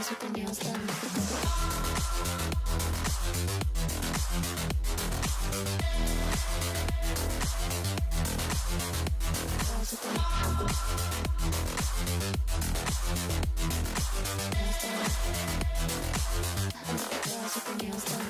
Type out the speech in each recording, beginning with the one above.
girls with their nails done. Girls with their nails done.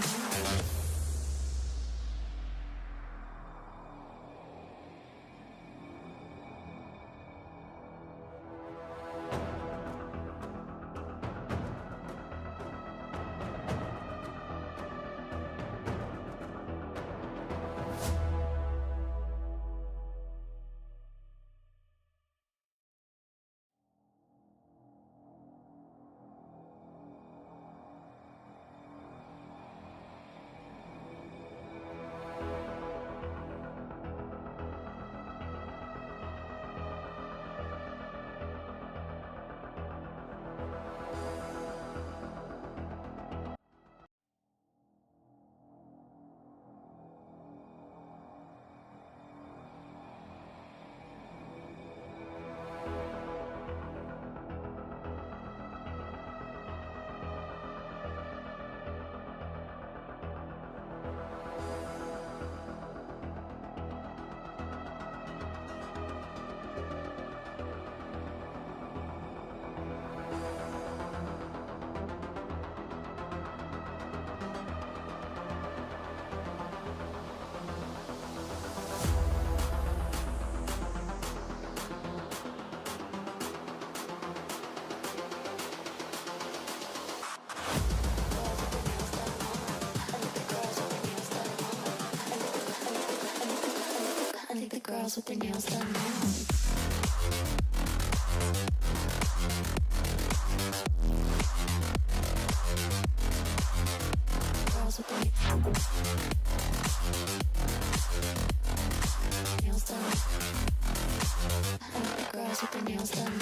Girls with their nails done. I think the girls with their nails done now. Girls with their nails done. I think the girls with their nails done.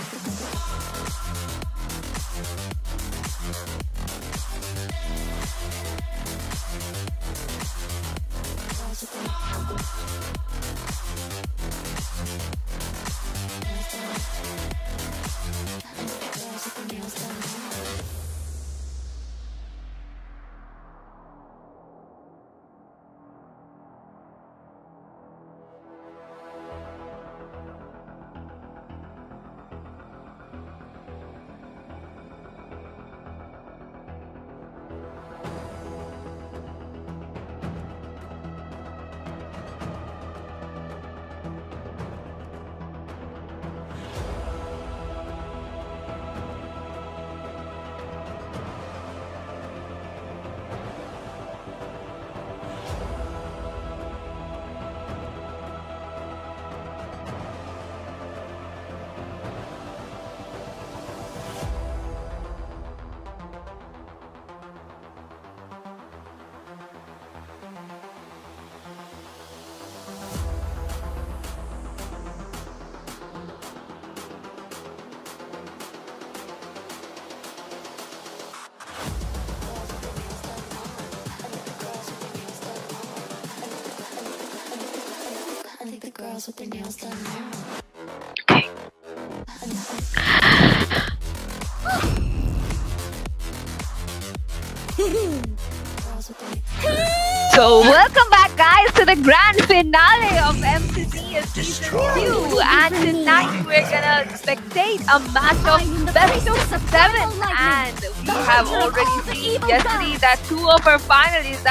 Girls with their nails done. I think the girls with their nails done now. So welcome back guys to the grand finale of MCC Season 2, and tonight we're gonna spectate a match of best of 7, and we have already seen yesterday that two of our finalists,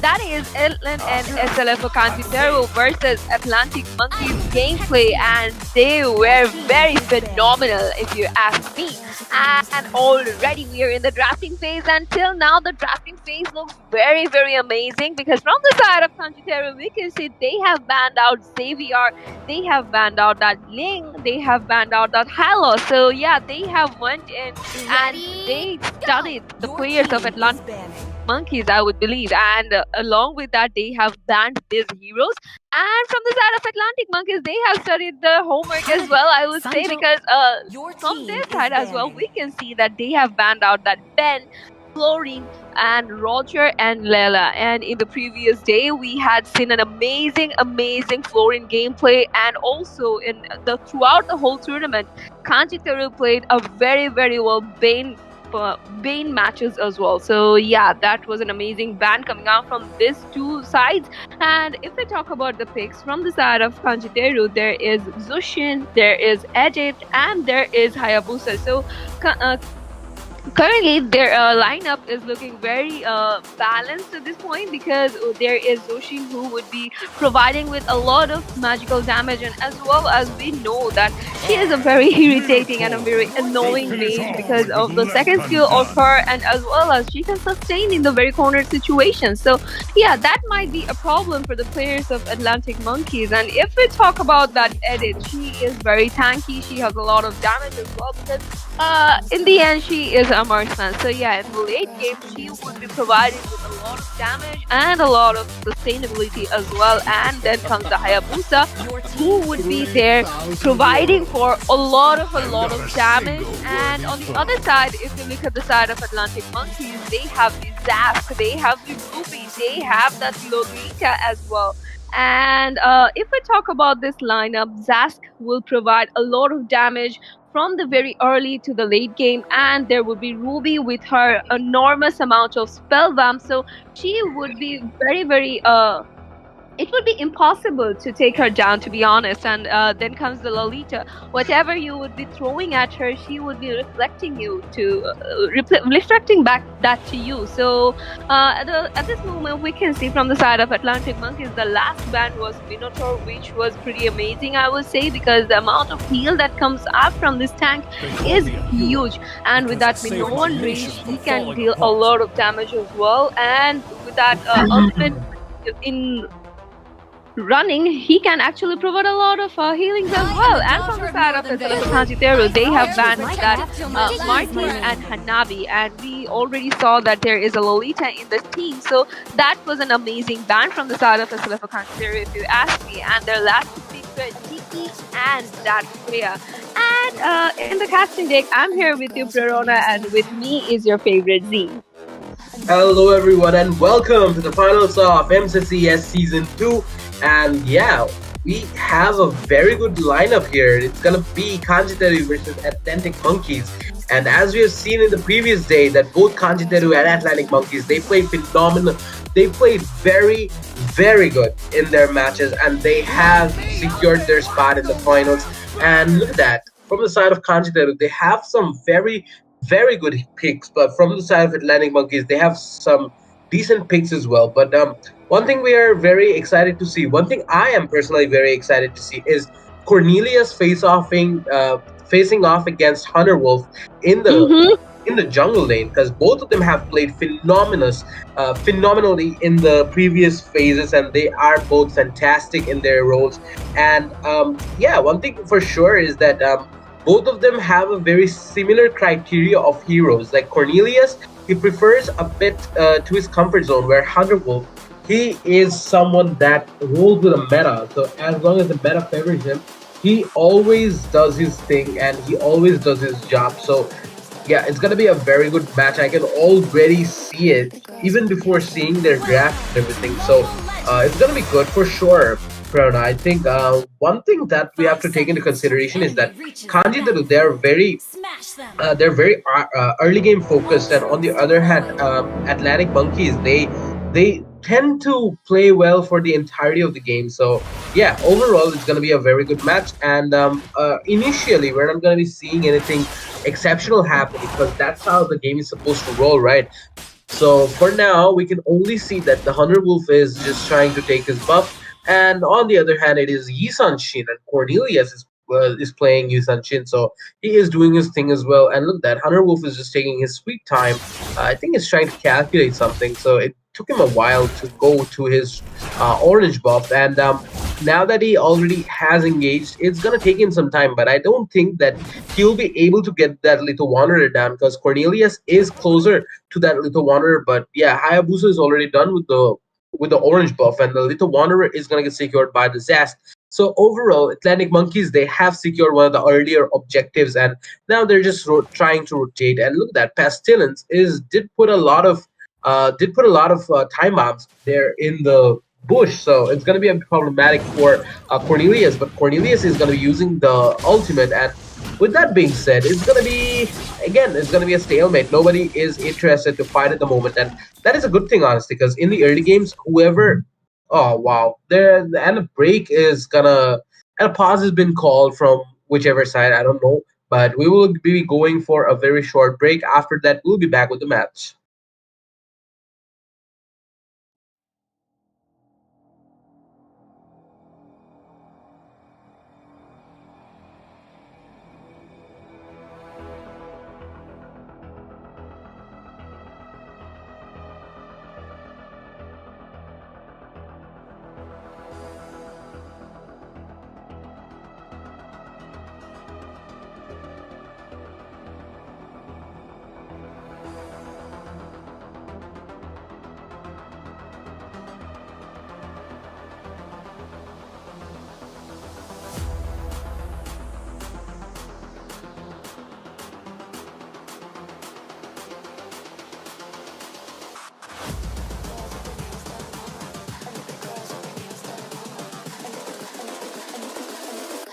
that is Itlan and SLF Contender versus Atlantic Monkeys gameplay, and they were very phenomenal if you ask me. And already we are in the drafting phase, and till now the drafting phase looks very amazing, because from the side of Conchitero we can see they have banned out Xavier, they have banned out that Ling, they have banned out that Halo. So yeah, they have went in and they studied the players of Atlantic Monkeys, I would believe, and along with that they have banned these heroes. And from the side of Atlantic Monkeys, they have studied the homework as well, I would say, because from their side as well, we can see that they have banned out that Ben, Florine, and Roger and Lela. And in the previous day, we had seen an amazing Florine gameplay, and also throughout the whole tournament, Kanjiteru played a very well Bane Bane matches as well. So yeah, that was an amazing ban coming out from these two sides. And if we talk about the picks from the side of Kanjiteru, there is Zushin, there is Edit, and there is Hayabusa. So currently their lineup is looking very balanced at this point, because there is Zoshin who would be providing with a lot of magical damage, and as well as we know that she is a very irritating and a very annoying mage because of the second skill of her, and as well as she can sustain in the very cornered situation. So yeah, that might be a problem for the players of Atlantic Monkeys. And if we talk about that Edit, she is very tanky, she has a lot of damage as well, because in the end, she is a marksman. So yeah, in the late game, she would be providing with a lot of damage and a lot of sustainability as well. And then comes the Hayabusa, who would be there providing for a lot of damage. And on the other side, if you look at the side of Atlantic Monkeys, they have the Zask, they have the Ruby, they have that Lolita as well. And if we talk about this lineup, Zask will provide a lot of damage from the very early to the late game, and there would be Ruby with her enormous amount of spell vamp. So she would be very it would be impossible to take her down, to be honest. And then comes the Lolita. Whatever you would be throwing at her, she would be reflecting back that to you. So at this moment, we can see from the side of Atlantic Monkeys, the last ban was Minotaur, which was pretty amazing, I would say, because the amount of heal that comes up from this tank is huge. And with that Minoan range, he can deal a lot of damage as well. And with that ultimate in running, he can actually provide a lot of healings as well. And from the side of Kanjiteru, they have banned that Martin and Hanabi, and we already saw that there is a Lolita in the team. So that was an amazing ban from the side of Kanjiteru, if you ask me. And their last pick were Tiki and that Freya. And in the casting deck, I'm here with you, Prerona, and with me is your favorite Z. Hello everyone and welcome to the finals of MCCS Season 2. And yeah, we have a very good lineup here. It's gonna be Kanjiteru versus Atlantic Monkeys. And as we have seen in the previous day, that both Kanjiteru and Atlantic Monkeys, they played phenomenal. They played very good in their matches, and they have secured their spot in the finals. And look at that. From the side of Kanjiteru, they have some very good picks, but from the side of Atlantic Monkeys, they have some decent picks as well. But one thing we are very excited to see, one thing I am personally very excited to see, is Cornelius facing off against Hunter Wolf in the jungle lane, because both of them have played phenomenally in the previous phases, and they are both fantastic in their roles. And yeah, one thing for sure is that both of them have a very similar criteria of heroes. Like Cornelius, he prefers a bit to his comfort zone, where Hunter Wolf, he is someone that rolls with a meta. So as long as the meta favors him, he always does his thing and he always does his job. So yeah, it's gonna be a very good match. I can already see it even before seeing their draft and everything. So it's gonna be good for sure. I think one thing that we have to take into consideration is that Kanjiteru, they're very early game focused, and on the other hand, Atlantic Monkeys, they tend to play well for the entirety of the game. So yeah, overall it's going to be a very good match. And initially we're not going to be seeing anything exceptional happening, because that's how the game is supposed to roll, right? So for now, we can only see that the Hunter Wolf is just trying to take his buff. And on the other hand, it is Yisan Shin, and Cornelius is playing Yisan Shin, so he is doing his thing as well. And look, that Hunter Wolf is just taking his sweet time. I think he's trying to calculate something, so it took him a while to go to his orange buff. And now that he already has engaged, it's gonna take him some time, but I don't think that he'll be able to get that Little Wanderer down, because Cornelius is closer to that Little Wanderer. But yeah, Hayabusa is already done with the orange buff, and the Little Wanderer is going to get secured by the Zast. So overall, Atlantic Monkeys, they have secured one of the earlier objectives, and now they're just trying to rotate. And look, that Pestilence did put a lot of time bombs there in the bush, so it's going to be a problematic for Cornelius. But Cornelius is going to be using the ultimate, and with that being said, it's going to be again, it's going to be a stalemate. Nobody is interested to fight at the moment, and that is a good thing, honestly, because in the early games, whoever, oh wow, there and a break is gonna, and a pause has been called from whichever side. I don't know, but we will be going for a very short break. After that, we'll be back with the match.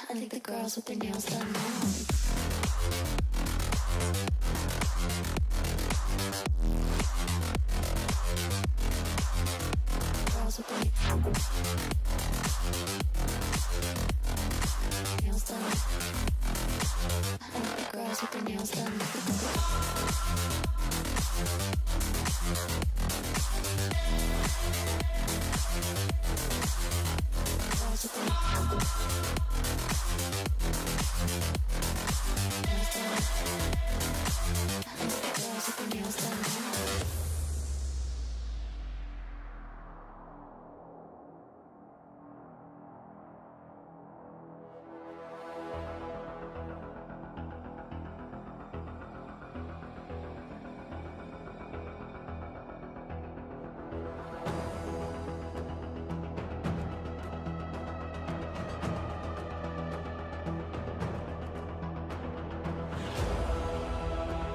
I think the girls with their nails done now. Girls with their nails done. I think the girls with their nails done. Girls with their nails done.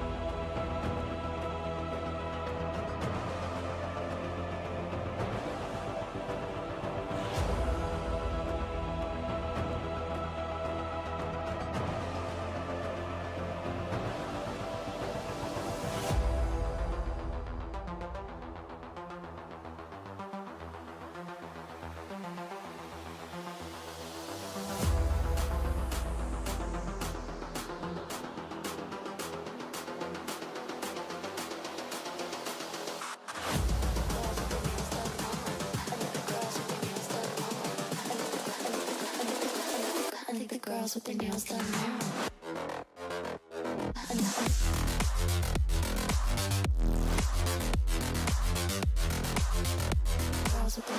I think the girls with their nails done. I think the girls with their nails done now. Girls with their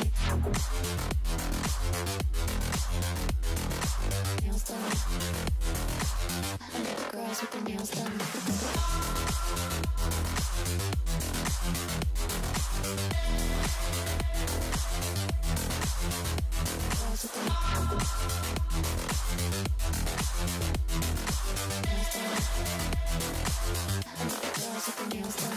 nails done. I think the girls with their nails done. Girls with their nails done.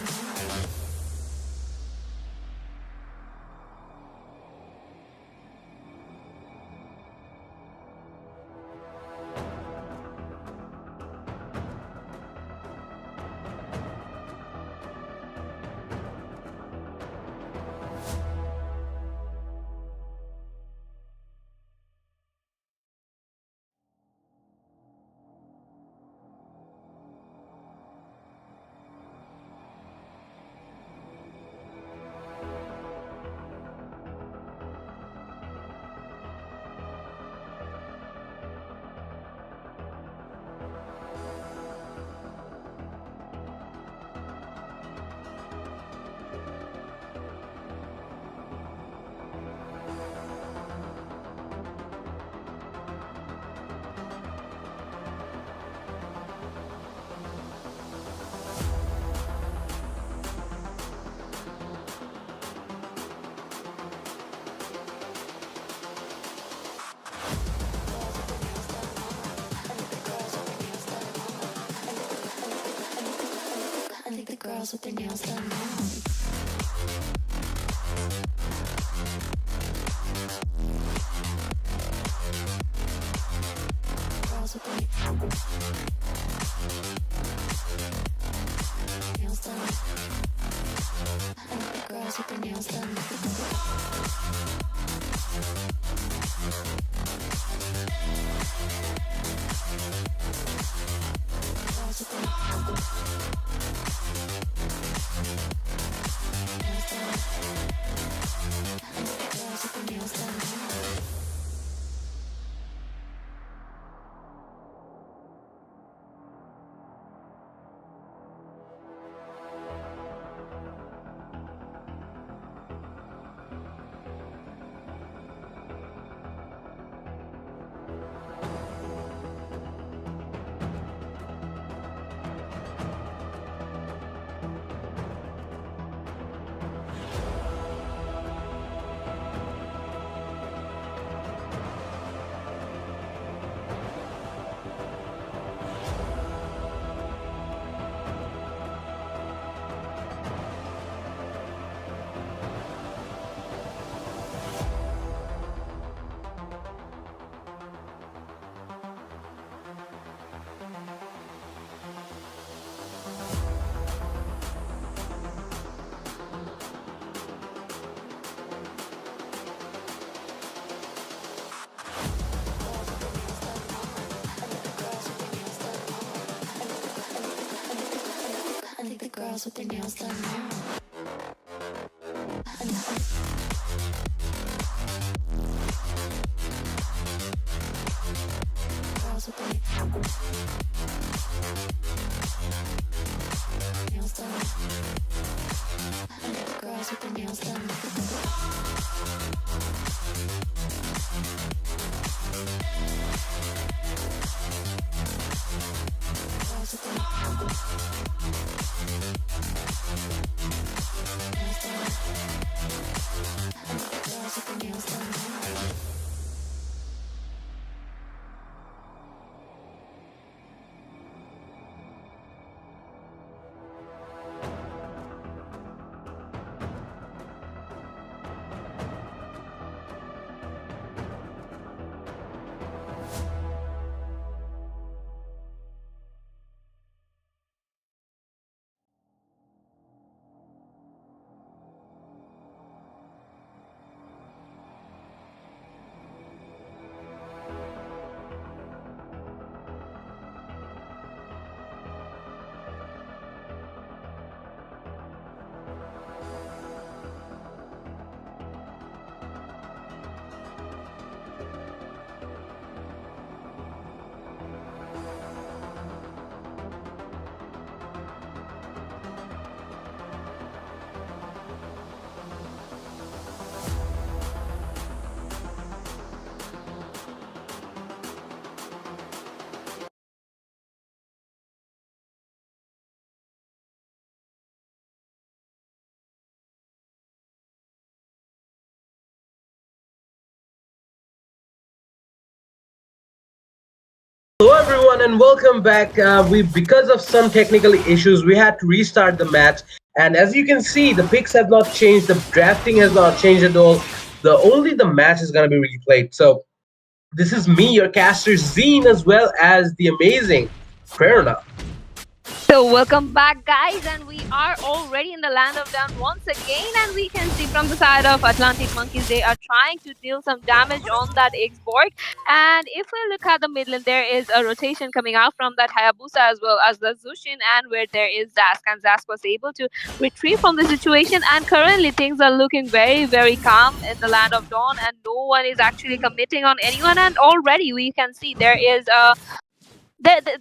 I think the girls with their nails done. I think the girls with their nails done now. Girls with their girls with their nails done now. Girls with their nails done. Girls with their nails done. Girls with their nails done. Girls with their nails done. Hello everyone and welcome back. We because of some technical issues we had to restart the match, and as you can see, the picks have not changed, the drafting has not changed at all. The match is gonna be replayed. So this is me, your caster Zine, as well as the amazing Prerna. So welcome back, guys, and we are already in the land of down once again, and we can see from the side of Atlantic Monkeys, they are trying to deal some damage on that X-Borg. And if we look at the mid lane, there is a rotation coming out from that Hayabusa as well as the Zushin, and where there is Zask, and Zask was able to retrieve from the situation, and currently things are looking very, very calm in the land of Dawn, and no one is actually committing on anyone, and already we can see there is a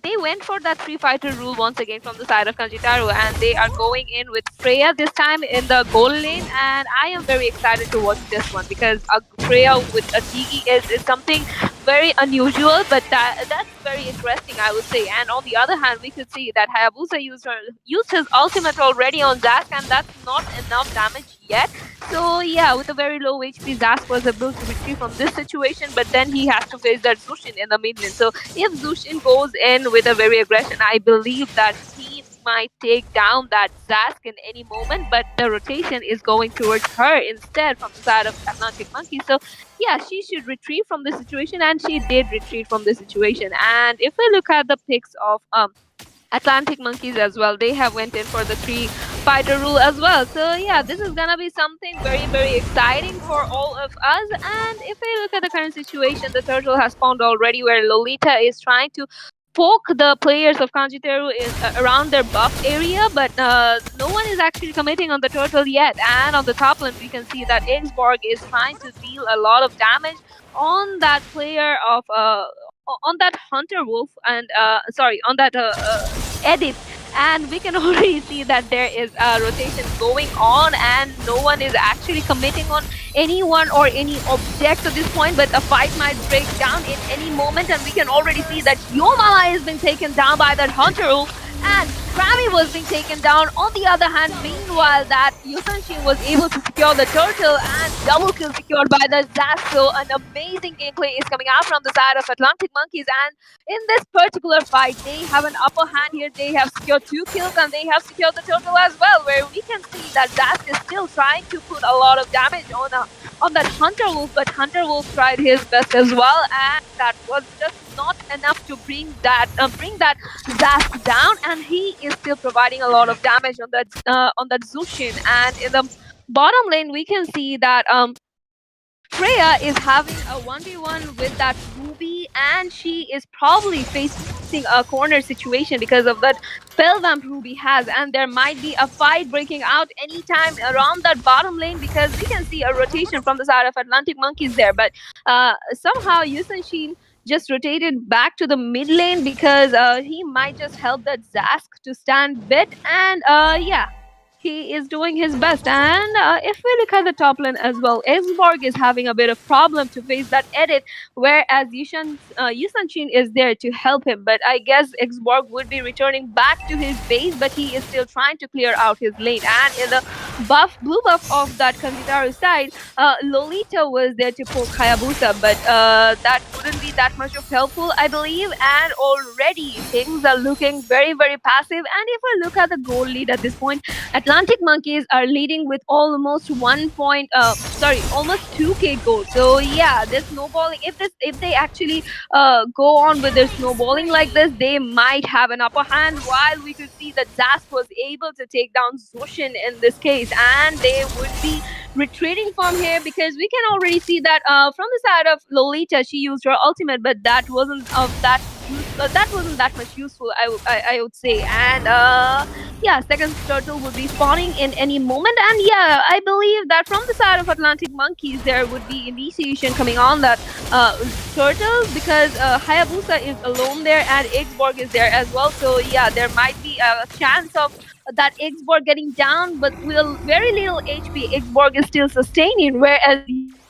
they went for that three fighter rule once again from the side of Kanjitaru, and they are going in with Freya this time in the gold lane, and I am very excited to watch this one because a Freya with a Tiki is something very unusual, but that's very interesting, I would say. And on the other hand, we could see that Hayabusa used his ultimate already on Zask, and that's not enough damage yet. So yeah, with a very low HP, Zask was able to retrieve from this situation, but then he has to face that Zushin in the mid lane. So if Zushin goes in with a very aggression, I believe that he might take down that Zask in any moment, but the rotation is going towards her instead from the side of Atlantic Monkey. So yeah, she should retrieve from the situation, and she did retreat from the situation. And if we look at the picks of Atlantic Monkeys as well, they have went in for the three fighter rule as well. So yeah, this is gonna be something very, very exciting for all of us. And if we look at the current situation, the turtle has spawned already, where Lolita is trying to poke the players of Kanjiteru around their buff area, but no one is actually committing on the turtle yet. And on the top lane, we can see that Innsborg is trying to deal a lot of damage on that player of on that Hunter Wolf, and sorry, on that Edith. And we can already see that there is a rotation going on, and no one is actually committing on anyone or any object at this point, but a fight might break down in any moment. And we can already see that Yomala is being taken down by that Hunter Wolf, and Grammy was being taken down. On the other hand, meanwhile, that Yusanshin was able to secure the turtle, and double kill secured by the Zask. So an amazing gameplay is coming out from the side of Atlantic Monkeys, and in this particular fight, they have an upper hand here. They have secured 2 kills, and they have secured the turtle as well, where we can see that Zask is still trying to put a lot of damage on that Hunter Wolf, but Hunter Wolf tried his best as well, and that was just not enough to bring that Zask down, and he is still providing a lot of damage on that Zushin. And in the bottom lane, we can see that Freya is having a 1v1 with that Ruby, and she is probably facing facing a corner situation because of that spell vamp Ruby has, and there might be a fight breaking out anytime around that bottom lane because we can see a rotation from the side of Atlantic Monkeys there. But somehow Yusan Shin just rotated back to the mid lane because he might just help that Zask to stand bit, and yeah, he is doing his best. And if we look at the top lane as well, Exborg is having a bit of problem to face that edit, whereas Yusan Chin is there to help him. But I guess Exborg would be returning back to his base, but he is still trying to clear out his lane. And in the blue buff of that Kanjitaru side, Lolita was there to poke Hayabusa, but that wouldn't be that much of helpful, I believe. And already things are looking very, very passive. And if I look at the goal lead at this point, Atlantic Monkeys are leading with almost almost 2k gold. So yeah, this snowballing. If they actually go on with their snowballing like this, they might have an upper hand. While we could see that Zask was able to take down Zoshin in this case, and they would be retreating from here because we can already see that from the side of Lolita, she used her ultimate, but that wasn't of that that wasn't that much useful, I would say. And yeah, second turtle would be spawning in any moment. And yeah, I believe that from the side of Atlantic Monkeys, there would be initiation coming on that turtle because Hayabusa is alone there and Exborg is there as well. So yeah, there might be a chance of that Exborg getting down, but with very little HP, Exborg is still sustaining, whereas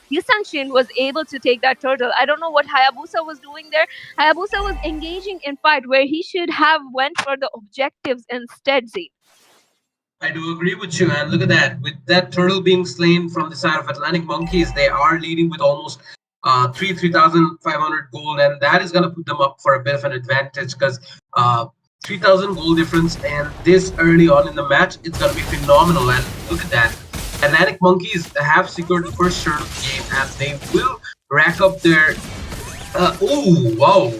Yusanshin was able to take that turtle. I don't know what Hayabusa was doing there. Hayabusa was engaging in fight where he should have went for the objectives instead, Z. I do agree with you, and look at that. With that turtle being slain from the side of Atlantic Monkeys, they are leading with almost 3,500 gold, and that is going to put them up for a bit of an advantage because 3,000 gold difference and this early on in the match, it's going to be phenomenal. And look at that. Atlantic Monkeys have secured the first turn of the game, and they will rack up their oh wow!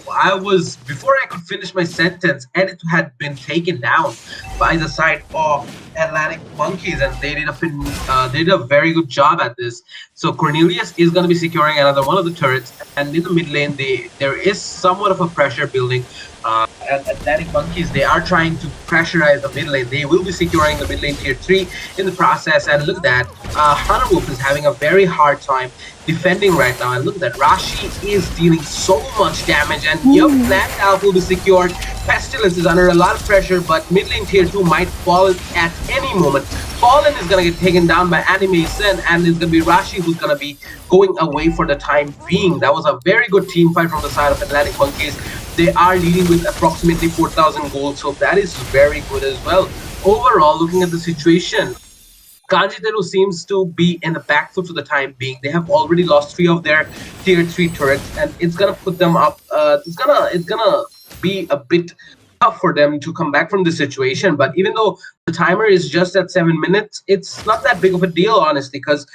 Before I could finish my sentence, and it had been taken down by the side of Atlantic Monkeys, and they did a very good job at this. So Cornelius is going to be securing another one of the turrets, and in the mid lane, there is somewhat of a pressure building. At Atlantic Monkeys, they are trying to pressurize the mid lane. They will be securing the mid lane tier 3 in the process. And look at that, Hunter Wolf is having a very hard time defending right now. And look at that, Rashi is dealing so much damage. And yup, Black Alpha will be secured. Pestilence is under a lot of pressure, but mid lane tier 2 might fall at any moment. Fallen is going to get taken down by Anime Sen, and it's going to be Rashi who's going to be going away for the time being. That was a very good team fight from the side of Atlantic Monkeys. They are leading with approximately 4,000 gold, so that is very good as well. Overall, looking at the situation, Kanjiteru seems to be in the back foot for the time being. They have already lost 3 of their tier 3 turrets, and it's gonna put them up. It's gonna be a bit tough for them to come back from this situation. But even though the timer is just at 7 minutes, it's not that big of a deal, honestly, because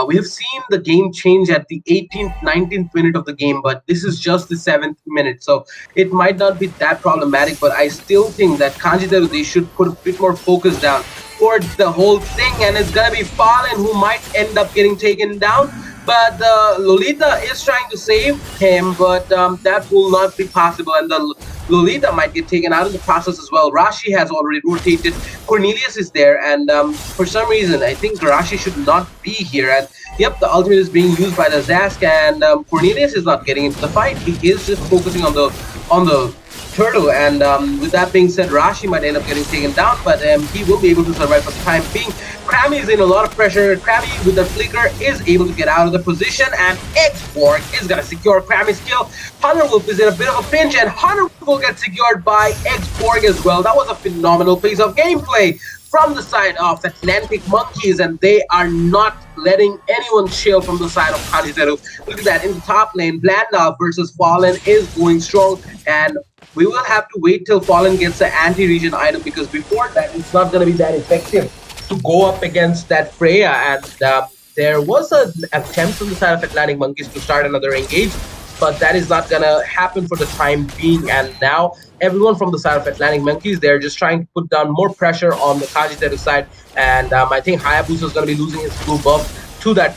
we have seen the game change at the 18th, 19th minute of the game, but this is just the 7th minute, so it might not be that problematic. But I still think that Kanjiteru, they should put a bit more focus down towards the whole thing, and it's gonna be Fallen who might end up getting taken down. But Lolita is trying to save him, but that will not be possible, and the Lolita might get taken out of the process as well. Rashi has already rotated. Cornelius is there, and for some reason, I think Rashi should not be here. And yep, the ultimate is being used by the Zask, and Cornelius is not getting into the fight. He is just focusing on the turtle, and with that being said, Rashi might end up getting taken down, but he will be able to survive for the time being. Krami is in a lot of pressure. Krami with the flicker is able to get out of the position, and Exborg is going to secure Krami's kill. Hunter Wolf is in a bit of a pinch, and Hunter Wolf will get secured by Exborg as well. That was a phenomenal piece of gameplay from the side of Atlantic Monkeys, and they are not letting anyone chill from the side of Kanjiteru. Look at that, in the top lane, Blandalf versus Fallen is going strong, and we will have to wait till Fallen gets the anti-region item, because before that, it's not going to be that effective to go up against that Freya. And there was an attempt from the side of Atlantic Monkeys to start another engage, but that is not going to happen for the time being. And now everyone from the side of Atlantic Monkeys, they're just trying to put down more pressure on the Kanjiteru side. And I think Hayabusa is going to be losing his blue buff to that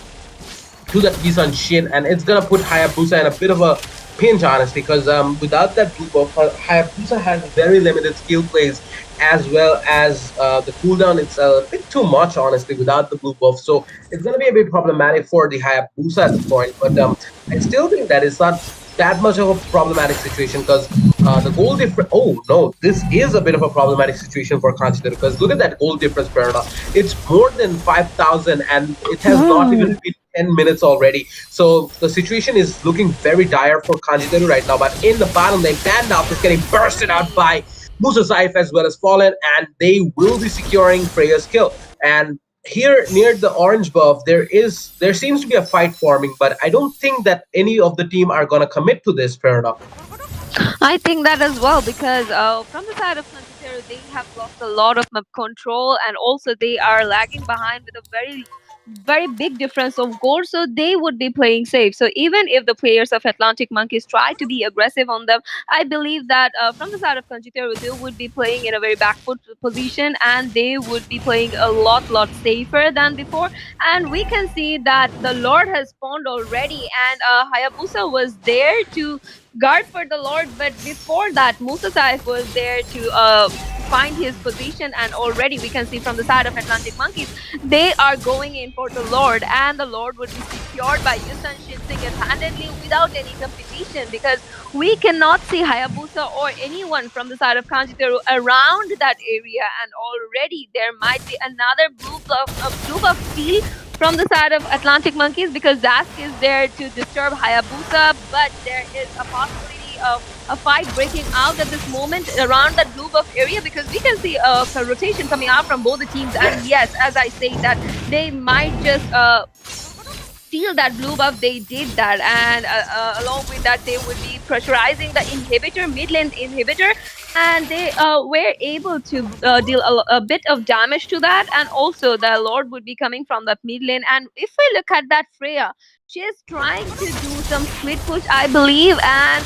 Yusan Shin, and it's going to put Hayabusa in a bit of a pinch, honestly, because without that blue buff, Hayabusa has very limited skill plays as well as the cooldown. It's a bit too much, honestly, without the blue buff. So it's going to be a bit problematic for the Hayabusa at this point. But I still think that it's not that much of a problematic situation because the goal difference. Oh no, this is a bit of a problematic situation for Kanchita because look at that goal difference, Perna. It's more than 5,000 and it has not even been 10 minutes already. So the situation is looking very dire for Kanjiteru right now. But in the bottom lane, Gandalf is getting bursted out by Musa Saif as well as Fallen, and they will be securing Freya's kill. And here near the orange buff, there seems to be a fight forming, but I don't think that any of the team are gonna commit to this, fair enough. I think that as well because from the side of Sanjitero, they have lost a lot of map control and also they are lagging behind with a very big difference of goals, so they would be playing safe. So even if the players of Atlantic Monkeys try to be aggressive on them, I believe that from the side of Sanjitero, they would be playing in a very back foot position and they would be playing a lot safer than before. And we can see that the Lord has spawned already and Hayabusa was there to guard for the Lord, but before that, Musa Saif was there to find his position, and already we can see from the side of Atlantic Monkeys, they are going in for the Lord, and the Lord would be secured by Yusan Shin single-handedly without any competition because we cannot see Hayabusa or anyone from the side of Kanjiteru around that area, and already there might be another blue buff steal from the side of Atlantic Monkeys because Zask is there to disturb Hayabusa, but there is a possibility of a fight breaking out at this moment around that blue buff area because we can see a rotation coming out from both the teams. And yes, as I say, that they might just steal that blue buff. They did that, and along with that, they would be pressurizing the inhibitor, mid lane inhibitor, and they were able to deal a bit of damage to that. And also, the Lord would be coming from the mid lane. And if we look at that Freya, she is trying to do some split push, I believe, and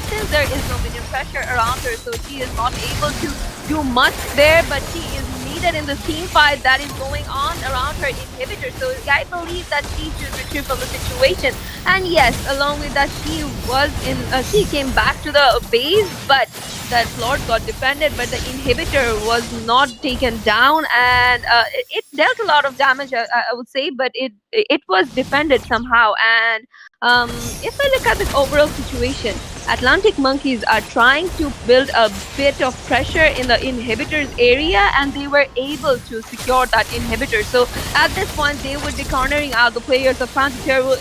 since there is no minion pressure around her, so she is not able to do much there, but she is needed in the team fight that is going on around her inhibitor. So I believe that she should retrieve from the situation. And yes, along with that, she came back to the base, but that Lord got defended, but the inhibitor was not taken down, and it dealt a lot of damage, I would say, but it was defended somehow. And if I look at the overall situation, Atlantic Monkeys are trying to build a bit of pressure in the inhibitors area, and they were able to secure that inhibitor. So at this point, they would be cornering out the players of Pantero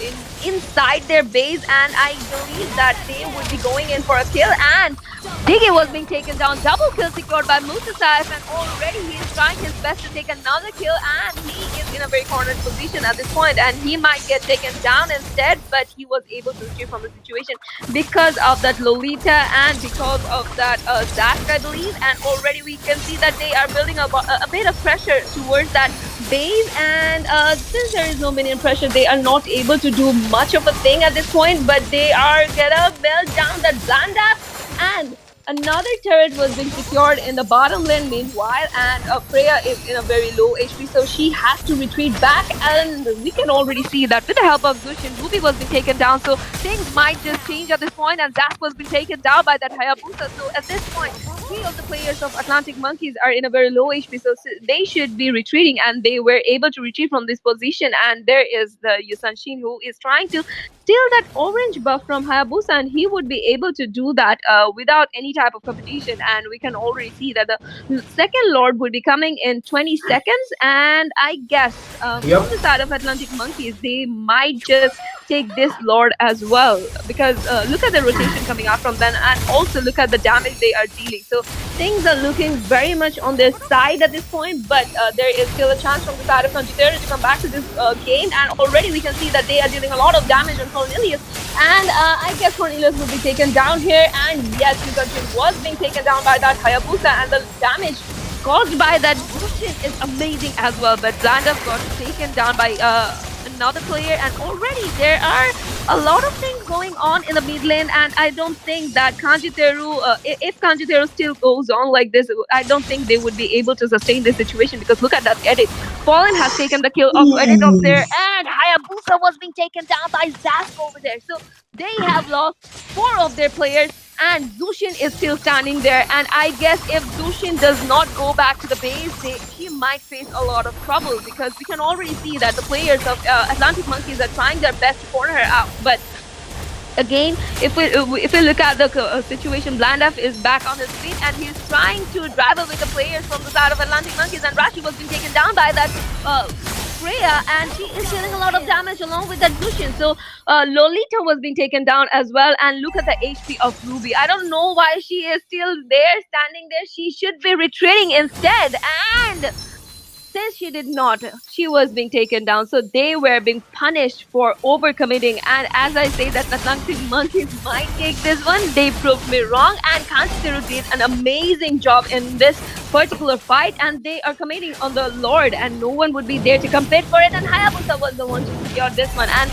inside their base, and I believe that they would be going in for a kill. And Diggy was being taken down, double kill secured by Musasaif, and already he is trying his best to take another kill, and he is in a very cornered position at this point, and he might get taken down instead, but he was able to retrieve from the situation because of that Lolita and because of that Zack, I believe. And already we can see that they are building a bit of pressure towards that base, and since there is no minion pressure, they are not able to do much of a thing at this point, but they are gonna build down that buildup, and another turret was being secured in the bottom lane meanwhile, and Freya is in a very low HP, so she has to retreat back, and we can already see that with the help of Zushin, Ruby was being taken down, so things might just change at this point, and Zask was being taken down by that Hayabusa. So at this point, three of the players of Atlantic Monkeys are in a very low HP, so they should be retreating, and they were able to retreat from this position. And there is the Yusanshin who is trying to steal that orange buff from Hayabusa, and he would be able to do that without any type of competition. And we can already see that the second Lord would be coming in 20 seconds, and I guess from the side of Atlantic Monkeys, they might just take this Lord as well, because look at the rotation coming out from them, and also look at the damage they are dealing. So things are looking very much on their side at this point, but there is still a chance from the side of Conchitera to come back to this game, and already we can see that they are dealing a lot of damage on Cornelius, and I guess Cornelius will be taken down here, and yes, Yusanshin was being taken down by that Hayabusa, and the damage caused by that Zushin is amazing as well, but Blandov got taken down by another player, and already there are a lot of things going on in the mid lane, and I don't think that Kanjiteru, if Kanjiteru still goes on like this, I don't think they would be able to sustain this situation because look at that edit. Fallen has taken the kill of edit up Ooh. there, and Hayabusa was being taken down by Zask over there. So they have lost four of their players, and Zushin is still standing there. And I guess if Zushin does not go back to the base, he might face a lot of trouble because we can already see that the players of Atlantic Monkeys are trying their best to corner her out. But again, if we look at the situation, Blandaf is back on his feet and he's trying to drive away the players from the side of Atlantic Monkeys. And Rashi was being taken down by that Freya, and she is dealing a lot of damage along with that Zushin. So Lolita was being taken down as well. And look at the HP of Ruby. I don't know why she is still there, standing there. She should be retreating instead. And since she did not, she was being taken down. So they were being punished for overcommitting. And as I say that Atlantic Monkeys might take this one, they proved me wrong. And Kanjiteru did an amazing job in this particular fight. And they are committing on the Lord, and no one would be there to compete for it. And Hayabusa was the one to secure this one. And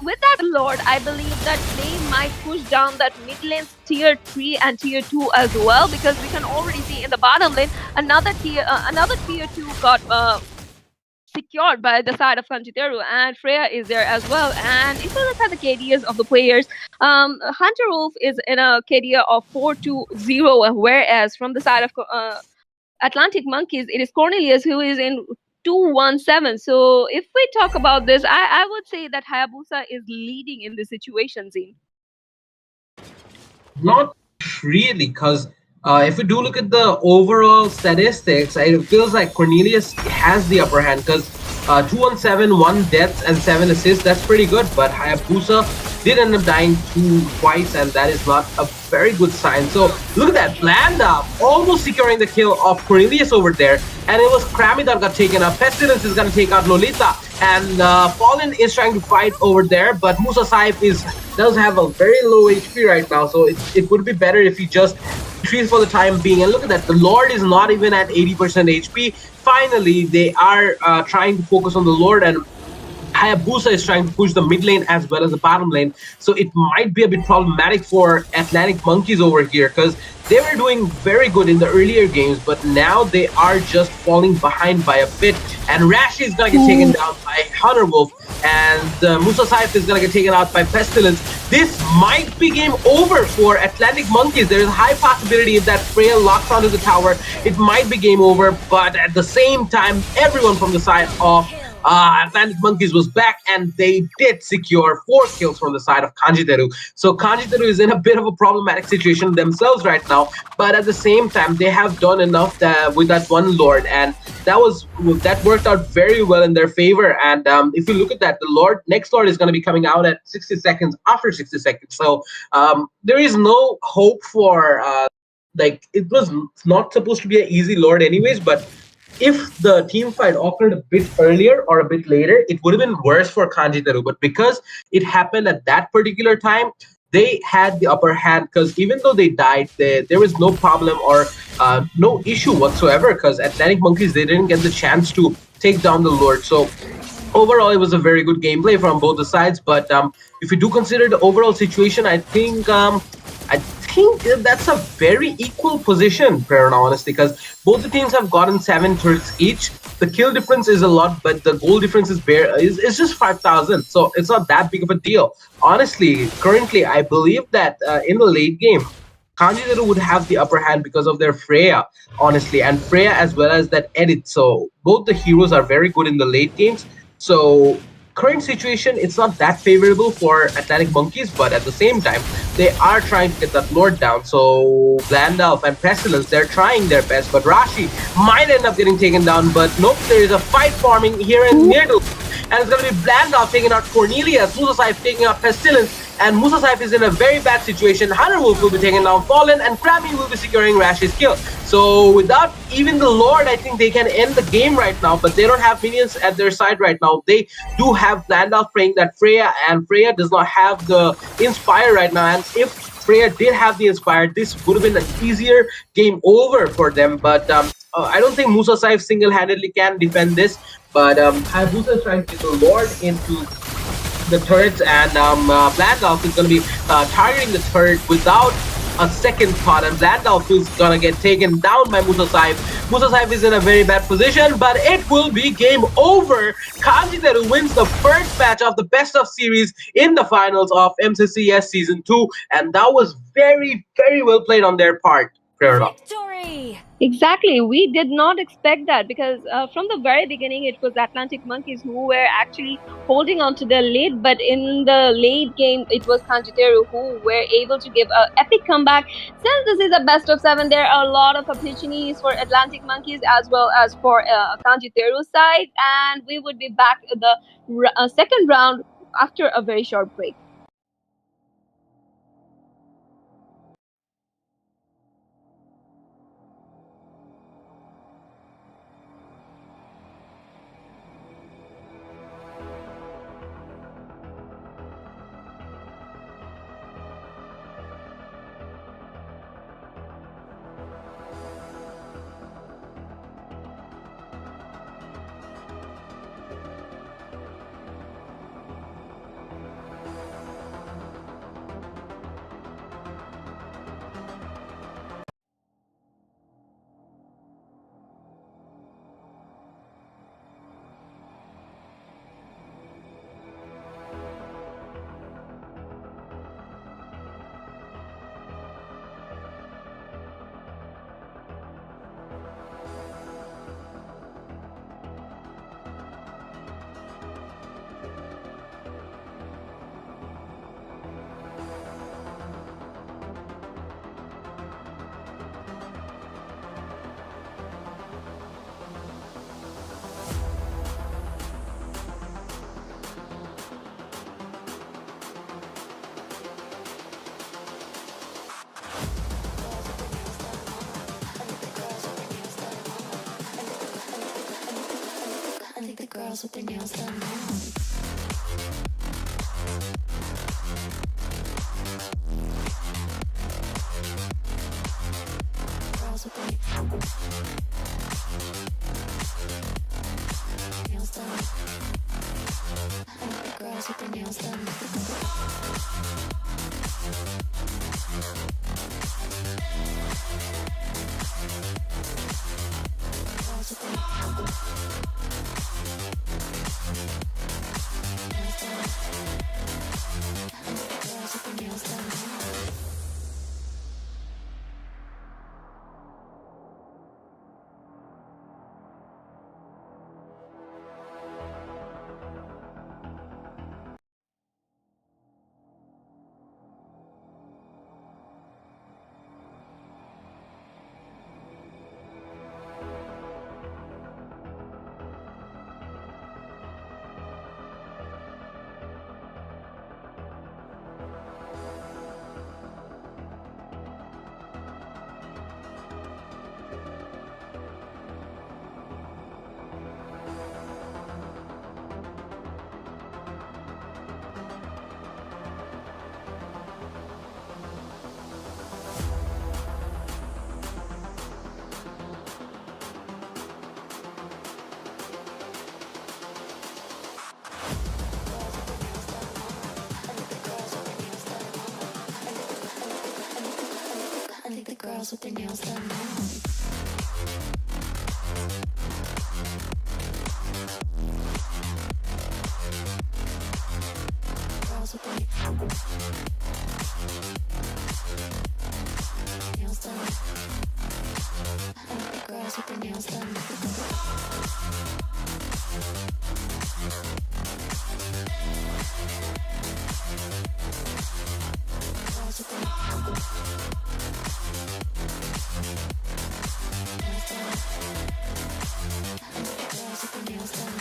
with that Lord, I believe that they might push down that mid lane tier 3 and tier 2 as well, because we can already see in the bottom lane another tier 2 got secured by the side of Kanjiteru, and Freya is there as well. And if you look at the KDAs of the players, Hunter Wolf is in a KDA of 4-2-0, whereas from the side of Atlantic Monkeys, it is Cornelius who is in 2-1-7. So if we talk about this, I would say that Hayabusa is leading in this situation, Zine. Not really, because if we do look at the overall statistics, it feels like Cornelius has the upper hand because 2 on 7, 1 deaths, and 7 assists. That's pretty good, but Hayabusa did end up dying twice, and that is not a very good sign. So look at that, Blanda almost securing the kill of Cornelius over there, and it was Krammy that got taken up. Pestilence is going to take out Lolita, and Fallen is trying to fight over there, but Musa Saif does have a very low HP right now, so it would be better if he just retreats for the time being. And look at that, the Lord is not even at 80% HP. Finally, they are trying to focus on the Lord, and Hayabusa is trying to push the mid lane as well as the bottom lane. So it might be a bit problematic for Atlantic Monkeys over here, because they were doing very good in the earlier games, but now they are just falling behind by a bit. And Rashi is going to get taken down by Hunter Wolf, and Musa Saif is going to get taken out by Pestilence. This might be game over for Atlantic Monkeys. There is a high possibility if that Freya locks onto the tower, it might be game over. But at the same time, everyone from the side of Atlantic Monkeys was back, and they did secure 4 kills from the side of Kanjiteru. So Kanjiteru is in a bit of a problematic situation themselves right now, but at the same time, they have done enough with that one Lord, and that worked out very well in their favor. And if you look at that, the next Lord is going to be coming out at 60 seconds after 60 seconds. So there is no hope for it was not supposed to be an easy Lord anyways, but if the team fight occurred a bit earlier or a bit later, it would have been worse for Kanjiteru. But because it happened at that particular time, they had the upper hand, because even though they died, there was no problem or no issue whatsoever, because Atlantic Monkeys, they didn't get the chance to take down the Lord. So overall, it was a very good gameplay from both the sides. But if you do consider the overall situation, I think that's a very equal position, Prerna, honestly, because both the teams have gotten 7 turrets each. The kill difference is a lot, but the goal difference is just 5,000, so it's not that big of a deal. Honestly, currently, I believe that in the late game, Kanjiteru would have the upper hand because of their Freya, honestly, and Freya as well as that edit. So both the heroes are very good in the late games. So current situation, it's not that favorable for Atlantic Monkeys, but at the same time, they are trying to get that Lord down. So Glandalf and Pestilence, they're trying their best, but Rashi might end up getting taken down. But nope, there is a fight forming here in Ooredoo, and it's going to be Glandalf taking out Cornelius, Musa Saif taking out Pestilence, and Musa Saif is in a very bad situation. Hunter Wolf will be taking down Fallen, and Krammy will be securing Rashi's kill. So without even the Lord, I think they can end the game right now, but they don't have minions at their side right now. They do have Glandalf praying that Freya, and Freya does not have the Inspire right now. And if Freya did have the Inspire, this would have been an easier game over for them. But I don't think Musa Saif single-handedly can defend this. But Hayabusa is trying to get the Lord into the turrets, and Blandalf is going to be targeting the turret without a second thought, and Blandalf is going to get taken down by Musa Saib. Musa Saib is in a very bad position, but it will be game over. Kanjiteru wins the first match of the best of series in the finals of MCCS Season 2, and that was very, very well played on their part, Prerna. Victory! Exactly. We did not expect that because from the very beginning, it was Atlantic Monkeys who were actually holding on to the lead. But in the late game, it was Kanjiteru who were able to give an epic comeback. Since this is a best of seven, there are a lot of opportunities for Atlantic Monkeys as well as for Kanjiteru side. And we would be back in the second round after a very short break. I think the girls with their nails done now. Girls with their nails done. I think the girls with their nails done. Girls with their nails done. I think the girls with their nails done. I think the girls with their nails done now. Girls with their nails done. I think the girls with their nails done. Girls with their nails done. I think the girls with their nails done.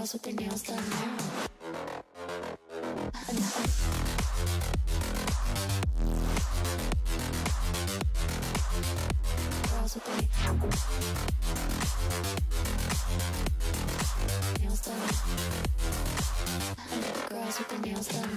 girls with their nails done now. Girls with their nails done. Girls with their nails done.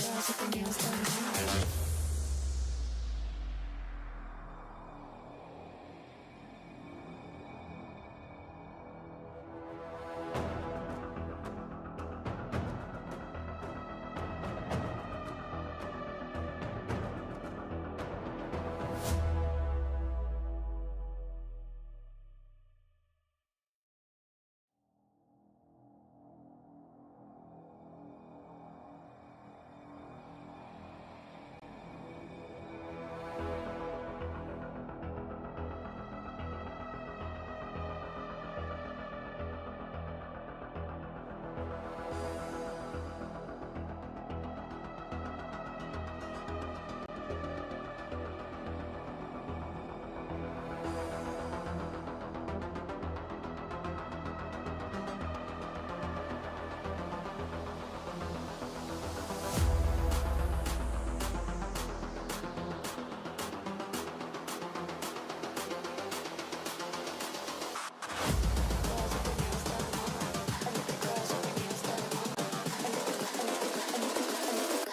Girls with their nails done.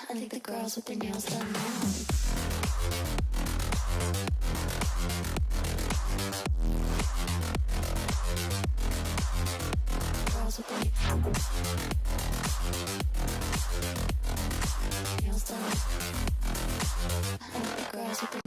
I think the girls with their nails done now. Girls with their nails done. I think the girls with their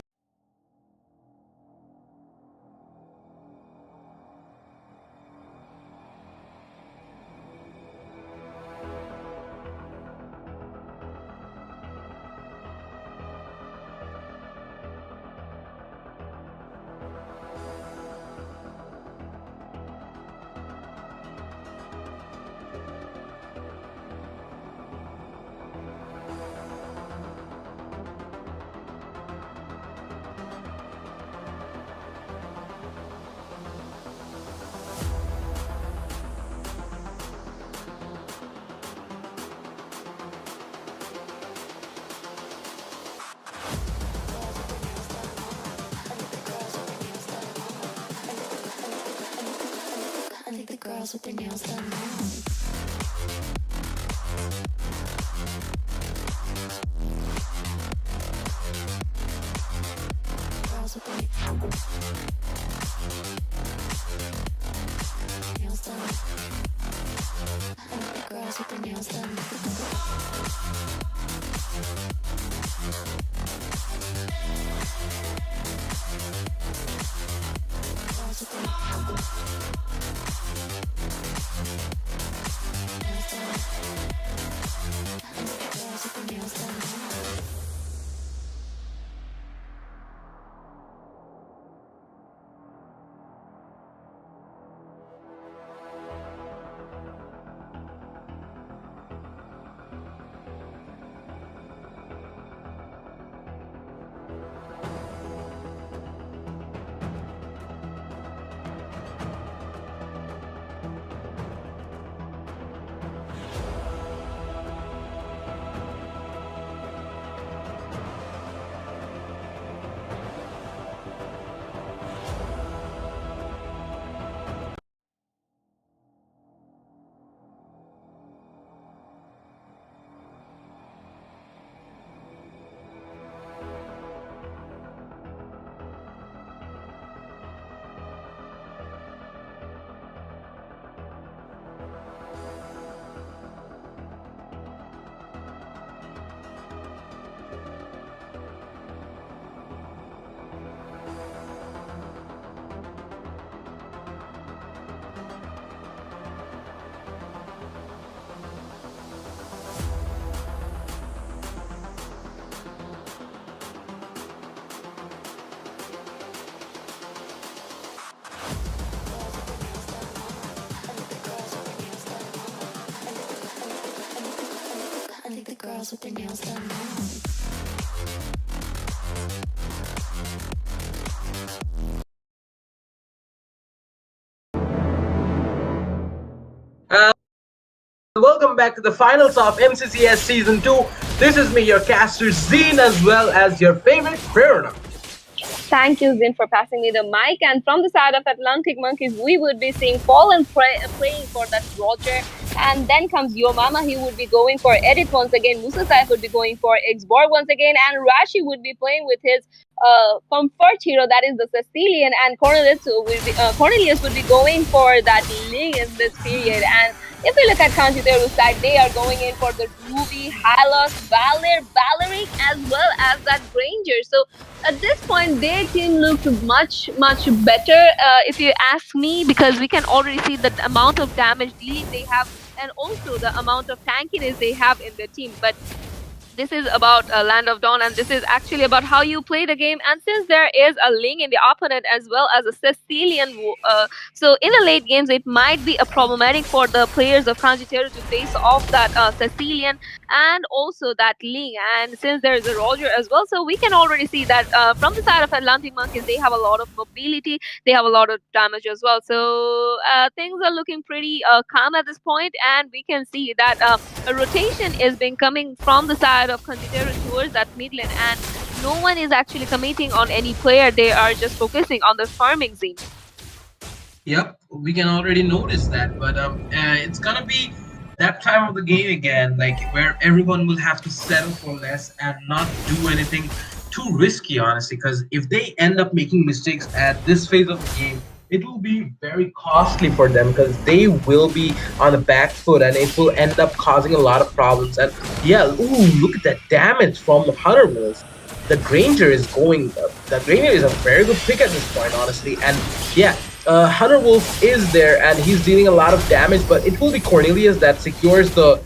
I think the girls with their nails done now. Girls with their nails done. I think the girls with their nails done. Girls with their like the girls with their nails done now. Uh, Welcome back to the finals of MCCS Season 2. This is me, your caster Zine, as well as your favorite Prerna. Thank you, Zin, for passing me the mic. And from the side of Atlantic Monkeys, we would be seeing Fallen playing for that Roger. And then comes Yo Mama, he would be going for Edit once again. Musa Saif would be going for Xborg once again. And Rashi would be playing with his comfort hero, that is the Sicilian. And Cornelius would be going for that Ling in this period. And if we look at Kanjiteru's side, they are going in for the Ruby, Halos, Valer, Valeric, as well as that Granger. So at this point, their team looked much better, if you ask me, because we can already see the amount of damage dealing they have and also the amount of tankiness they have in their team. But this is about Land of Dawn, and this is actually about how you play the game. And since there is a Ling in the opponent as well as a Sicilian, so in the late games, it might be a problematic for the players of Kanjiteru to face off that Sicilian and also that Ling. And since there is a Roger as well, so we can already see that from the side of Atlantic Monkeys, they have a lot of mobility, they have a lot of damage as well. So things are looking pretty calm at this point, and we can see that a rotation is being coming from the side of Kanjiteru towards that mid lane, and no one is actually committing on any player. They are just focusing on the farming scene. Yep, we can already notice that, but it's gonna be that time of the game again, like where everyone will have to settle for less and not do anything too risky, honestly. Because if they end up making mistakes at this phase of the game, it will be very costly for them because they will be on the back foot and it will end up causing a lot of problems. And yeah, ooh, look at that damage from the Hunter Wolves. The Granger is going. The Granger is a very good pick at this point, honestly. And yeah, Hunter Wolf is there and he's dealing a lot of damage, but it will be Cornelius that secures the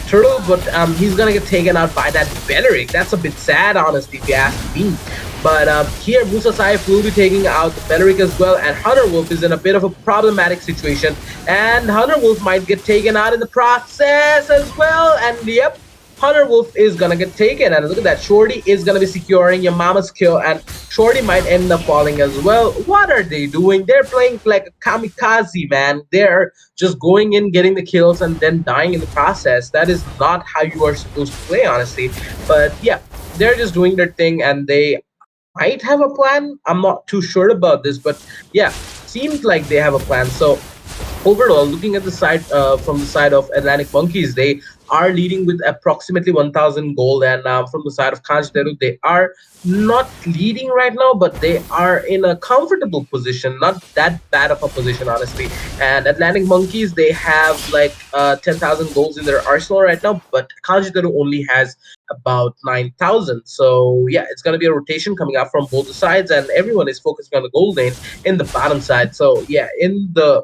turtle, but he's gonna get taken out by that Beleric. That's a bit sad, honestly, if you ask me. But here, Musa Saif will be taking out the Beleric as well, and Hunter Wolf is in a bit of a problematic situation, and Hunter Wolf might get taken out in the process as well. And yep, Hunter Wolf is gonna get taken, and look at that, Shorty is gonna be securing your mama's kill, and Shorty might end up falling as well. What are they doing? They're playing like a kamikaze, man. They're just going in, getting the kills, and then dying in the process. That is not how you are supposed to play, honestly. But yeah, they're just doing their thing, and they might have a plan. I'm not too sure about this, but yeah, seems like they have a plan. So overall, looking at the side from the side of Atlantic Monkeys, they are leading with approximately 1,000 gold, and from the side of Kanjiteru, they are not leading right now, but they are in a comfortable position, not that bad of a position, honestly. And Atlantic Monkeys, they have like 10,000 golds in their arsenal right now, but Kanjiteru only has about 9,000. So yeah, it's gonna be a rotation coming up from both the sides, and everyone is focusing on the gold lane in the bottom side. So yeah, in the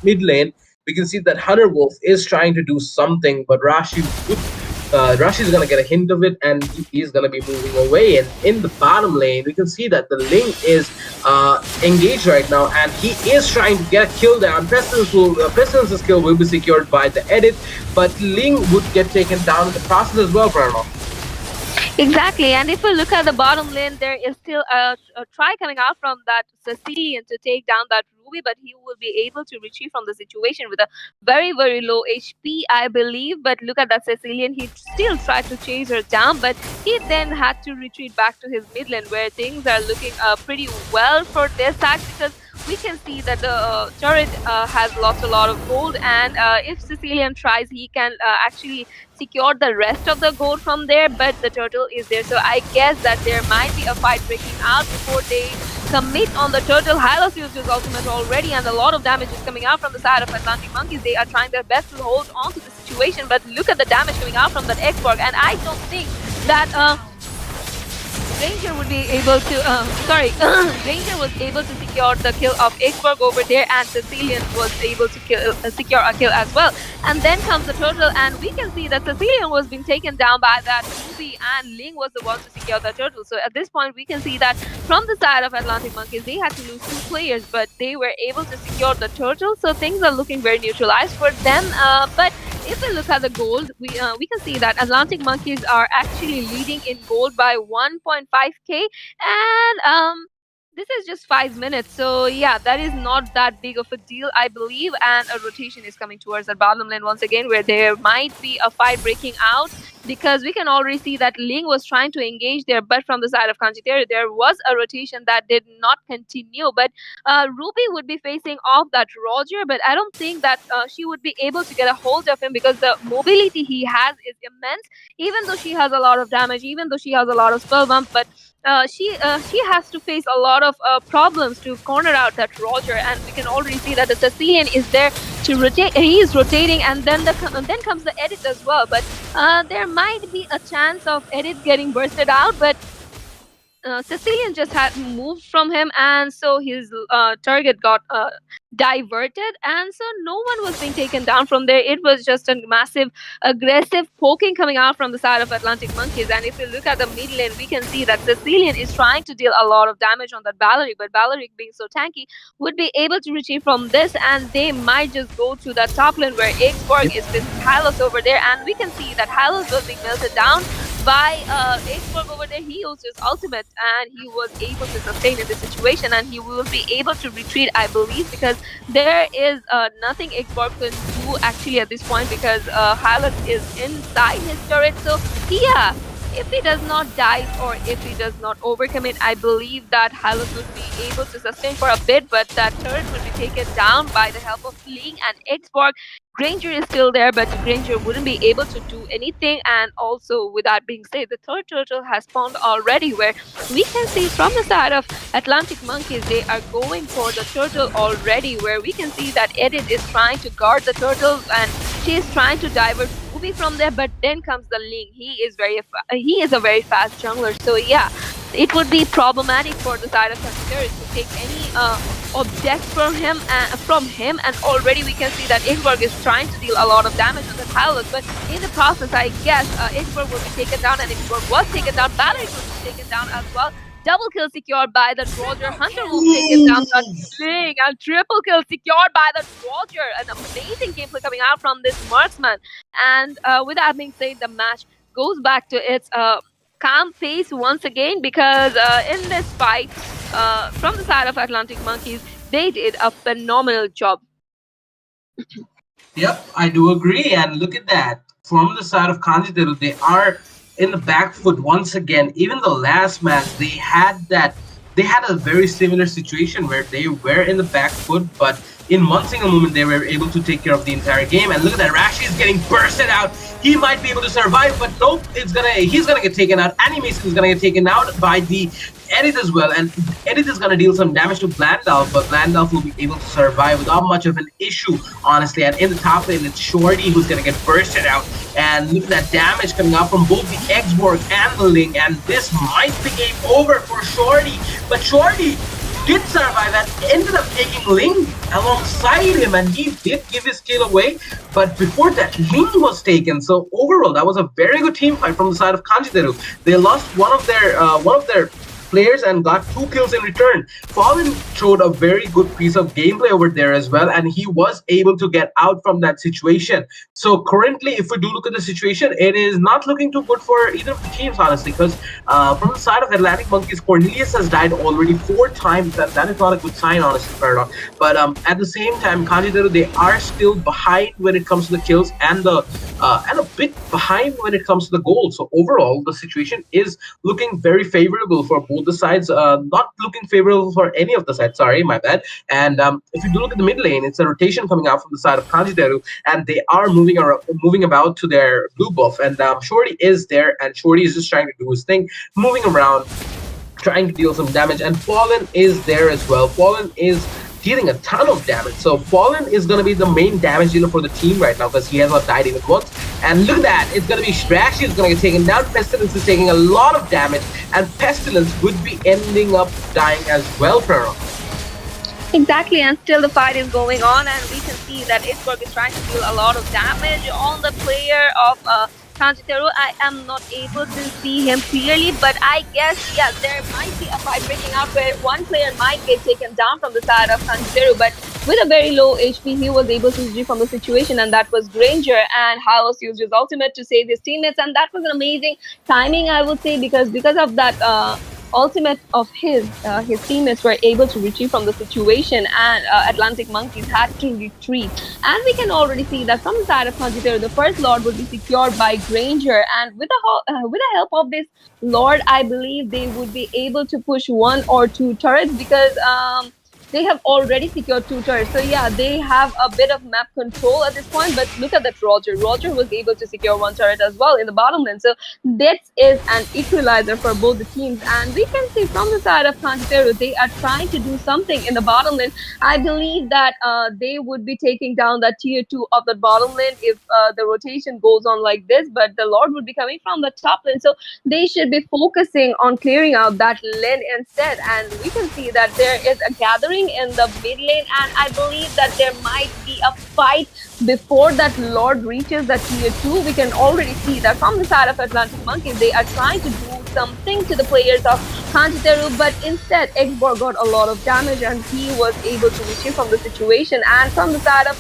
mid lane, we can see that Hunter Wolf is trying to do something, but Rashi is gonna get a hint of it, and he's gonna be moving away. And in the bottom lane, we can see that the Ling is engaged right now, and he is trying to get a kill down. Pestilence's kill will be secured by the edit, but Ling would get taken down in the process as well, Pranav. Exactly, and if we look at the bottom lane, there is still a try coming out from that Sicilian to take down that Ruby, but he will be able to retrieve from the situation with a very low HP, I believe. But look at that Sicilian, he still tried to chase her down, but he then had to retreat back to his mid lane, where things are looking pretty well for their side, because we can see that the turret has lost a lot of gold, and if Sicilian tries, he can actually secure the rest of the gold from there, but the turtle is there. So I guess that there might be a fight breaking out before they commit on the turtle. Hylos used his ultimate already, and a lot of damage is coming out from the side of Atlantic Monkeys. They are trying their best to hold on to the situation, but look at the damage coming out from that Xborg, and I don't think that Ranger would be able to, Ranger was able to secure the kill of Xborg over there, and Sicilian was able to secure a kill as well. And then comes the turtle, and we can see that Sicilian was being taken down by that Ruby, and Ling was the one to secure the turtle. So at this point, we can see that from the side of Atlantic Monkeys, they had to lose 2 players, but they were able to secure the turtle. So things are looking very neutralized for them. But if we look at the gold, we can see that Atlantic Monkeys are actually leading in gold by 1.5k, and this is just 5 minutes. So yeah, that is not that big of a deal, I believe. And a rotation is coming towards the bottom lane once again, where there might be a fight breaking out, because we can already see that Ling was trying to engage there, but from the side of Kanji, there was a rotation that did not continue. But Ruby would be facing off that Roger, but I don't think that she would be able to get a hold of him, because the mobility he has is immense. Even though she has a lot of damage, even though she has a lot of spell bump, but she has to face a lot of problems to corner out that Roger, and we can already see that the Sicilian is there to rotate. He is rotating, and then comes the edit as well. But there might be a chance of edit getting bursted out, but Sicilian just had moved from him, and so his target got diverted, and so no one was being taken down from there. It was just a massive, aggressive poking coming out from the side of Atlantic Monkeys. And if you look at the mid lane, we can see that Sicilian is trying to deal a lot of damage on that Balearic, but Balearic, being so tanky, would be able to retrieve from this, and they might just go to the top lane where Xborg is with Hylos over there, and we can see that Hylos was being melted down by Xborg over there. He used his ultimate, and he was able to sustain in this situation, and he will be able to retreat, I believe, because there is nothing Xborg can do actually at this point, because Hylos is inside his turret. So yeah, if he does not die or if he does not overcommit, I believe that Hylos would be able to sustain for a bit, but that turret will be taken down by the help of Ling and Xborg. Granger is still there, but Granger wouldn't be able to do anything. And also, with that being said, the third turtle has spawned already, where we can see from the side of Atlantic Monkeys, they are going for the turtle already, where we can see that Edith is trying to guard the turtle, and she is trying to divert Ruby from there. But then comes the Ling. He is a very fast jungler. So yeah, it would be problematic for the side of Kanji to take any objects from him, and already we can see that Igborg is trying to deal a lot of damage on the Hylos, but in the process, I guess Igborg will be taken down, and Igborg was taken down. Balearic will be taken down as well. Double kill secured by the Roger. Hunter will be taken down. That Ling, and triple kill secured by the Roger. An amazing gameplay coming out from this marksman. And with that being said, the match goes back to its calm pace once again, because in this fight, from the side of Atlantic Monkeys, they did a phenomenal job. Yep, I do agree. And look at that. From the side of Kanji, they are in the back foot once again. Even the last match, they had a very similar situation where they were in the back foot, but in one single moment they were able to take care of the entire game. And look at that, Rashi is getting bursted out. He might be able to survive, but nope, he's gonna get taken out. Animation is gonna get taken out by the Edith as well, and Edith is gonna deal some damage to Blandalf, but Blandalf will be able to survive without much of an issue, honestly. And in the top lane, it's Shorty who's gonna get bursted out. And look at that damage coming out from both the Xborg and the Ling, and this might be game over for Shorty. But Shorty did survive and ended up taking Ling alongside him, and he did give his kill away. But before that, Ling was taken. So overall, that was a very good team fight from the side of Kanji. They lost one of their players and got 2 kills in return. Fallen showed a very good piece of gameplay over there as well, and he was able to get out from that situation. So currently, if we do look at the situation, it is not looking too good for either of the teams, honestly, because from the side of Atlantic Monkeys, Cornelius has died already 4 times. That is not a good sign, honestly, Paradox. But at the same time, Kanji, they are still behind when it comes to the kills, and a bit behind when it comes to the goals. So overall, the situation is looking very favorable for both the sides, not looking favorable for any of the sides. Sorry, my bad. And if you do look at the mid lane, it's a rotation coming out from the side of Kanji, and they are moving about to their blue buff. And Shorty is there, and Shorty is just trying to do his thing, moving around, trying to deal some damage. And Fallen is there as well. Fallen is dealing a ton of damage. So Fallen is going to be the main damage dealer for the team right now, because he has not died even once. And look at that, it's going to be Strashi is going to get taken down. Pestilence is taking a lot of damage, and Pestilence would be ending up dying as well, Pranav. Exactly, and still the fight is going on, and we can see that Isberg is trying to deal a lot of damage on the player of Kanjiteru, I am not able to see him clearly, but I guess, yeah, there might be a fight breaking out where one player might get taken down from the side of Kanjiteru, but with a very low HP, he was able to retrieve from the situation, and that was Granger. And Halos used his ultimate to save his teammates, and that was an amazing timing, I would say, because of that ultimate of his teammates were able to retrieve from the situation, and Atlantic Monkeys had to retreat. And we can already see that from the side of Conjitero, the first Lord would be secured by Granger, and with the help of this Lord, I believe they would be able to push one or two turrets because they have already secured two turrets. So yeah, they have a bit of map control at this point. But look at that Roger. Roger was able to secure one turret as well in the bottom lane. So this is an equalizer for both the teams. And we can see from the side of Cantero, they are trying to do something in the bottom lane. I believe that they would be taking down that tier 2 of the bottom lane if the rotation goes on like this. But the Lord would be coming from the top lane. So they should be focusing on clearing out that lane instead. And we can see that there is a gathering in the mid lane, and I believe that there might be a fight before that Lord reaches the tier 2. We can already see that from the side of Atlantic Monkeys, they are trying to do something to the players of Kanjiteru, but instead Xborg got a lot of damage and he was able to retrieve from the situation. And from the side of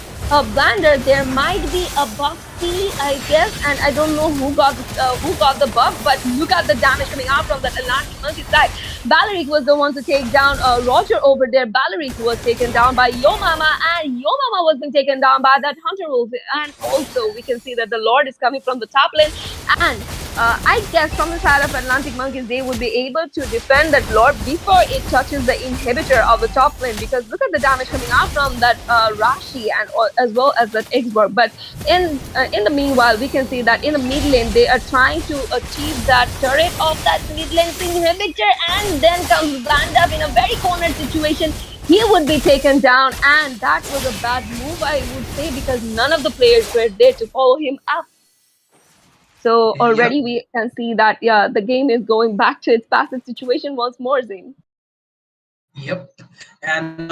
Blander, there might be a buff steal, I guess, and I don't know who got the buff, but look at the damage coming out from that Atlantic Monkey side. Balearic was the one to take down Roger over there. Balearic was taken down by Yo Mama, and Yo Mama was being taken down by that Hunter Wolf. And also, we can see that the Lord is coming from the top lane, and I guess from the side of Atlantic Monkeys, they would be able to defend that Lord before it touches the inhibitor of the top lane. Because look at the damage coming out from that Rashi and as well as that Xborg. But in the meanwhile, we can see that in the mid lane, they are trying to achieve that turret of that mid lane inhibitor, and then comes buildup in a very cornered situation. He would be taken down, and that was a bad move, I would say, because none of the players were there to follow him up. So Yep. already we can see that, yeah, the game is going back to its passive situation once more, Zane. Yep. And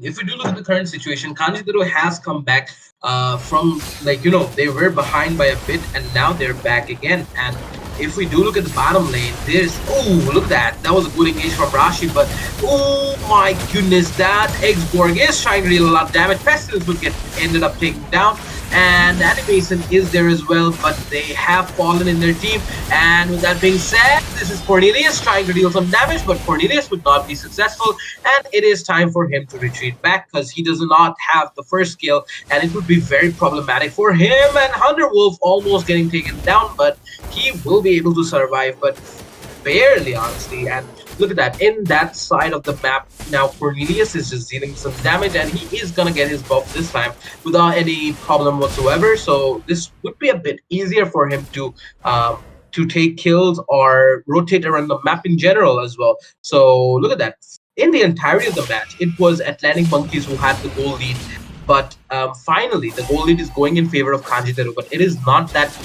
if we do look at the current situation, Kanjidoro has come back from, like, they were behind by a bit and now they're back again. And if we do look at the bottom lane, look at that. That was a good engage from Rashi, but oh my goodness, that Xborg is trying to deal a lot of damage. Pestilence would get ended up taken down. And Animation is there as well, but they have fallen in their team. And with that being said, this is Cornelius trying to deal some damage, but Cornelius would not be successful, and it is time for him to retreat back because he does not have the first skill, and it would be very problematic for him. And Hunter Wolf almost getting taken down, but he will be able to survive, but barely, honestly. And look at that, in that side of the map now, Cornelius is just dealing some damage, and he is gonna get his buff this time without any problem whatsoever. So this would be a bit easier for him to take kills or rotate around the map in general as well. So look at that. In the entirety of the match, it was Atlantic Monkeys who had the goal lead. But finally, the goal lead is going in favor of Kanjiteru. But it is not that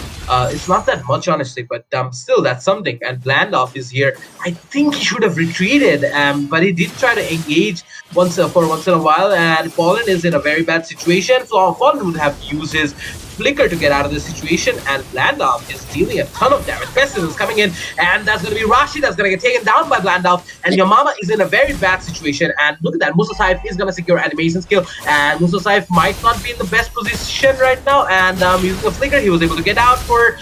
it's not that much, honestly. But still, that's something. And Blandoff is here. I think he should have retreated, but he did try to engage once in a while. And Fallen is in a very bad situation. So Fallen would have used his flicker to get out of the situation, and Blandoff is dealing a ton of damage. Pestilence is coming in, and that's going to be Rashi that's going to get taken down by Blandoff, and Yamama is in a very bad situation. And look at that, Musa Saif is going to secure animation skill, and Musa Saif might not be in the best position right now, and using the flicker, he was able to get out for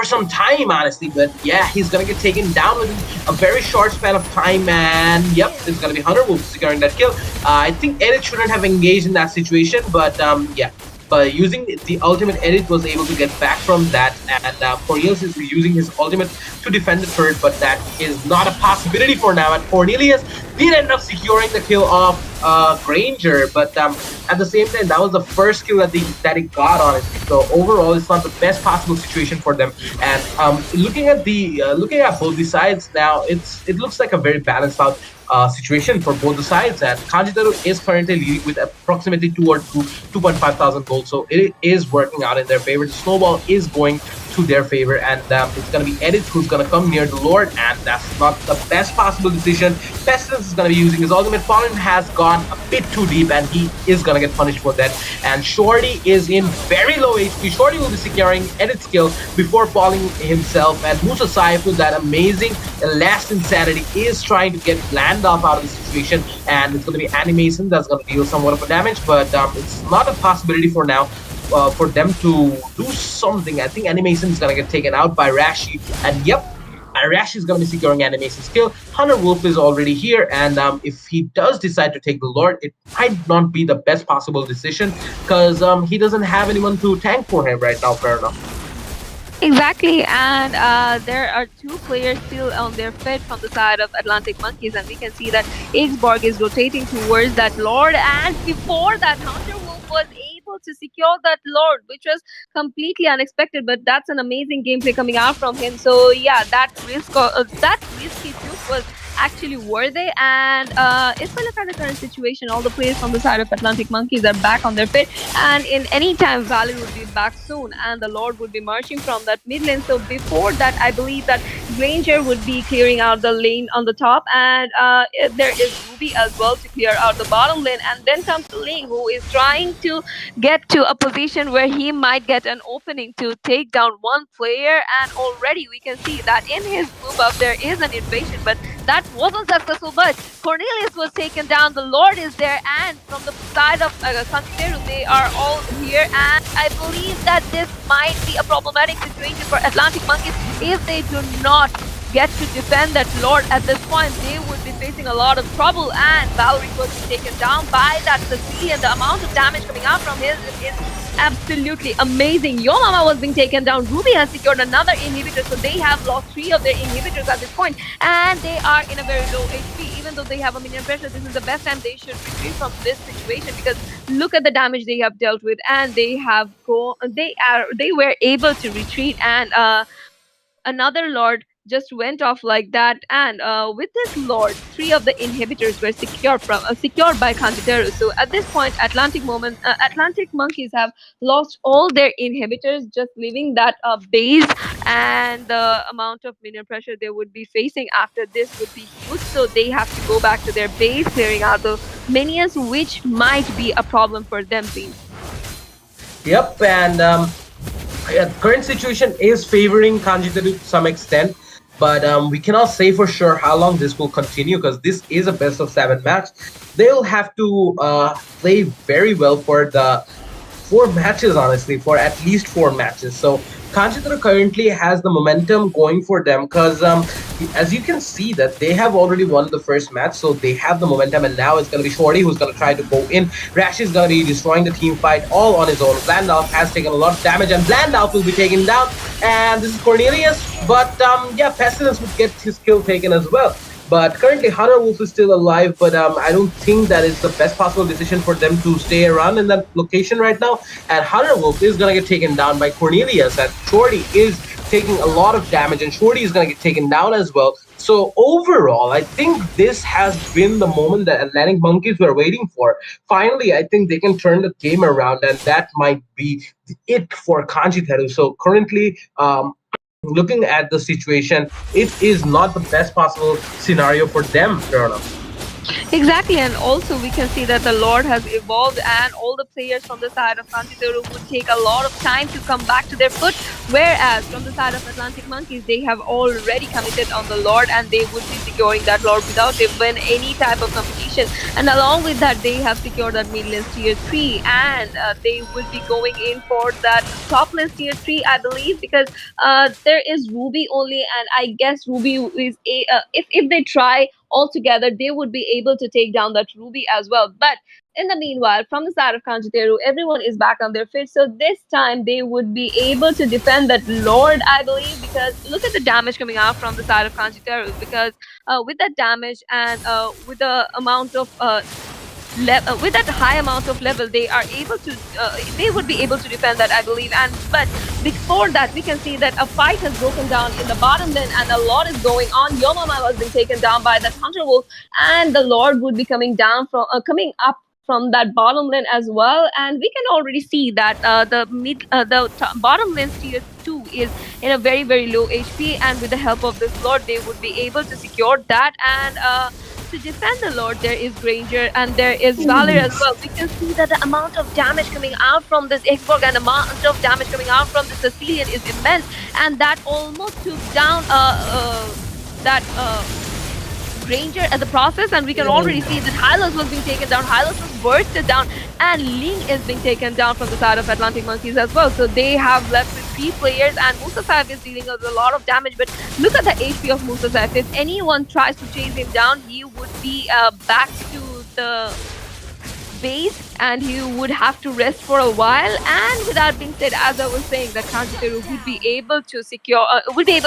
some time, honestly. But yeah, he's gonna get taken down within a very short span of time, and yep, it's gonna be Hunter Wolf securing that kill. I think Edit shouldn't have engaged in that situation, but yeah. But using the ultimate, Edit was able to get back from that, and Cornelius is using his ultimate to defend the turret, but that is not a possibility for now. And Cornelius did end up securing the kill of Granger, but at the same time, that was the first kill that he got on it. So overall, it's not the best possible situation for them. And looking at both the sides now, it looks like a very balanced out situation for both the sides, and Kanjiteru is currently leading with approximately 2,500 gold, so it is working out in their favor. The snowball is going to their favor, and it's going to be Edith who's going to come near the Lord, and that's not the best possible decision. Pestilence is going to be using his ultimate. Fallen has gone a bit too deep, and he is going to get punished for that. And Shorty is in very low HP. Shorty will be securing Edith's skill before falling himself, and Musa Saif with that amazing last insanity is trying to get Landolph out of the situation, and it's going to be Animation that's going to deal somewhat of a damage, but it's not a possibility for now for them to do something. I think Animation is going to get taken out by Rashi, and yep, Rashi is going to be securing Animation skill. Hunter Wolf is already here, and if he does decide to take the Lord, it might not be the best possible decision because he doesn't have anyone to tank for him right now, fair enough. Exactly, and there are two players still on their feet from the side of Atlantic Monkeys, and we can see that Iggsborg is rotating towards that Lord, and before that, Hunter Wolf was able to secure that Lord, which was completely unexpected, but that's an amazing gameplay coming out from him. So yeah, that risk he took was actually worthy, and if we look at the current situation, all the players from the side of Atlantic Monkeys are back on their feet, and in any time Valor would be back soon, and the Lord would be marching from that mid lane. So before that, I believe that Granger would be clearing out the lane on the top, and there is Ruby as well to clear out the bottom lane, and then comes Ling, who is trying to get to a position where he might get an opening to take down one player, and already we can see that in his blue buff there is an invasion, but that wasn't successful. But Cornelius was taken down, the Lord is there, and from the side of Kanteru, they are all here, and I believe that this might be a problematic situation for Atlantic Monkeys if they do not get to defend that Lord at this point. They would be facing a lot of trouble, and Valerie was taken down by that Cecilian. The amount of damage coming out from his is absolutely amazing. Yomama was being taken down. Ruby has secured another inhibitor, so they have lost 3 of their inhibitors at this point, and they are in a very low HP. Even though they have a minion pressure, this is the best time they should retreat from this situation, because look at the damage they have dealt with, and they were able to retreat, and another Lord just went off like that, and with this Lord, 3 of the inhibitors were secured by Kanjiteru. So at this point, Atlantic Monkeys have lost all their inhibitors, just leaving that base, and the amount of minion pressure they would be facing after this would be huge. So they have to go back to their base, clearing out the minions, which might be a problem for them, team. Yep, and yeah, current situation is favoring Kanjita to some extent, but we cannot say for sure how long this will continue because this is a best of 7 match. They'll have to play very well for the 4 matches, honestly, for at least 4 matches. So Kanjitra currently has the momentum going for them because as you can see that they have already won the first match, so they have the momentum, and now it's going to be Shorty who's going to try to go in. Rash is going to be destroying the team fight all on his own. Blandalf has taken a lot of damage, and Blandalf will be taken down, and this is Cornelius, but yeah, Pestilence would get his kill taken as well. But currently Hunter Wolf is still alive, but I don't think that is the best possible decision for them to stay around in that location right now. And Hunter Wolf is going to get taken down by Cornelius, and Shorty is taking a lot of damage, and Shorty is going to get taken down as well. So overall, I think this has been the moment that Atlantic Monkeys were waiting for. Finally, I think they can turn the game around, and that might be it for Kanji Teru. So currently, looking at the situation, it is not the best possible scenario for them, fair enough. Exactly, and also we can see that the Lord has evolved, and all the players from the side of Kanjiteru would take a lot of time to come back to their foot, whereas from the side of Atlantic Monkeys, they have already committed on the Lord, and they would be securing that Lord without even any type of competition. And along with that, they have secured that mid lane tier 3, and they would be going in for that top lane tier 3, I believe, because there is Ruby only, and I guess Ruby is if they try altogether, they would be able to take down that Ruby as well. But in the meanwhile, from the side of Kanjiteru, everyone is back on their feet. So this time they would be able to defend that Lord, I believe, because look at the damage coming out from the side of Kanjiteru. Because with that damage and with the amount of with that high amount of level, they are able to they would be able to defend that, I believe. And but before that, we can see that a fight has broken down in the bottom lane, and a lot is going on. Yomama was being taken down by that Hunter Wolf, and the Lord would be coming down from coming up from that bottom lane as well. And we can already see that the bottom lane tier 2 is in a very, very low HP, and with the help of this Lord, they would be able to secure that. And to defend the Lord, there is Granger and there is Valor as well. We can see that the amount of damage coming out from this Xborg and amount of damage coming out from the Sicilian is immense, and that almost took down that Granger at the process, and we can already see that Hylos was being taken down. Hylos was bursted down, and Ling is being taken down from the side of Atlantic Monkeys as well. So they have left with 3 players, and Musa Saif is dealing with a lot of damage. But look at the HP of Musa Saif. If anyone tries to chase him down, he would be back to the base, and he would have to rest for a while. And with that being said, as I was saying, that Kanjiteru would be able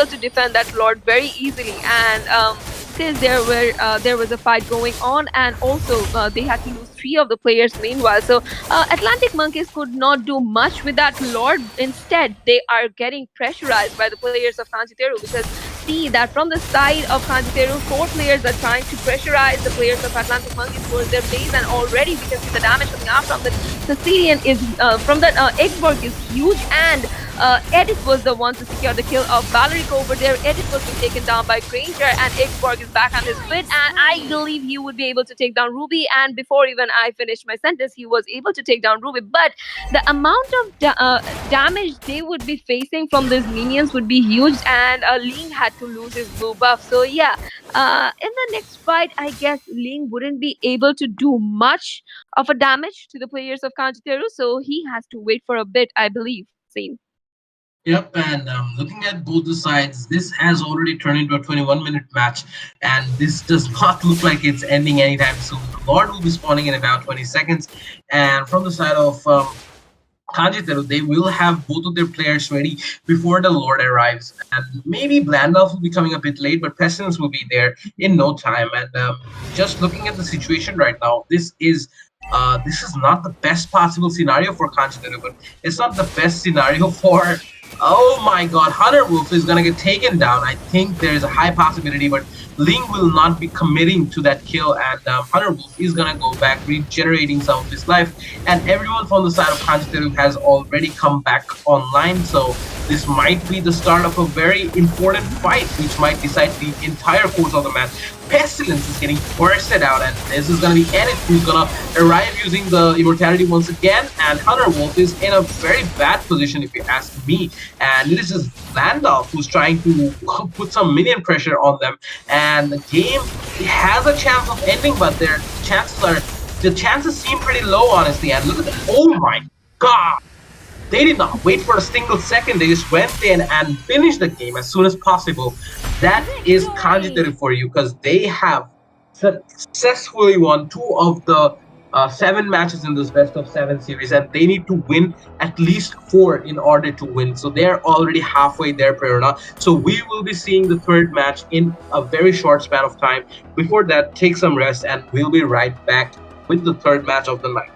to defend that Lord very easily. And since there was a fight going on, and also they had to lose 3 of the players meanwhile, so Atlantic Monkeys could not do much with that Lord. Instead, they are getting pressurized by the players of Kanjiteru, because see that from the side of Kanjiteru, 4 players are trying to pressurize the players of Atlantic Monkeys towards their base, and already we can see the damage coming out from the Sicilian is from the Xborg is huge. And Edith was the one to secure the kill of Valerico over there. Edith was being taken down by Granger, and Xborg is back on his feet, and I believe he would be able to take down Ruby. And before even I finished my sentence, he was able to take down Ruby. But the amount of damage they would be facing from these minions would be huge, and Ling had to lose his blue buff. So yeah, in the next fight, I guess Ling wouldn't be able to do much of a damage to the players of Kanjiteru, so he has to wait for a bit, I believe. Same. Yep, and looking at both the sides, this has already turned into a 21-minute match, and this does not look like it's ending anytime soon. The Lord will be spawning in about 20 seconds, and from the side of Kanjiteru, they will have both of their players ready before the Lord arrives. And maybe Blandolf will be coming a bit late, but Pestilence will be there in no time. And just looking at the situation right now, this is not the best possible scenario for Kanjiteru, but it's not the best scenario for. Oh my God, Hunter Wolf is gonna get taken down. I think there is a high possibility, but Ling will not be committing to that kill, and Hunter Wolf is gonna go back, regenerating some of his life. And everyone from the side of Kanjiteru has already come back online, so this might be the start of a very important fight, which might decide the entire course of the match. Pestilence is getting bursted out, and this is gonna be Edith who's gonna arrive using the immortality once again. And Hunter Wolf is in a very bad position, if you ask me. And it is just Landolf who's trying to put some minion pressure on them. And the game has a chance of ending, but the chances seem pretty low, honestly. And look at that! Oh my God! They did not wait for a single second. They just went in and finished the game as soon as possible. That is Kanjiteru for you, because they have successfully won 2 of the 7 matches in this best of 7 series, and they need to win at least 4 in order to win. So they're already halfway there, Prerna. So we will be seeing the third match in a very short span of time. Before that, take some rest, and we'll be right back with the third match of the night.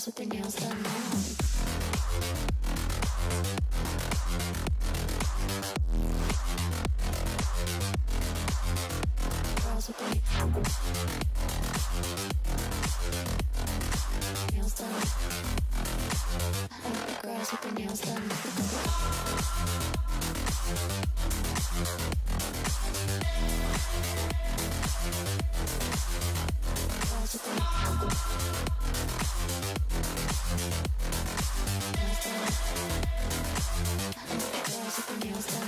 girls with their nails done long. Girls with their nails done. I like the girls with their nails done. Girls with their nails done.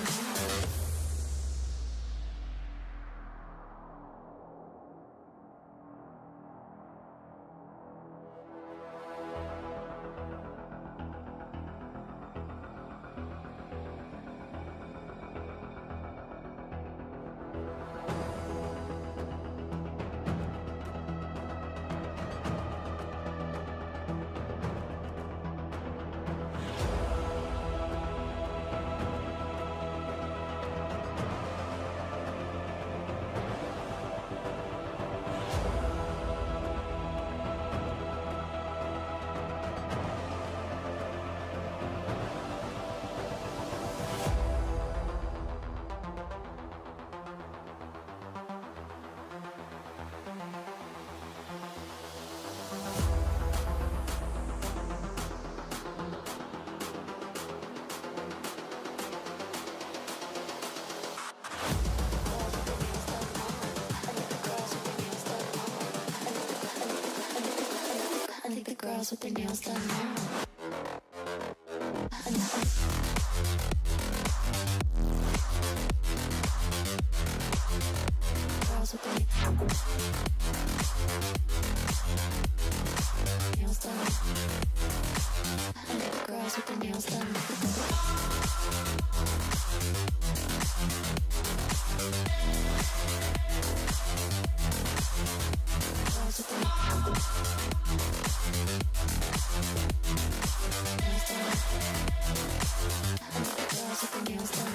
I think the girls with their nails done now. Girls with their nails done. I think the girls with their nails done. Girls with their nails done.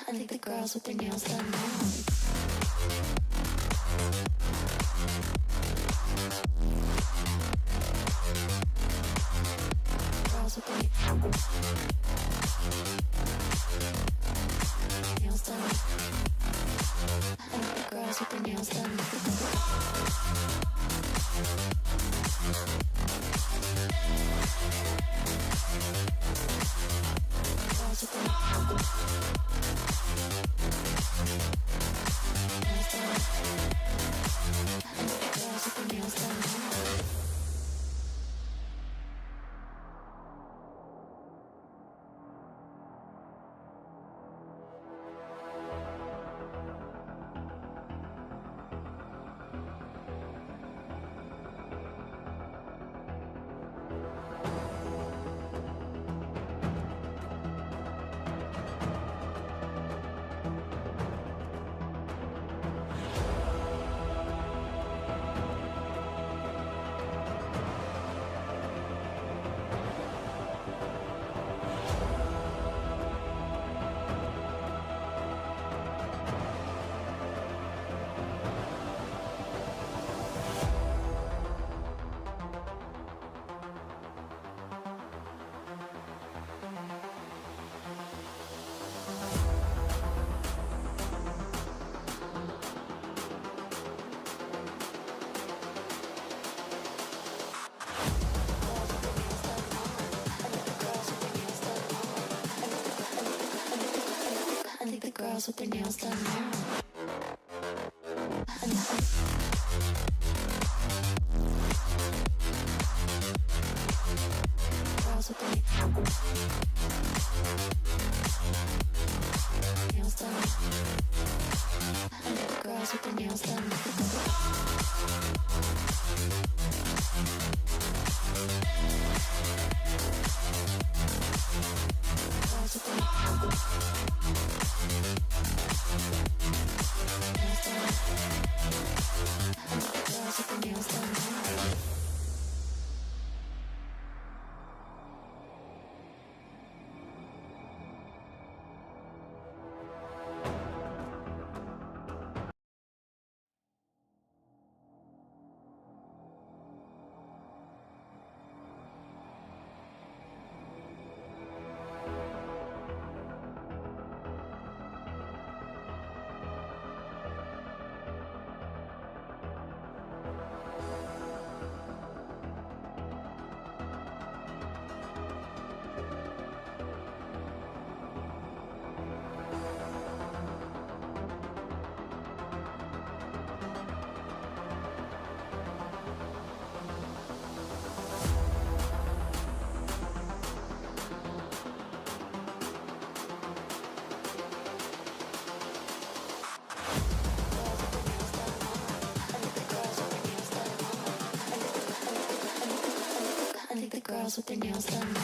I think the girls with their nails done now. Girls with their nails done. I think the girls with their nails done. Girls with their nails done. girls with their nails done now. Girls with their nails done. Girls with their nails done. Girls with their nails done. I think the girls with their nails done now.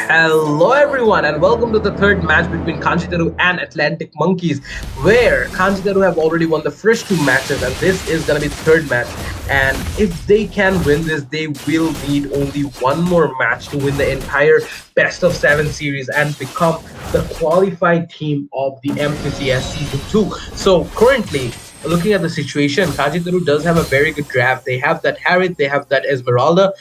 Hello everyone and welcome to the third match between Kanchiteru and Atlantic Monkeys, where Kanchiteru have already won the first two matches and this is gonna be the third match. And if they can win this, they will need only one more match to win the entire best of 7 series and become the qualified team of the MCCS Season 2. So currently, looking at the situation, Kanchiteru does have a very good draft. They have that Harriet, they have that Esmeralda,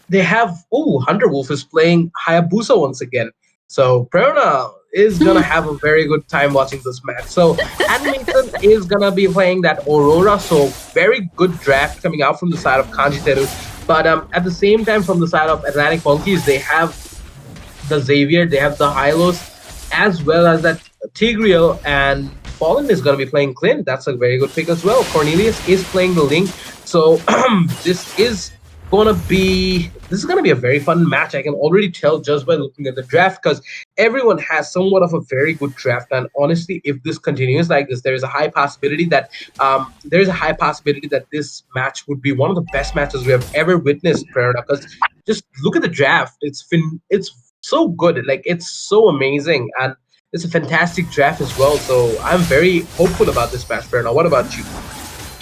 they have Hunter Wolf is playing Hayabusa once again. So Prerna is gonna have a very good time watching this match. So Animation is gonna be playing that Aurora. So very good draft coming out from the side of Kanjiteru. But at the same time, from the side of Atlantic Monkeys, they have the Xavier, they have the Hylos, as well as that Tigreal, and Fallen is going to be playing Clint. That's a very good pick as well. Cornelius is playing the Link. So this is gonna be a very fun match. I can already tell just by looking at the draft because everyone has somewhat of a very good draft. And honestly, if this continues like this, there is a high possibility that this match would be one of the best matches we have ever witnessed, Prerna. Because just look at the draft; it's so good. Like it's so amazing, and it's a fantastic draft as well. So I'm very hopeful about this match, Prerna. What about you?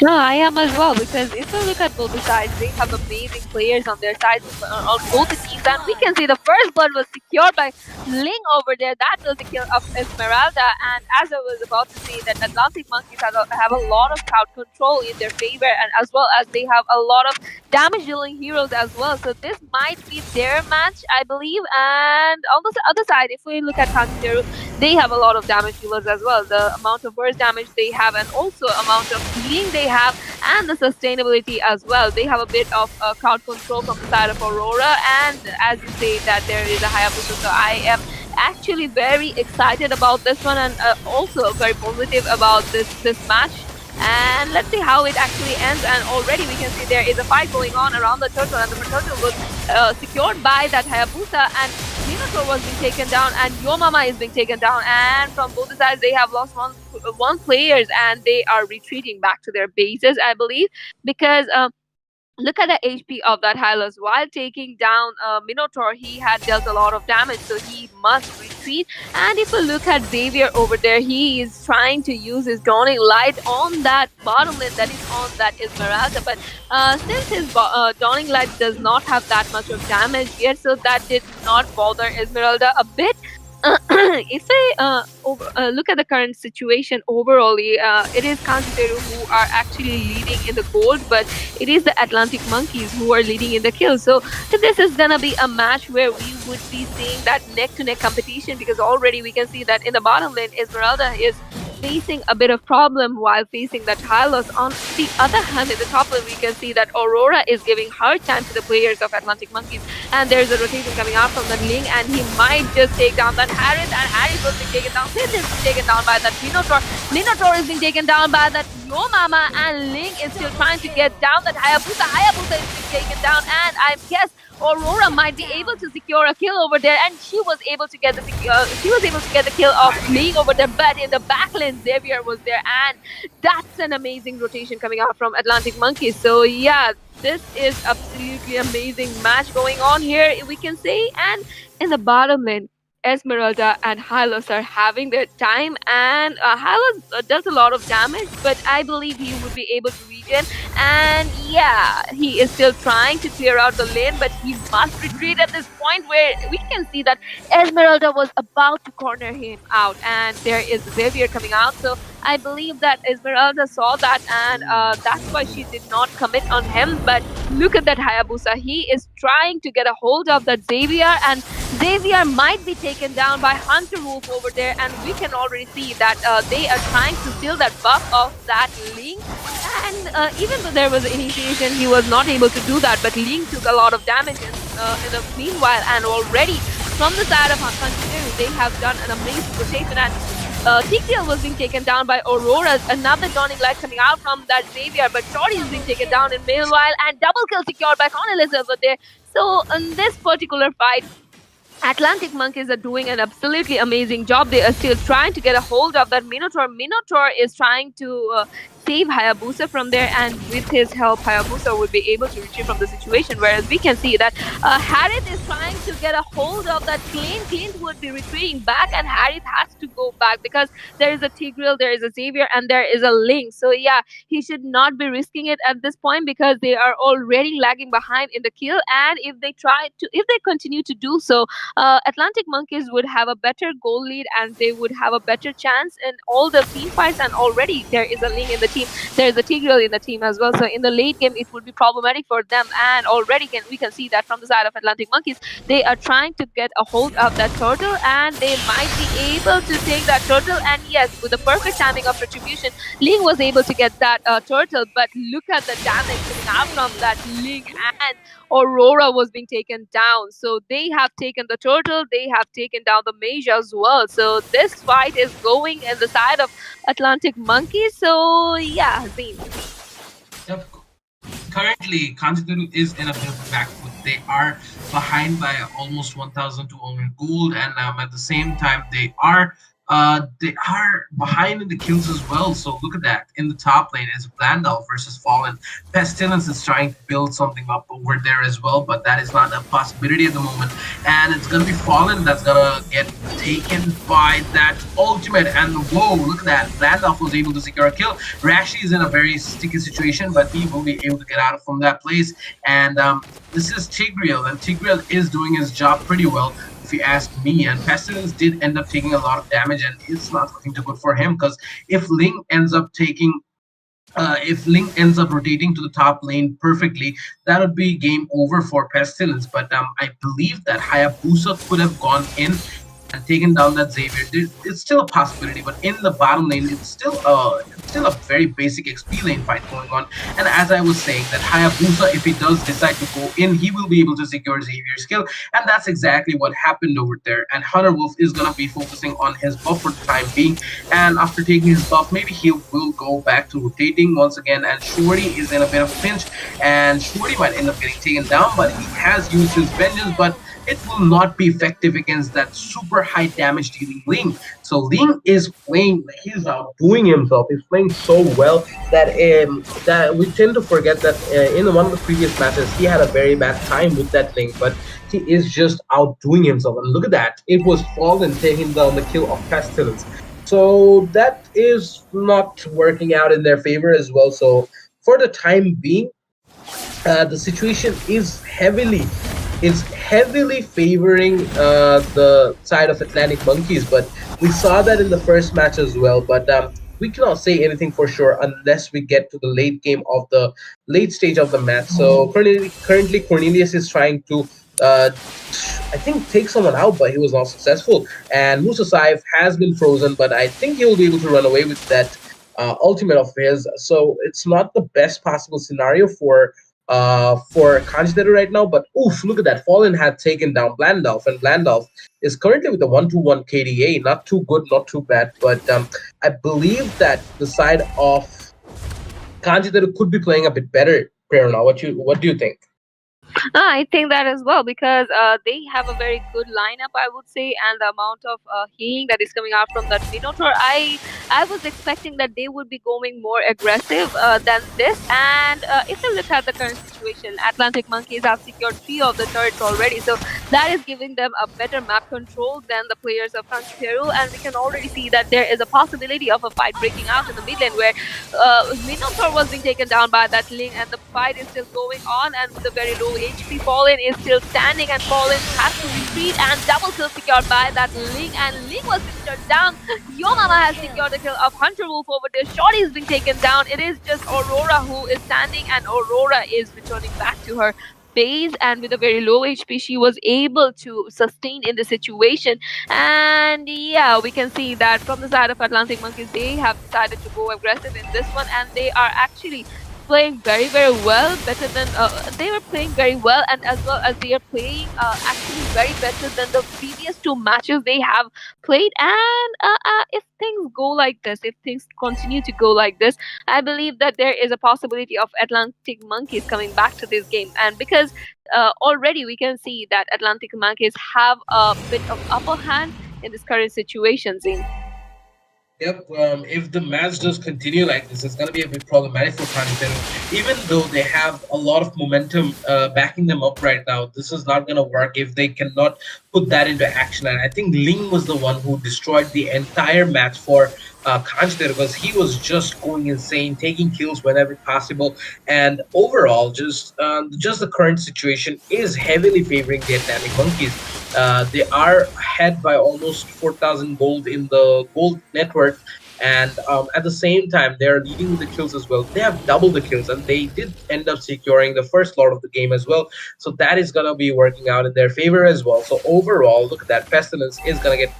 No, I am as well, because if you look at both the sides, they have amazing players on their sides on both the teams, and we can see the first blood was secured by Ling over there. That was the kill of Esmeralda, and as I was about to say, that Atlantic Monkeys have a lot of crowd control in their favor, and as well as they have a lot of damage dealing heroes as well. So this might be their match, I believe. And on the other side, if we look at Kanchiru, they have a lot of damage dealers as well. The amount of burst damage they have, and also amount of healing they have, and the sustainability as well. They have a bit of crowd control from the side of Aurora, and as you say that there is a Hayabusa, so I am actually very excited about this one, and also very positive about this match. And let's see how it actually ends. And already we can see there is a fight going on around the turtle, and the turtle was secured by that Hayabusa, and Minotaur was being taken down, and Yo Mama is being taken down. And from both the sides, they have lost one players, and they are retreating back to their bases, I believe, because look at the HP of that Hylos. While taking down Minotaur, he had dealt a lot of damage, so he must retreat. And if you look at Xavier over there, he is trying to use his Dawning Light on that bottom lane that is on that Esmeralda. But since his Dawning Light does not have that much of damage yet, so that did not bother Esmeralda a bit. If I look at the current situation overall, it is Kanjiteru who are actually leading in the gold, but it is the Atlantic Monkeys who are leading in the kills. So this is gonna be a match where we would be seeing that neck-to-neck competition, because already we can see that in the bottom lane, Esmeralda is facing a bit of problem while facing that Hylos. On the other hand, in the top lane, we can see that Aurora is giving hard time to the players of Atlantic Monkeys, and there's a rotation coming out from that Ling, and he might just take down that Harris, and Harris was being taken down. Sin is being taken down by that Minotaur. Minotaur is being taken down by that Yo Mama, and Ling is still trying to get down that Hayabusa. Hayabusa is being taken down, and I guess Aurora might be able to secure a kill over there, and she was able to get the kill of Ling over there. But in the backlane, Xavier was there, and that's an amazing rotation coming out from Atlantic Monkeys. So yeah, this is absolutely amazing match going on here, we can say. And in the bottom lane, Esmeralda and Hylos are having their time, and Hylos does a lot of damage, but I believe he would be able to regen. And yeah, he is still trying to clear out the lane, but he must retreat at this point where we can see that Esmeralda was about to corner him out, and there is Xavier coming out. So I believe that Esmeralda saw that, and that's why she did not commit on him. But look at that Hayabusa. He is trying to get a hold of that Xavier, and Xavier might be taken down by Hunter Wolf over there, and we can already see that they are trying to steal that buff of that Ling. And even though there was initiation, he was not able to do that, but Ling took a lot of damage in the meanwhile, and already from the side of Contender, they have done an amazing rotation, and TKL was being taken down by Aurora. Another Dawning Light coming out from that Xavier, but Shorty is being taken down in meanwhile, and double kill secured by Cornelis over there. So in this particular fight, Atlantic Monkeys are doing an absolutely amazing job. They are still trying to get a hold of that Minotaur. Minotaur is trying to save Hayabusa from there, and with his help, Hayabusa would be able to retrieve from the situation. Whereas we can see that Harith is trying to get a hold of that Clint. Clint would be retreating back, and Harith has to go back because there is a Tigreal, there is a Xavier, and there is a Link. So yeah, he should not be risking it at this point because they are already lagging behind in the kill. And if they continue to do so, Atlantic Monkeys would have a better goal lead, and they would have a better chance in all the team fights. And already there is a Ling in the team, there is a Tigreal in the team as well. So in the late game, it would be problematic for them. And already we can see that from the side of Atlantic Monkeys, they are trying to get a hold of that turtle, and they might be able to take that turtle. And yes, with the perfect timing of retribution, Ling was able to get that turtle. But look at the damage coming out from that Ling, and Aurora was being taken down. So they have taken the turtle, they have taken down the mage as well. So this fight is going in the side of Atlantic Monkeys. So yeah, Zane. Yep. Currently, Kanjikaru is in a bit of a back foot. They are behind by almost 1,200 gold, and at the same time, they are behind in the kills as well. So look at that. In the top lane is Blandal versus Fallen. Pestilence is trying to build something up over there as well, but that is not a possibility at the moment. And it's gonna be Fallen that's gonna get taken by that ultimate. And whoa, look at that. Blandal was able to secure a kill. Rashi is in a very sticky situation, but he will be able to get out from that place. And this is Tigreal, and Tigreal is doing his job pretty well, if you ask me. And Pestilence did end up taking a lot of damage, and it's not looking too good for him, because if Ling ends up rotating to the top lane perfectly, that would be game over for Pestilence. But I believe that Hayabusa could have gone in and taken down that Xavier. It's still a possibility, but in the bottom lane, it's still a very basic XP lane fight going on. And as I was saying, that Hayabusa, if he does decide to go in, he will be able to secure Xavier's kill, and that's exactly what happened over there. And Hunter Wolf is gonna be focusing on his buff for the time being, and after taking his buff, maybe he will go back to rotating once again. And Shorty is in a bit of a pinch, and Shorty might end up getting taken down, but he has used his vengeance, but it will not be effective against that super high damage dealing Ling. So Ling is playing, he's outdoing himself. He's playing so well that we tend to forget that in one of the previous matches, he had a very bad time with that Ling, but he is just outdoing himself. And look at that. It was Fallen taking down the kill of Pestilence. So that is not working out in their favor as well. So for the time being, the situation is heavily favoring the side of Atlantic Monkeys, but we saw that in the first match as well. But we cannot say anything for sure unless we get to the late game of the late stage of the match. So currently Cornelius is trying to uh, I think take someone out, but he was not successful. And Musa Saif has been frozen, but I think he will be able to run away with that ultimate of his. So it's not the best possible scenario for Kanjiteru right now. But oof, look at that! Fallen had taken down Blandolf, and Blandolf is currently with a 1-2-1 KDA. Not too good, not too bad. But I believe that the side of Kanjiteru could be playing a bit better. Prerna, what do you think? I think that as well because they have a very good lineup, I would say, and the amount of healing that is coming out from that Minotaur, I was expecting that they would be going more aggressive than this. And if you look at the current situation, Atlantic Monkeys have secured 3 of the turrets already, so that is giving them a better map control than the players of Kanchiperu, and we can already see that there is a possibility of a fight breaking out in the mid lane where Minotaur was being taken down by that Ling, and the fight is still going on. And with a very low HP, Fallen is still standing, and Fallen has to retreat. And double kill secured by that Ling, and Ling was shut down. Yomama has secured the kill of Hunter Wolf over there. Shorty is being taken down. It is just Aurora who is standing, and Aurora is returning back to her base, and with a very low HP she was able to sustain in the situation. And yeah, we can see that from the side of Atlantic Monkeys, they have decided to go aggressive in this one, and they are actually playing very very well, better than they were playing very well, and as well as they are playing actually very better than the previous 2 matches they have played. And if things go like this, if things continue to go like this, I believe that there is a possibility of Atlantic Monkeys coming back to this game. And because already we can see that Atlantic Monkeys have a bit of upper hand in this current situation, Zane. Yep. If the match does continue like this, it's going to be a bit problematic for Kanjiteru. Even though they have a lot of momentum backing them up right now, this is not going to work if they cannot put that into action. And I think Ling was the one who destroyed the entire match for Kanjiteru because he was just going insane, taking kills whenever possible. And overall, just the current situation is heavily favoring the Atlantic Monkeys. They are ahead by almost 4,000 gold in the gold net worth. And at the same time, they are leading with the kills as well. They have double the kills, and they did end up securing the first lot of the game as well. So that is gonna be working out in their favor as well. So overall, look at that. Pestilence is gonna get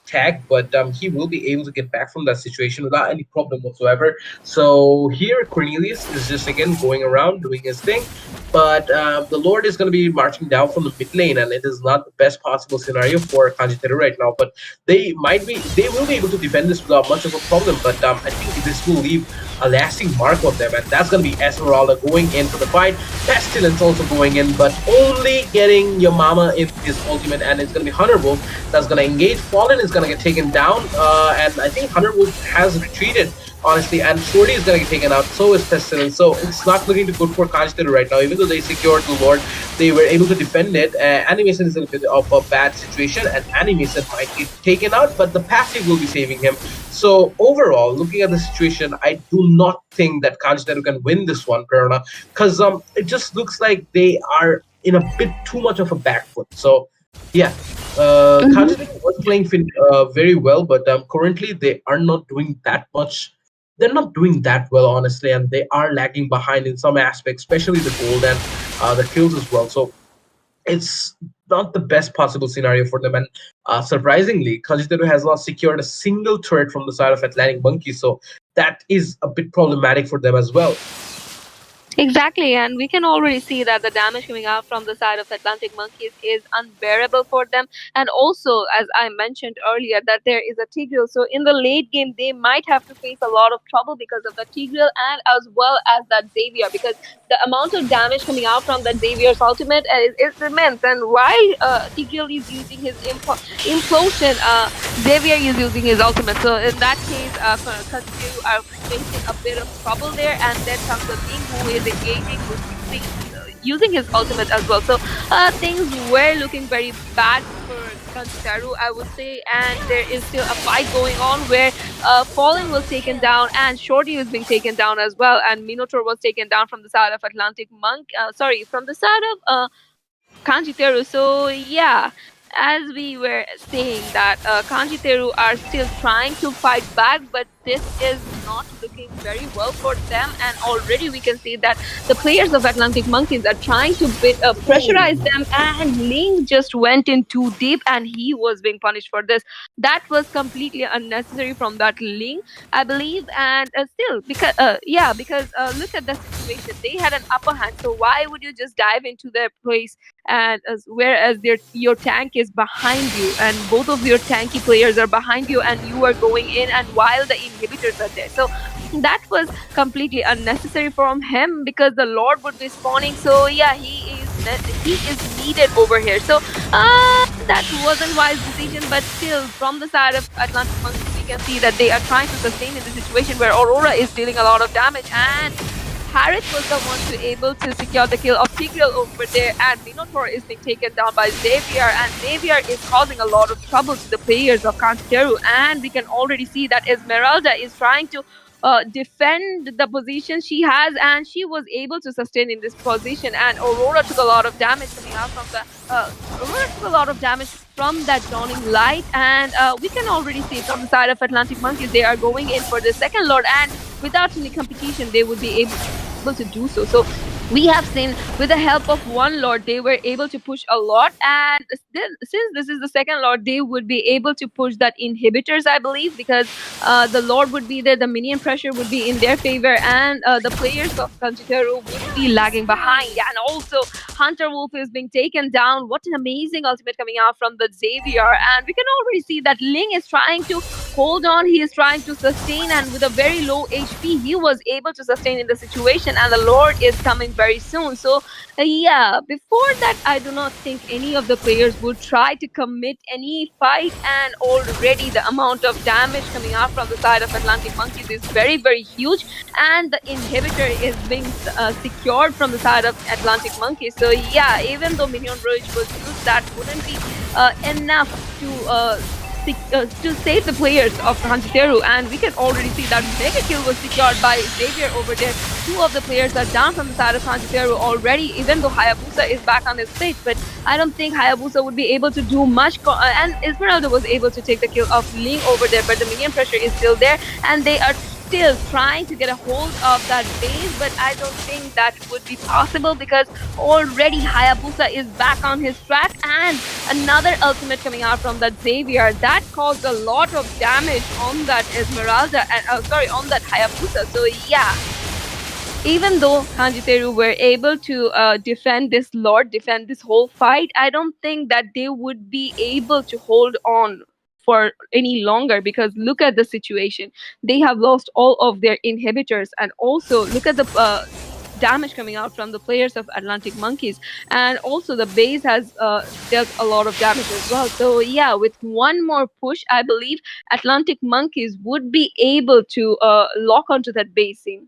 tagged, but he will be able to get back from that situation without any problem whatsoever. So here, Cornelius is just again going around doing his thing. But the Lord is going to be marching down from the mid lane, and it is not the best possible scenario for Kanjiteru right now. But they will be able to defend this without much of a problem. But I think this will leave a lasting mark on them, and that's going to be Esmeralda going in for the fight. Pestilence also going in, but only getting your mama in his ultimate, and it's going to be Hunter Wolf that's going to engage. Fallen is going to get taken down, and I think Hunter Wolf has retreated honestly, and Shorty is gonna get taken out, so is Pestilence, so it's not looking too good for Kanjiteru right now. Even though they secured the Lord, they were able to defend it. Animation is in a bit of a bad situation, and Animation might get taken out, but the passive will be saving him. So overall, looking at the situation, I do not think that Kanjiteru can win this one, Perona, because it just looks like they are in a bit too much of a back foot. So yeah, Kanjiteru was playing very well, but currently they are not doing that much. They're not doing that well, honestly, and they are lagging behind in some aspects, especially the gold and the kills as well. So it's not the best possible scenario for them. And surprisingly, Kanjiteru has not secured a single turret from the side of Atlantic Monkey, so that is a bit problematic for them as well. Exactly, and we can already see that the damage coming out from the side of Atlantic Monkeys is unbearable for them. And also, as I mentioned earlier, that there is a Tigreal. So in the late game, they might have to face a lot of trouble because of the Tigreal and as well as that Xavier, because the amount of damage coming out from that Xavier's ultimate is immense. And while Tigreal is using his implosion, Xavier is using his ultimate. So in that case, Katsu are facing a bit of trouble there, and then comes the Ling who is engaging, who's using his ultimate as well. So things were looking very bad for Kantaru, I would say, and there is still a fight going on where Fallen was taken down and Shorty was being taken down as well, and Minotaur was taken down from the side of Atlantic Monk. Sorry, from the side of Kanjiteru. So yeah, as we were saying that Kanjiteru are still trying to fight back, but this is not looking very well for them. And already we can see that the players of Atlantic Monkeys are trying to pressurize them, and Ling just went in too deep and he was being punished for this. That was completely unnecessary from that Ling, I believe. And still, because look at the situation. They had an upper hand. So why would you just dive into their place, and whereas your tank is behind you, and both of your tanky players are behind you, and you are going in, and while the inhibitors are there. So that was completely unnecessary from him, because the Lord would be spawning. So yeah, he is needed over here. So that wasn't wise decision, but still, from the side of Atlantic Monkeys, we can see that they are trying to sustain in the situation where Aurora is dealing a lot of damage, and Harith was the one to able to secure the kill of Tigreal over there, and Minotaur is being taken down by Xavier, and Xavier is causing a lot of trouble to the players of Kanteru, and we can already see that Esmeralda is trying to defend the position she has, and she was able to sustain in this position, and Aurora took a lot of damage coming out from the Aurora took a lot of damage from that dawning light, and we can already see from the side of Atlantic Monkeys they are going in for the second Lord, and without any competition they would be able to do so. So we have seen, with the help of one Lord, they were able to push a lot, and since this is the second Lord, they would be able to push that inhibitors, I believe, because the Lord would be there, the minion pressure would be in their favor, and the players of Kanjiteru would be lagging behind. Yeah, and also Hunter Wolf is being taken down. What an amazing ultimate coming out from the Xavier, and we can already see that Ling is trying to hold on, he is trying to sustain, and with a very low HP, he was able to sustain in the situation, and the Lord is coming very soon. So yeah, before that, I do not think any of the players would try to commit any fight, and already the amount of damage coming out from the side of Atlantic Monkeys is very, very huge, and the inhibitor is being secured from the side of Atlantic Monkeys. So yeah, even though Minion Rouge was used, that wouldn't be enough to save the players of Hanjiteru, and we can already see that mega kill was secured by Xavier over there. Two of the players are down from the side of Hanjiteru already, even though Hayabusa is back on his stage, but I don't think Hayabusa would be able to do much, and Esmeralda was able to take the kill of Ling over there, but the minion pressure is still there, and they are still trying to get a hold of that base, but I don't think that would be possible, because already Hayabusa is back on his track, and another ultimate coming out from that Xavier that caused a lot of damage on that Esmeralda, and on that Hayabusa. So yeah, even though Kanjiteru were able to defend this whole fight, I don't think that they would be able to hold on for any longer, because look at the situation. They have lost all of their inhibitors, and also look at the damage coming out from the players of Atlantic Monkeys, and also the base has dealt a lot of damage as well. So yeah, with one more push, I believe Atlantic Monkeys would be able to lock onto that base scene.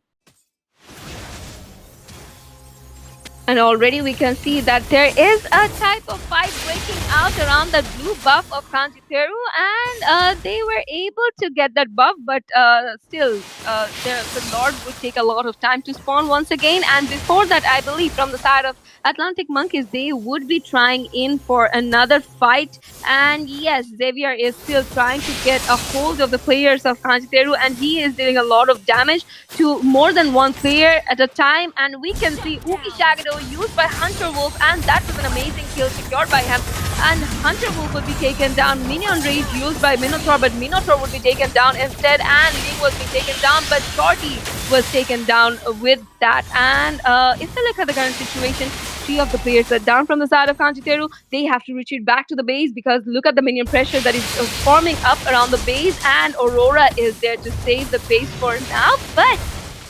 And already we can see that there is a type of fight breaking out around the blue buff of Kanjiteru, and they were able to get that buff, but still, the Lord would take a lot of time to spawn once again. And before that, I believe from the side of Atlantic Monkeys, they would be trying in for another fight. And yes, Xavier is still trying to get a hold of the players of Kanjiteru, and he is dealing a lot of damage to more than one player at a time. And we can see Uki Shagado used by Hunter Wolf, and that was an amazing kill secured by him. And Hunter Wolf would be taken down. Minion Rage used by Minotaur, but Minotaur would be taken down instead, and Ling was being taken down, but Shorty was taken down with that. And if you look at the current situation, three of the players are down from the side of Kanjiteru. They have to retreat back to the base, because look at the minion pressure that is forming up around the base, and Aurora is there to save the base for now. But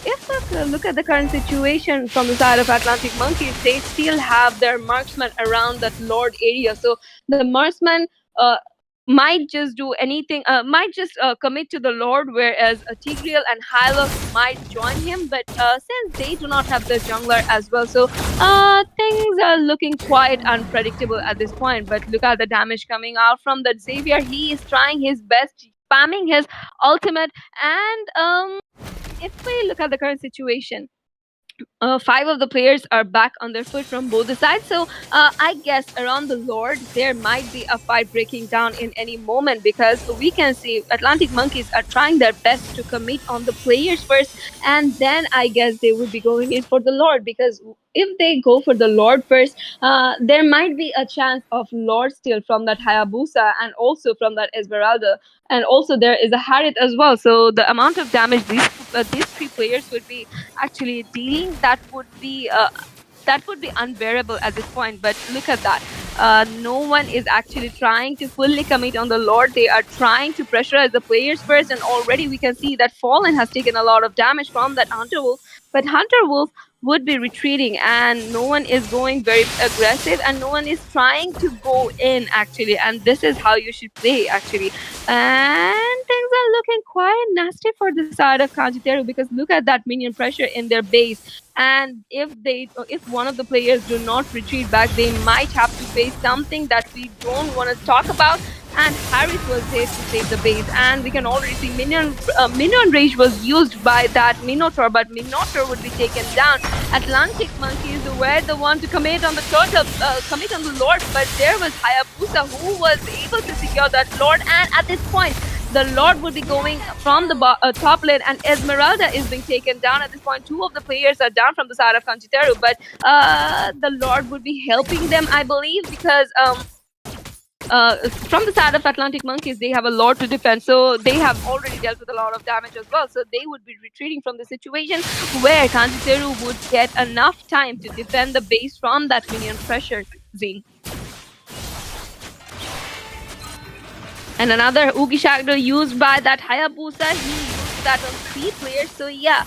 if we look at the current situation from the side of Atlantic Monkeys, they still have their marksman around that Lord area. So the marksman might just do anything, might just commit to the Lord, whereas Tigreal and Hylos might join him. But since they do not have the jungler as well, so things are looking quite unpredictable at this point. But look at the damage coming out from that Xavier. He is trying his best, spamming his ultimate, and if we look at the current situation, five of the players are back on their foot from both the sides. So I guess around the Lord, there might be a fight breaking down in any moment, because we can see Atlantic Monkeys are trying their best to commit on the players first, and then I guess they would be going in for the Lord, because if they go for the Lord first, there might be a chance of Lord steal from that Hayabusa and also from that Esmeralda. And also there is a Harriet as well. So the amount of damage these three players would be actually dealing, that would be unbearable at this point. But look at that. No one is actually trying to fully commit on the Lord. They are trying to pressurize the players first, and already we can see that Fallen has taken a lot of damage from that Hunter Wolf. But Hunter Wolf would be retreating, and no one is going very aggressive, and no one is trying to go in actually. And this is how you should play actually. And things are looking quite nasty for the side of Kanjiteru, because look at that minion pressure in their base. And if one of the players do not retreat back, they might have to face something that we don't want to talk about. And Harris was there to save the base, and we can already see minion rage was used by that Minotaur, but Minotaur would be taken down. Atlantic Monkeys were the one to commit on the commit on the Lord, but there was Hayabusa who was able to secure that Lord. And at this point, the Lord will be going from the top lane, and Esmeralda is being taken down at this point. Two of the players are down from the side of Kanjiteru, but the Lord would be helping them, I believe, because from the side of Atlantic Monkeys, they have a lot to defend, so they have already dealt with a lot of damage as well. So they would be retreating from the situation, where Kanjiteru would get enough time to defend the base from that minion pressure. Zine. And another Oogie Shadow used by that Hayabusa. He used that on three players. So yeah,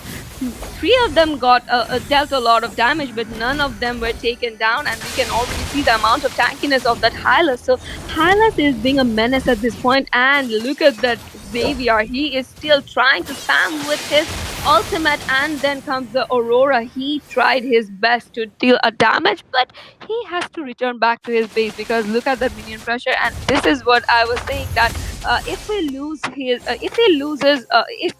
three of them got dealt a lot of damage, but none of them were taken down. And we can already see the amount of tankiness of that Hylas. So Hylas is being a menace at this point. And look at that Xavier. He is still trying to spam with his ultimate, and then comes the Aurora. He tried his best to deal a damage, but he has to return back to his base, because look at the minion pressure. And this is what I was saying, that if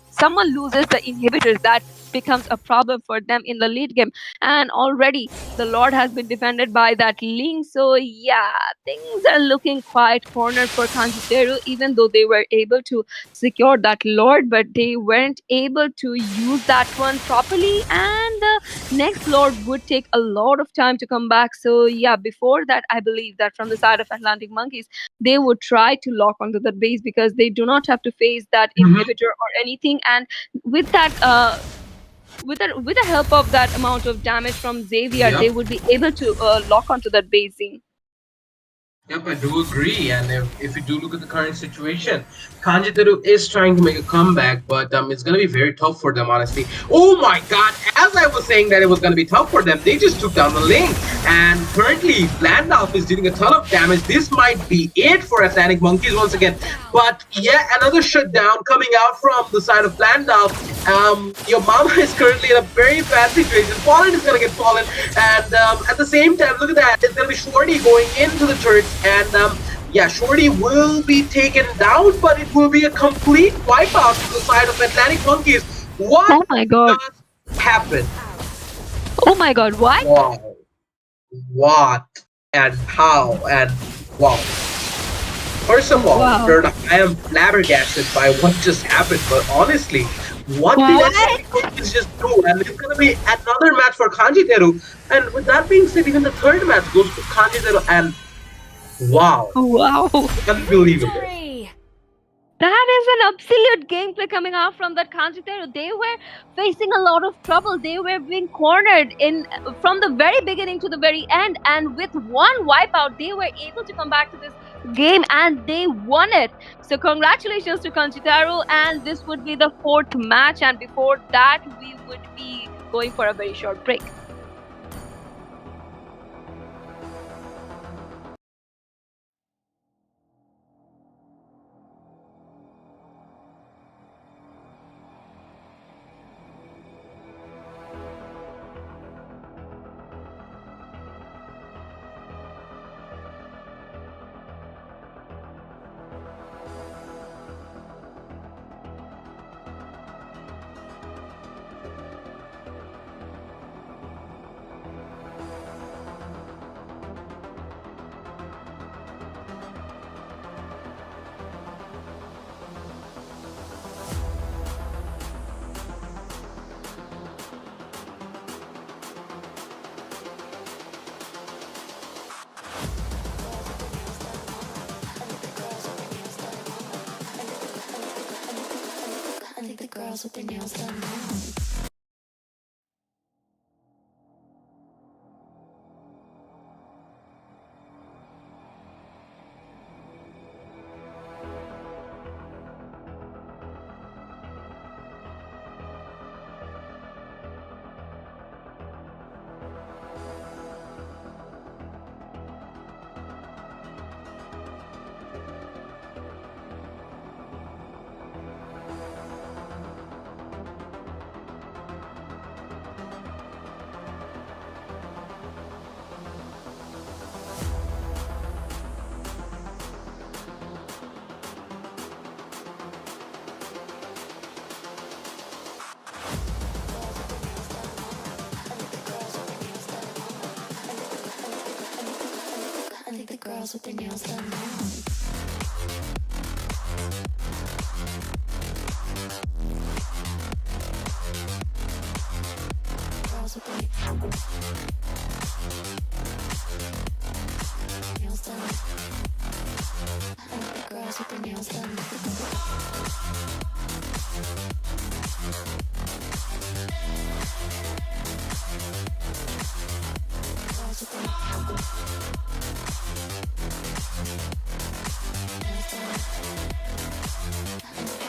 someone loses the inhibitors, that becomes a problem for them in the lead game. And already the Lord has been defended by that Ling. So yeah, things are looking quite cornered for Kanjiteru, even though they were able to secure that Lord, but they weren't able to use that one properly. And the next Lord would take a lot of time to come back. So yeah, before that, I believe that from the side of Atlantic Monkeys, they would try to lock onto the base, because they do not have to face that inhibitor or anything. And with that with the help of that amount of damage from Xavier, they Yep. would be able to lock onto that basing. Yep, I do agree. And if you do look at the current situation, Kanjiteru is trying to make a comeback, but it's going to be very tough for them, honestly. Oh my god, as I was saying that it was going to be tough for them, they just took down the lane. And currently, Blandalf is dealing a ton of damage. This might be it for Atlantic Monkeys once again. But yeah, another shutdown coming out from the side of Blandalf. Your mama is currently in a very bad situation. Fallen is going to get fallen. And at the same time, look at that. It's going to be Shorty going into the turret. And yeah, Shorty will be taken down, but it will be a complete wipeout to the side of Atlantic Monkeys. What Oh my god. just happened? Oh my god, what? Wow. What and how and wow. First of all, Wow. I am flabbergasted by what just happened. But honestly, what did What? Atlantic Monkeys just do? And it's gonna be another match for Kanjiteru. And with that being said, even the third match goes to Kanjiteru, and wow, Wow. unbelievable. Victory! That is an absolute gameplay coming out from that Kanjiteru. They were facing a lot of trouble. They were being cornered in from the very beginning to the very end, and with one wipeout, they were able to come back to this game and they won it. So congratulations to Kanjiteru, and this would be the fourth match. And before that, we would be going for a very short break. girls with their nails done now. I think the girls with their nails done now. Girls with their nails done. I think the girls with their nails done.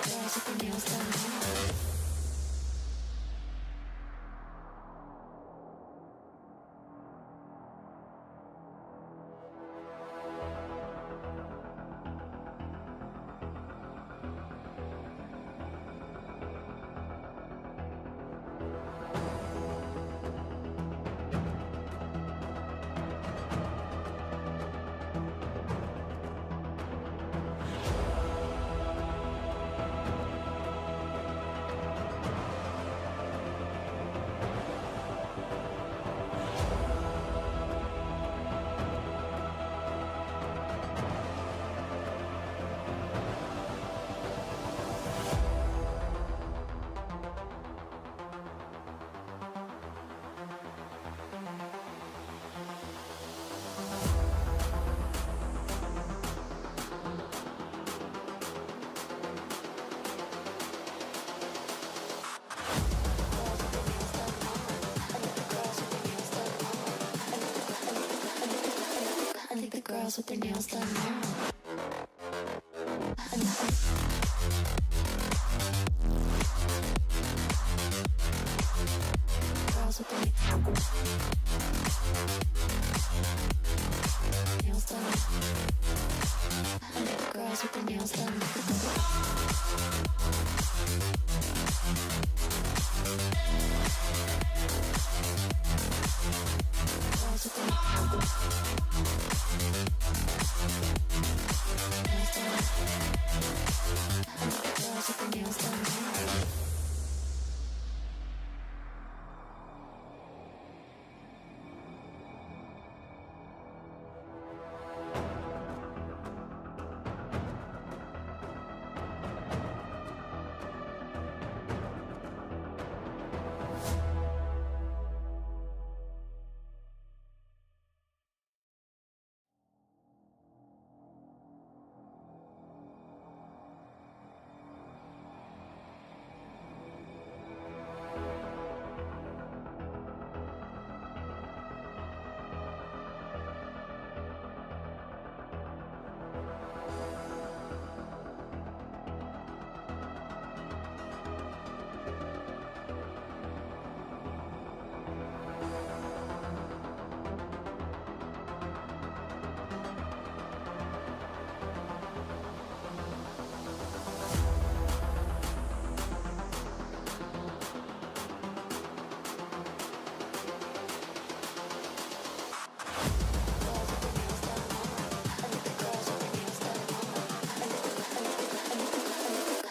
Girls with their nails done now. I think the girls with their nails done now. Girls with their nails done. I think the girls with their nails done. Girls with their girls with their nails done now.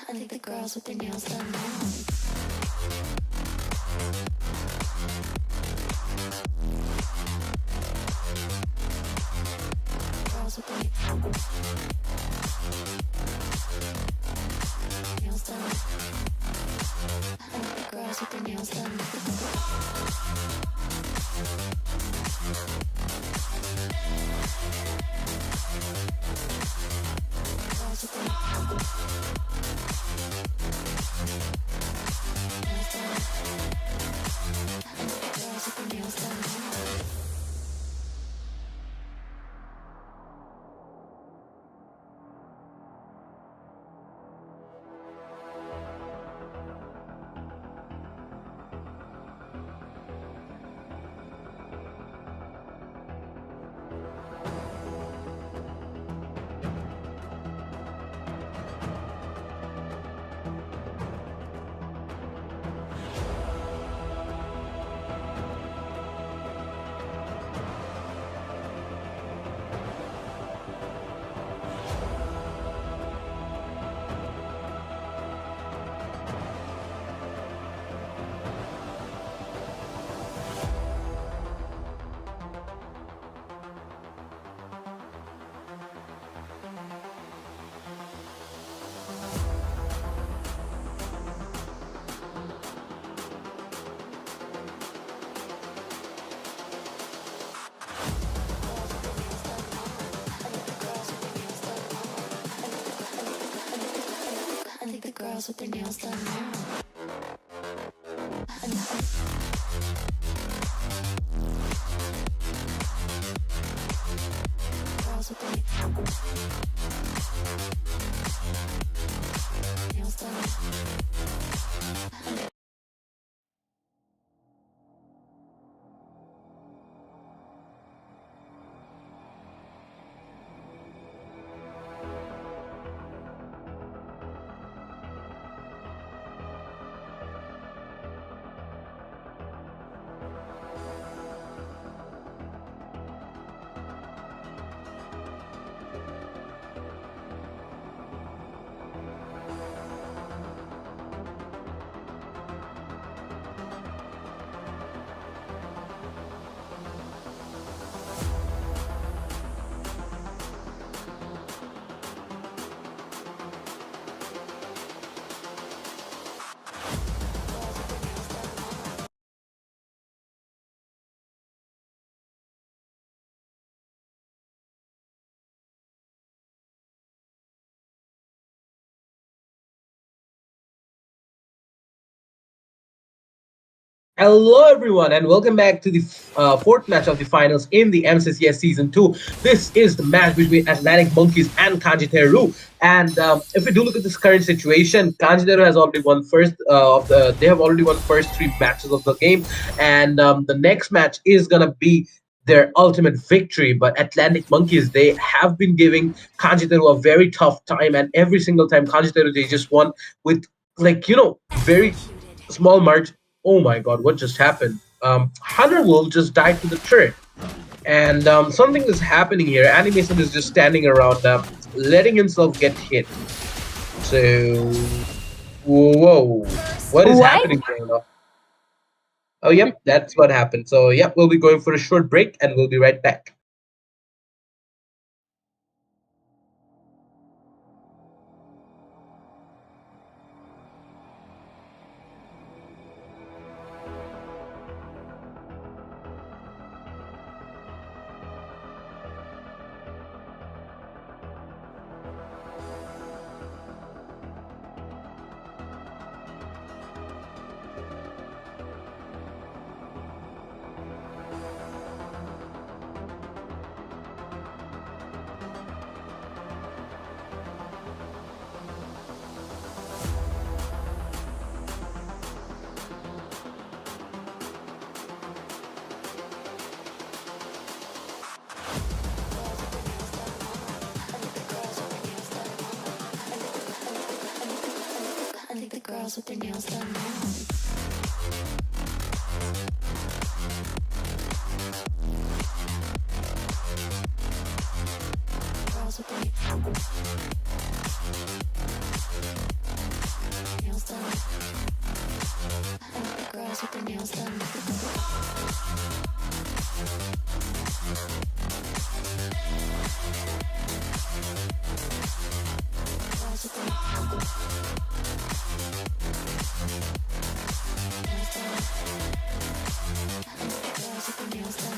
I think the girls with their nails done now. Girls with their nails done. I think the girls with their nails done. Girls with their girls with their nails done now. Girls with their nails done. Hello, everyone, and welcome back to the fourth match of the finals in the MCCS Season 2. This is the match between Atlantic Monkeys and Kanjiteru. And if we do look at this current situation, Kanjiteru has already won they have already won first three matches of the game. And the next match is going to be their ultimate victory. But Atlantic Monkeys, they have been giving Kanjiteru a very tough time. And every single time Kanjiteru, they just won with, very small margin. Oh my god, what just happened? Hunter Wolf just died to the turret. And something is happening here. Animation is just standing around, letting himself get hit. So, whoa. What is Why? happening right now? Oh, yep, that's what happened. So, yep, we'll be going for a short break and we'll be right back. I think the girls with their nails done now. Girls with their nails done. I think the girls with their nails done. Girls with their nails done.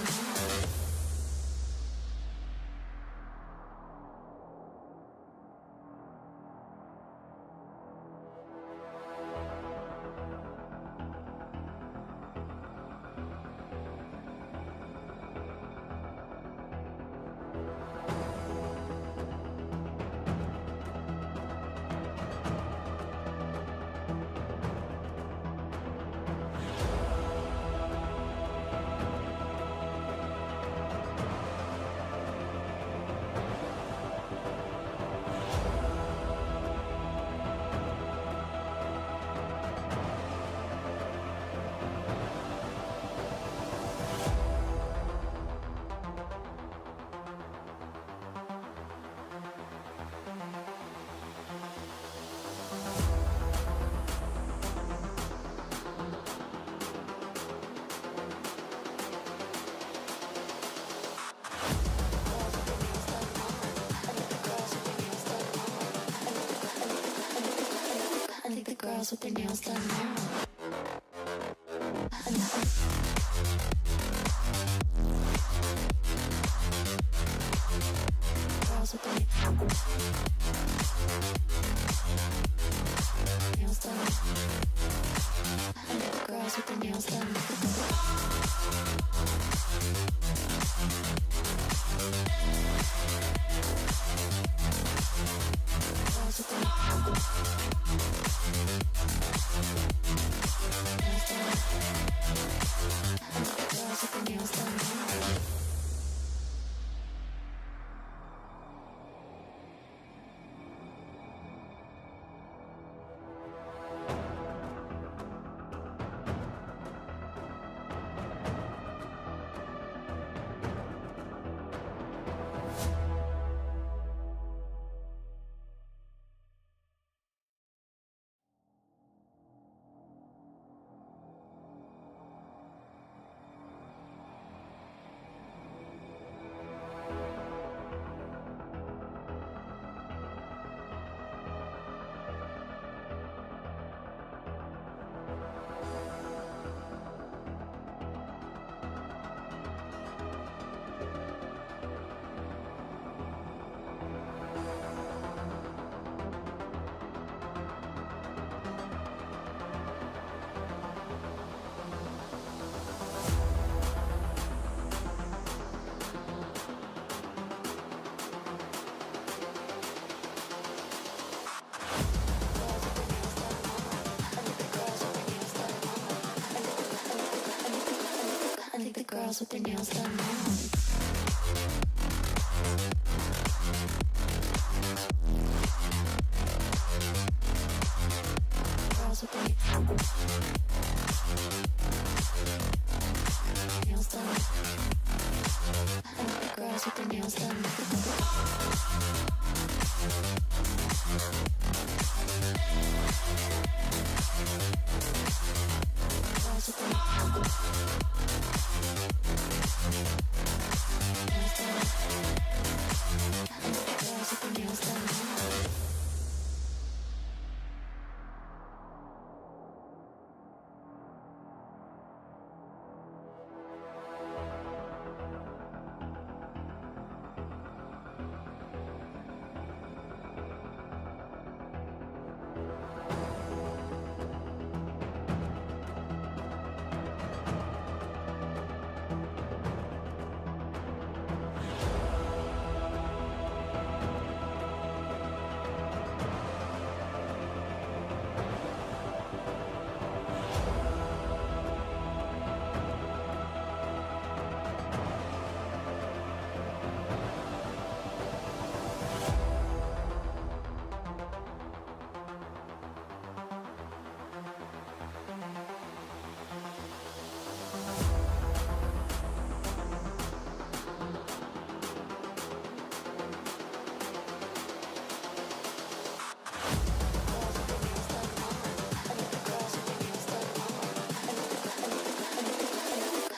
I think the girls with their nails done now. Girls with their nails girls with their nails done now. Girls with their nails done. I like the girls with their nails done. Girls with their nails done. I like the girls with their nails done.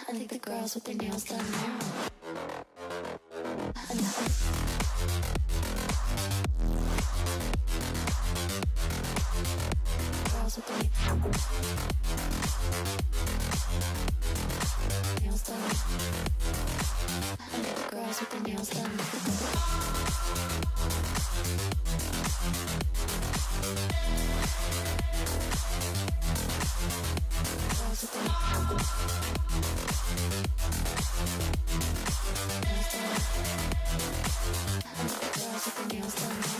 I like the girls with their nails done now. Girls with their nails done. I like the girls with their nails done. Girls with their nails done. I like the girls with their nails done now.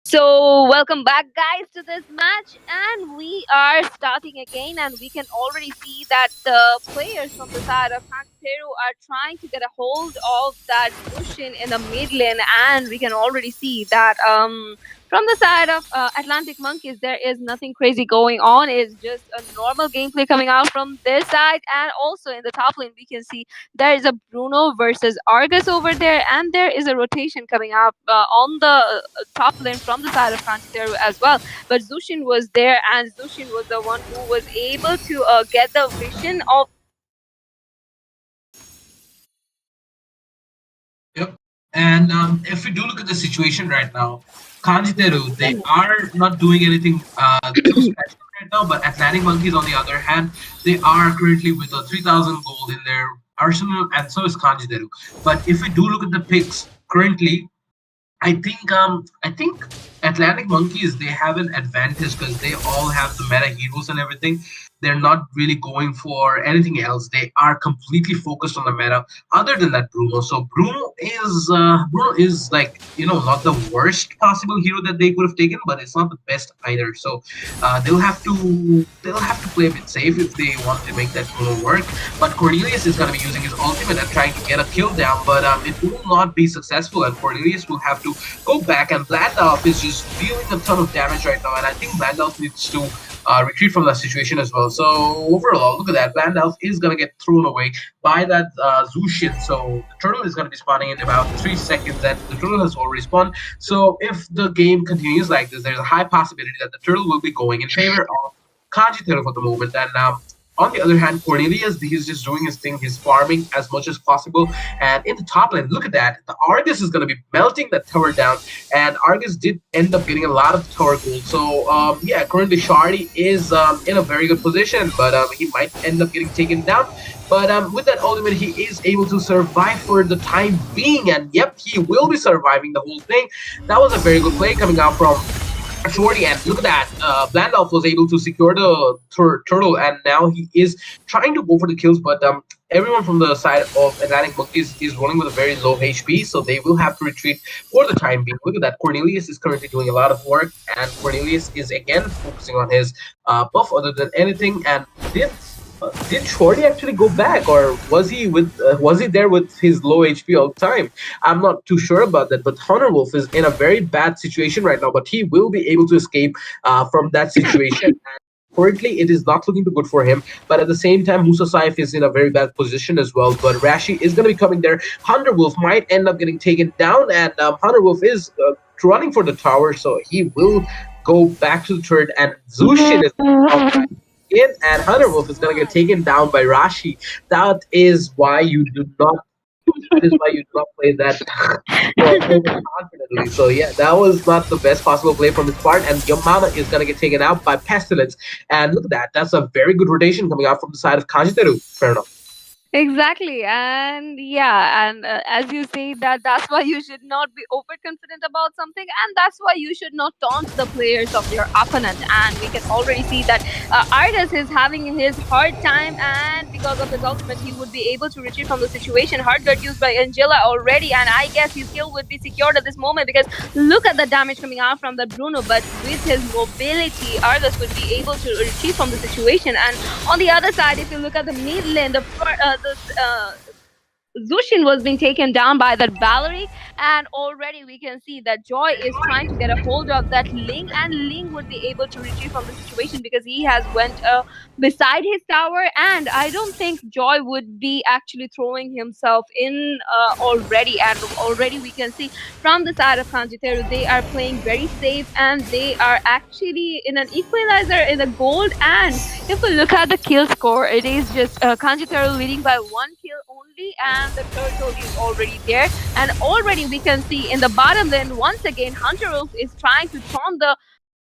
So, welcome back, guys, to this match, and we are starting again. And we can already see that the players from the side of Kanteru are trying to get a hold of that Zushin in the mid lane, and we can already see that from the side of Atlantic Monkeys, there is nothing crazy going on. It's just a normal gameplay coming out from this side, and also in the top lane, we can see there is a Bruno versus Argus over there, and there is a rotation coming up on the top lane from the side of Kanteru as well. But Zushin was there, and Zushin was the one who was able to get the vision of. Yep. And if we do look at the situation right now, Kanjiteru, they are not doing anything too special right now, but Atlantic Monkeys, on the other hand, they are currently with a 3,000 gold in their arsenal, and so is Kanjiteru. But if we do look at the picks currently, I think Atlantic Monkeys, they have an advantage because they all have the meta heroes and everything. They're not really going for anything else. They are completely focused on the meta. Other than that, Bruno. So Bruno is like, not the worst possible hero that they could have taken, but it's not the best either. So they'll have to play a bit safe if they want to make that Bruno work. But Cornelius is going to be using his ultimate and trying to get a kill down, but it will not be successful, and Cornelius will have to go back. And Blandalf is just dealing a ton of damage right now, and I think Blandalf needs to retreat from that situation as well. So overall, look at that. Blandalf is going to get thrown away by that Zushin. So the turtle is going to be spawning in about 3 seconds, and the turtle has already spawned. So if the game continues like this, there's a high possibility that the turtle will be going in favor of Kanjiteru for the moment. And on the other hand, Cornelius, he's just doing his thing. He's farming as much as possible. And in the top lane, look at that. The Argus is going to be melting that tower down. And Argus did end up getting a lot of tower gold. So, yeah, currently Shardy is in a very good position. But he might end up getting taken down. But with that ultimate, he is able to survive for the time being. And yep, he will be surviving the whole thing. That was a very good play coming out from Shorty, and look at that. Blandalf was able to secure the turtle, and now he is trying to go for the kills. But everyone from the side of Atlantic Monkeys is rolling with a very low HP, so they will have to retreat for the time being. Look at that. Cornelius is currently doing a lot of work, and Cornelius is again focusing on his buff other than anything. And did Shorty actually go back, or was he there with his low HP all the time? I'm not too sure about that. But Hunter Wolf is in a very bad situation right now, but he will be able to escape from that situation. Currently, it is not looking too good for him, but at the same time, Musa Saif is in a very bad position as well. But Rashi is going to be coming there. Hunter Wolf might end up getting taken down, and Hunter Wolf is running for the tower, so he will go back to the turret. And Zushin is in, and Hunter Wolf is going to get taken down by Rashi. That is why you do not. That is why you do not play that overconfidently. So yeah, that was not the best possible play from his part. And Yamama is going to get taken out by Pestilence. And look at that. That's a very good rotation coming out from the side of Kanjiteru. Fair enough. Exactly, and yeah, and as you say that's why you should not be overconfident about something, and that's why you should not taunt the players of your opponent. And we can already see that Argus is having his hard time, and because of his ultimate, he would be able to retreat from the situation. Hard got used by Angela already, and I guess his kill would be secured at this moment because look at the damage coming out from the Bruno. But with his mobility, Argus would be able to retreat from the situation. And on the other side, if you look at the mid lane, Zushin was being taken down by that Valerie, and already we can see that Joy is trying to get a hold of that Ling, and Ling would be able to retrieve from the situation because he has went beside his tower, and I don't think Joy would be actually throwing himself in already. And already we can see from the side of Kanjiteru, they are playing very safe, and they are actually in an equalizer in the gold. And if we look at the kill score, it is just Kanjiteru leading by 1 kill only, and the turtle is already there. And already we can see in the bottom lane, once again, Hunter Wolf is trying to taunt the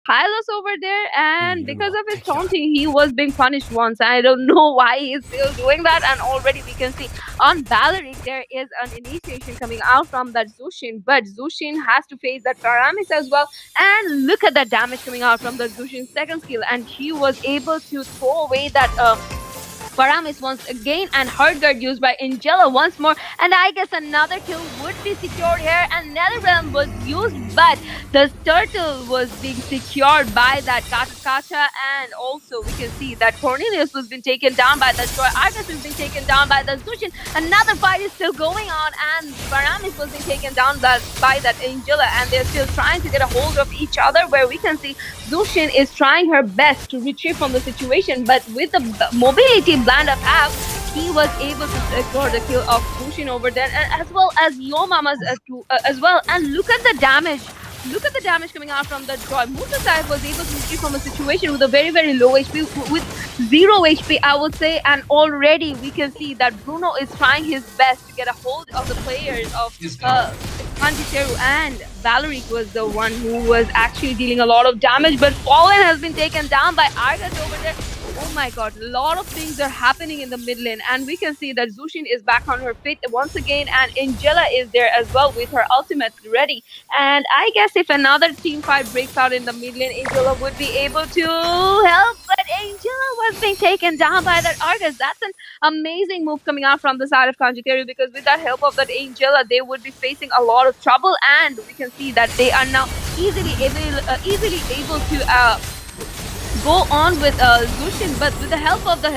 Hylos over there, and because of his taunting, he was being punished once. I don't know why he is still doing that. And already we can see on Valerie, there is an initiation coming out from that Zushin, but Zushin has to face that Paramis as well. And look at the damage coming out from the Zushin's second skill, and he was able to throw away that Paramis once again, and Hard Guard used by Angela once more, and I guess another kill would be secured here, and Netherrealm was used, but the turtle was being secured by that Kacha, and also we can see that Cornelius was being taken down by the Joy, Argus has been taken down by the Zushin, another fight is still going on, and Paramis was being taken down by that Angela, and they're still trying to get a hold of each other, where we can see Zushin is trying her best to retrieve from the situation, but with the mobility Blandup have, he was able to secure the kill of Zushin over there, and as well as Yomama's as well. And look at the damage. Look at the damage coming out from the Joy. Musa Saif was able to retrieve from a situation with a very, very low HP, with 0 HP, I would say. And already we can see that Bruno is trying his best to get a hold of the players of Kanjiteru, and Valerie was the one who was actually dealing a lot of damage. But Fallen has been taken down by Argus over there. Oh my god, a lot of things are happening in the mid lane, and we can see that Zushin is back on her feet once again, and Angela is there as well with her ultimate ready. And I guess if another team fight breaks out in the mid lane, Angela would be able to help, but Angela was being taken down by that Argus. That's an amazing move coming out from the side of Kanjiteru, because with that help of that Angela, they would be facing a lot of trouble, and we can see that they are now easily able to go on with Zushin, but with the help of the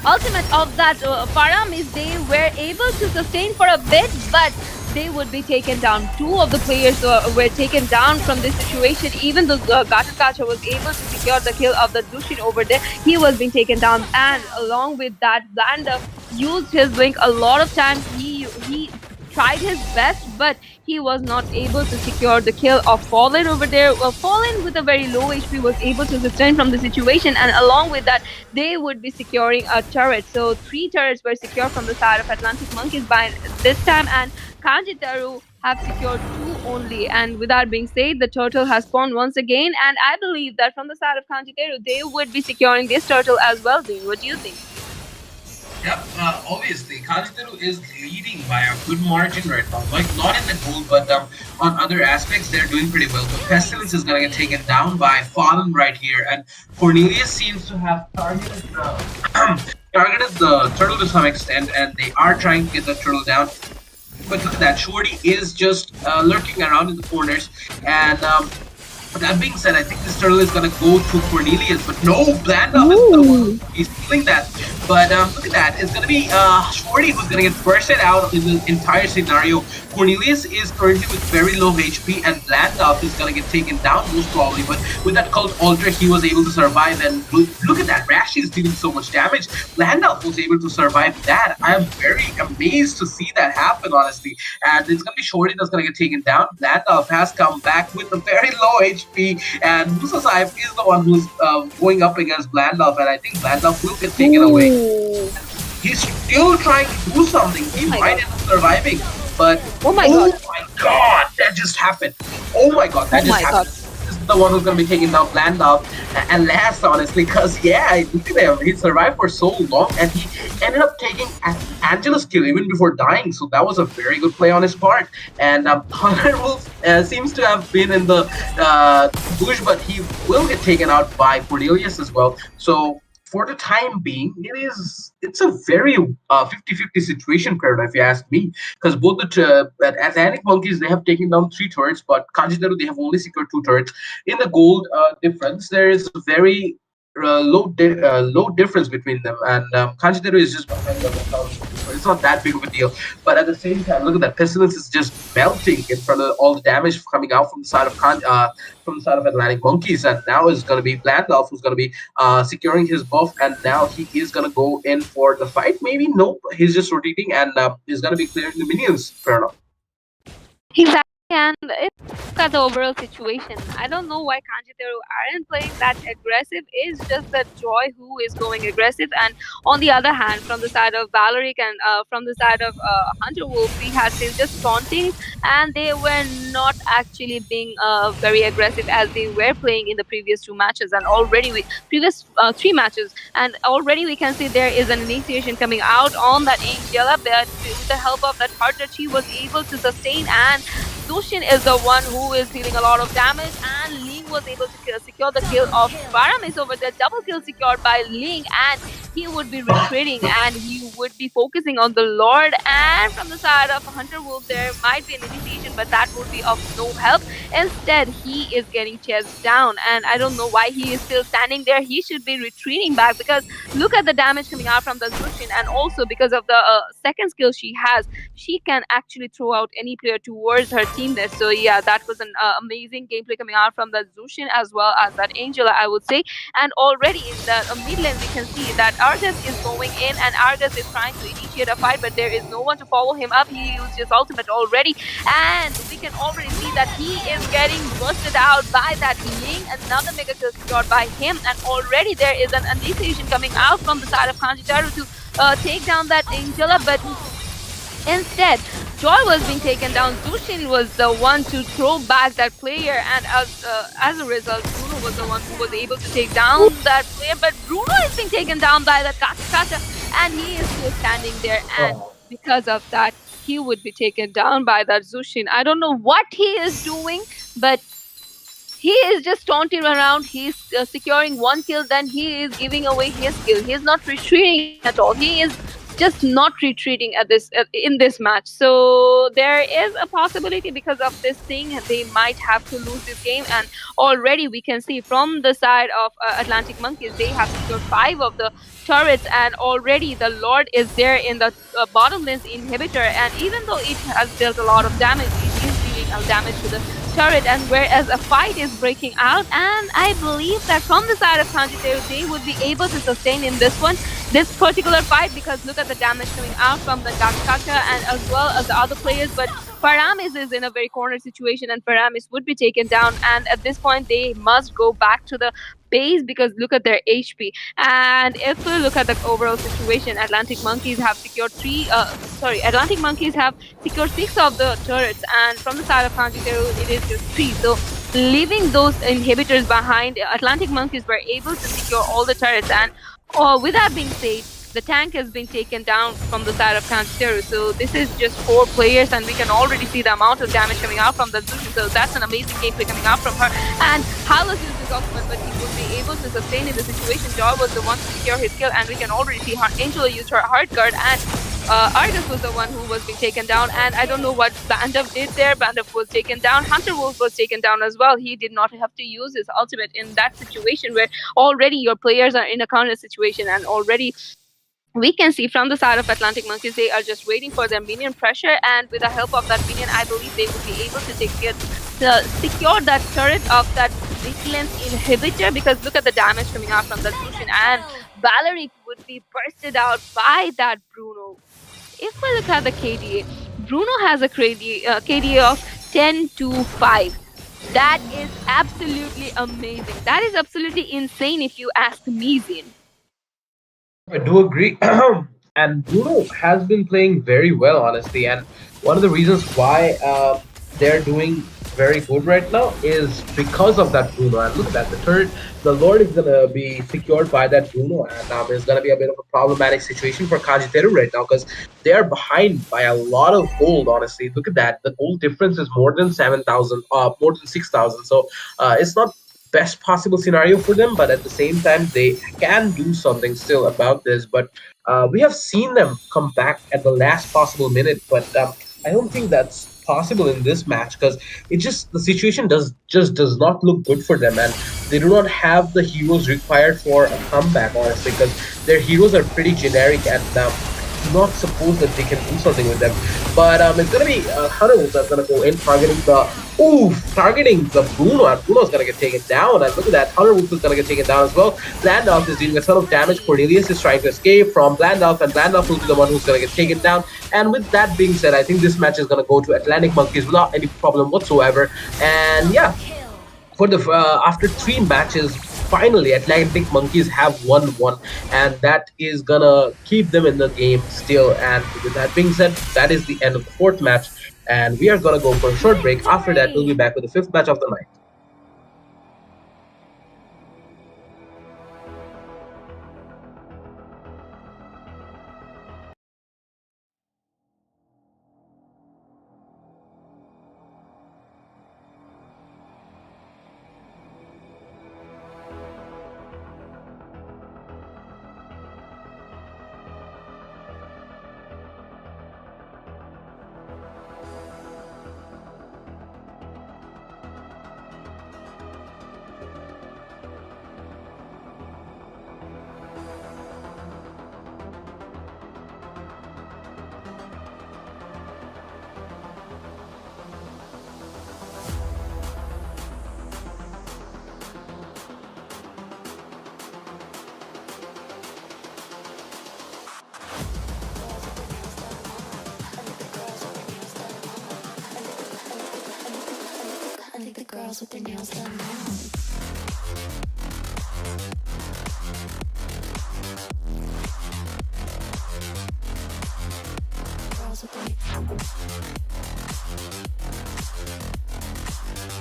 ultimate of that Paramis, they were able to sustain for a bit, but they would be taken down. Two of the players were taken down from this situation. Even though Gatakacha was able to secure the kill of the Zushin over there, he was being taken down. And along with that, Blandup used his blink a lot of times. He tried his best, but he was not able to secure the kill of Fallen over there. Well, Fallen with a very low HP was able to sustain from the situation, and along with that, they would be securing a turret. So three turrets were secured from the side of Atlantic Monkeys by this time, and Kanjitaru have secured two only. And with that being said, the turtle has spawned once again, and I believe that from the side of Kanjitaru, they would be securing this turtle as well. Dean, what do you think? Yep, obviously, Kajitaru is leading by a good margin right now. Like, not in the goal, but on other aspects, they're doing pretty well. But Pestilence is going to get taken down by Fallen right here, and Cornelius seems to have targeted targeted the turtle to some extent, and they are trying to get the turtle down. But look at that, Shorty is just lurking around in the corners, and but that being said, I think this turtle is gonna go to Cornelius, but no, Blandup is the one he's stealing that. But look at that, it's gonna be Shorty who's gonna get bursted out in the entire scenario. Cornelius is currently with very low HP, and Blandup is gonna get taken down most probably. But with that cult altar, he was able to survive. And look at that, Rashi is dealing so much damage. Blandup was able to survive that. I am very amazed to see that happen, honestly. And it's gonna be Shorty that's gonna get taken down. Blandup has come back with a very low HP, and Musasaif is the one who's going up against Blandup, and I think Blandup will get taken away. He's still trying to do something. He might end up surviving, but Oh my god. my god, that just happened. Oh my god, that Oh just my happened. god. This is the one who's gonna be taking down Blandup, and last, honestly, because yeah, look at him. He survived for so long, and he ended up taking Angela's kill even before dying. So that was a very good play on his part. And Hunter Wolf seems to have been in the bush, but he will get taken out by Cornelius as well. So for the time being, it's a very 50-50 situation, Prerna, if you ask me, because both the Atlantic Monkeys, they have taken down three turrets, but Kanjitaru, they have only secured two turrets. In the gold difference, there is a very low difference between them, and Kanjitaru is just behind them. It's not that big of a deal, but at the same time, look at that, Pestilence is just melting in front of all the damage coming out from the side of from the side of Atlantic Monkeys, and now is going to be Blandolf who's going to be securing his buff, and now he is going to go in for the fight. Maybe nope, he's just rotating, and he's going to be clearing the minions. Fair enough. Exactly, and look at the overall situation. I don't know why Kanjiteru aren't playing that aggressive. It's just that Joy who is going aggressive, and on the other hand, from the side of Valeric and from the side of Hunter Wolf, we had seen just taunting, and they were not actually being very aggressive as they were playing in the previous two matches, and already with previous three matches, and already we can see there is an initiation coming out on that Angela, but with the help of that heart that she was able to sustain, and Zushin is the one who is dealing a lot of damage, and Ling was able to secure the kill of Paramis over there. Double kill secured by Ling, and he would be retreating, and he would be focusing on the Lord. And from the side of Hunter Wolf, there might be an initiation, but that would be of no help. Instead, he is getting chased down, and I don't know why he is still standing there. He should be retreating back, because look at the damage coming out from the Zushin, and also because of the second skill she has, she can actually throw out any player towards her team there. So yeah, that was an amazing gameplay coming out from the Zushin as well as that Angela, I would say. And already in the mid lane, we can see that Argus is going in, and Argus is trying to initiate a fight, but there is no one to follow him up. He used his ultimate already, and we can already see that he is getting busted out by that Ling. Another mega kill secured by him, and already there is an initiation coming out from the side of Kanjitaru to take down that Angela, but instead, Joy was being taken down. Zushin was the one to throw back that player, and as a result, Bruno was the one who was able to take down that player, but Bruno is being taken down by the Kata, and he is still standing there, and Oh, because of that, he would be taken down by that Zushin. I don't know what he is doing, but he is just taunting around. He's securing one kill, then he is giving away his kill. He is not retreating at all. He is just not retreating at this in this match. So there is a possibility because of this thing they might have to lose this game. And already we can see from the side of Atlantic Monkeys, they have secured 5 of the turrets, and already the Lord is there in the bottom lane's inhibitor. And even though it has dealt a lot of damage, it is dealing damage to the turret, and whereas a fight is breaking out, and I believe that from the side of Kanjiteru, they would be able to sustain in this one, this particular fight, because look at the damage coming out from the Gakkacha and as well as the other players. But Paramis is in a very cornered situation, and Paramis would be taken down, and at this point they must go back to the base because look at their HP. And if we look at the overall situation, Atlantic Monkeys have secured Atlantic Monkeys have secured 6 of the turrets, and from the side of Kanjiteru, it is just 3. So leaving those inhibitors behind, Atlantic Monkeys were able to secure all the turrets. And with that being said, the tank has been taken down from the side of Kanjiteru. So this is just 4 players, and we can already see the amount of damage coming out from the Zushi. So that's an amazing gameplay coming out from her. And Hylos used his ultimate, but he would be able to sustain in the situation. Joy was the one to secure his kill, and we can already see her Angela used her heart guard, and Argus was the one who was being taken buildup, and I don't know what Buildup did there. Buildup was taken down. Hunter Wolf was taken down as well. He did not have to use his ultimate in that situation where already your players are in a counter situation, and already we can see from the side of Atlantic Monkeys, they are just waiting for their minion pressure, and with the help of that minion, I believe they will be able to secure that turret of that vigilance inhibitor, because look at the damage coming out from that Lucian, and Valerie would be bursted out by that Bruno. If we look at the KDA, Bruno has a KDA of 10 to 5. That is absolutely amazing. That is absolutely insane if you ask me, Zin. I do agree. And Bruno has been playing very well, honestly. And one of the reasons why they're doing very good right now is because of that Bruno. And look at that, the Lord is gonna be secured by that Bruno, and it's gonna be a bit of a problematic situation for Kajiteru right now because they are behind by a lot of gold. Honestly, look at that. The gold difference is more than 7,000, more than 6,000. So it's not best possible scenario for them, but at the same time they can do something still about this. But we have seen them come back at the last possible minute, but I don't think that's possible in this match because it just the situation does not look good for them, and they do not have the heroes required for a comeback, honestly, because their heroes are pretty generic, and I do not suppose that they can do something with them. But it's gonna be Hunter that's gonna go in targeting the Bruno, and Bruno's gonna get taken down. And look at that, Hunter Wolf is gonna get taken down as well. Blandalf is doing a ton of damage. Cornelius is trying to escape from Blandalf, and Blandalf will be the one who's gonna get taken down. And with that being said, I think this match is gonna go to Atlantic Monkeys without any problem whatsoever. And yeah, for the after 3 matches, finally Atlantic Monkeys have won one, and that is gonna keep them in the game still. And with that being said, that is the end of the 4th match, and we are gonna go for a short break. After that, we'll be back with the 5th match of the night. I think the girls with their nails done now. Girls with their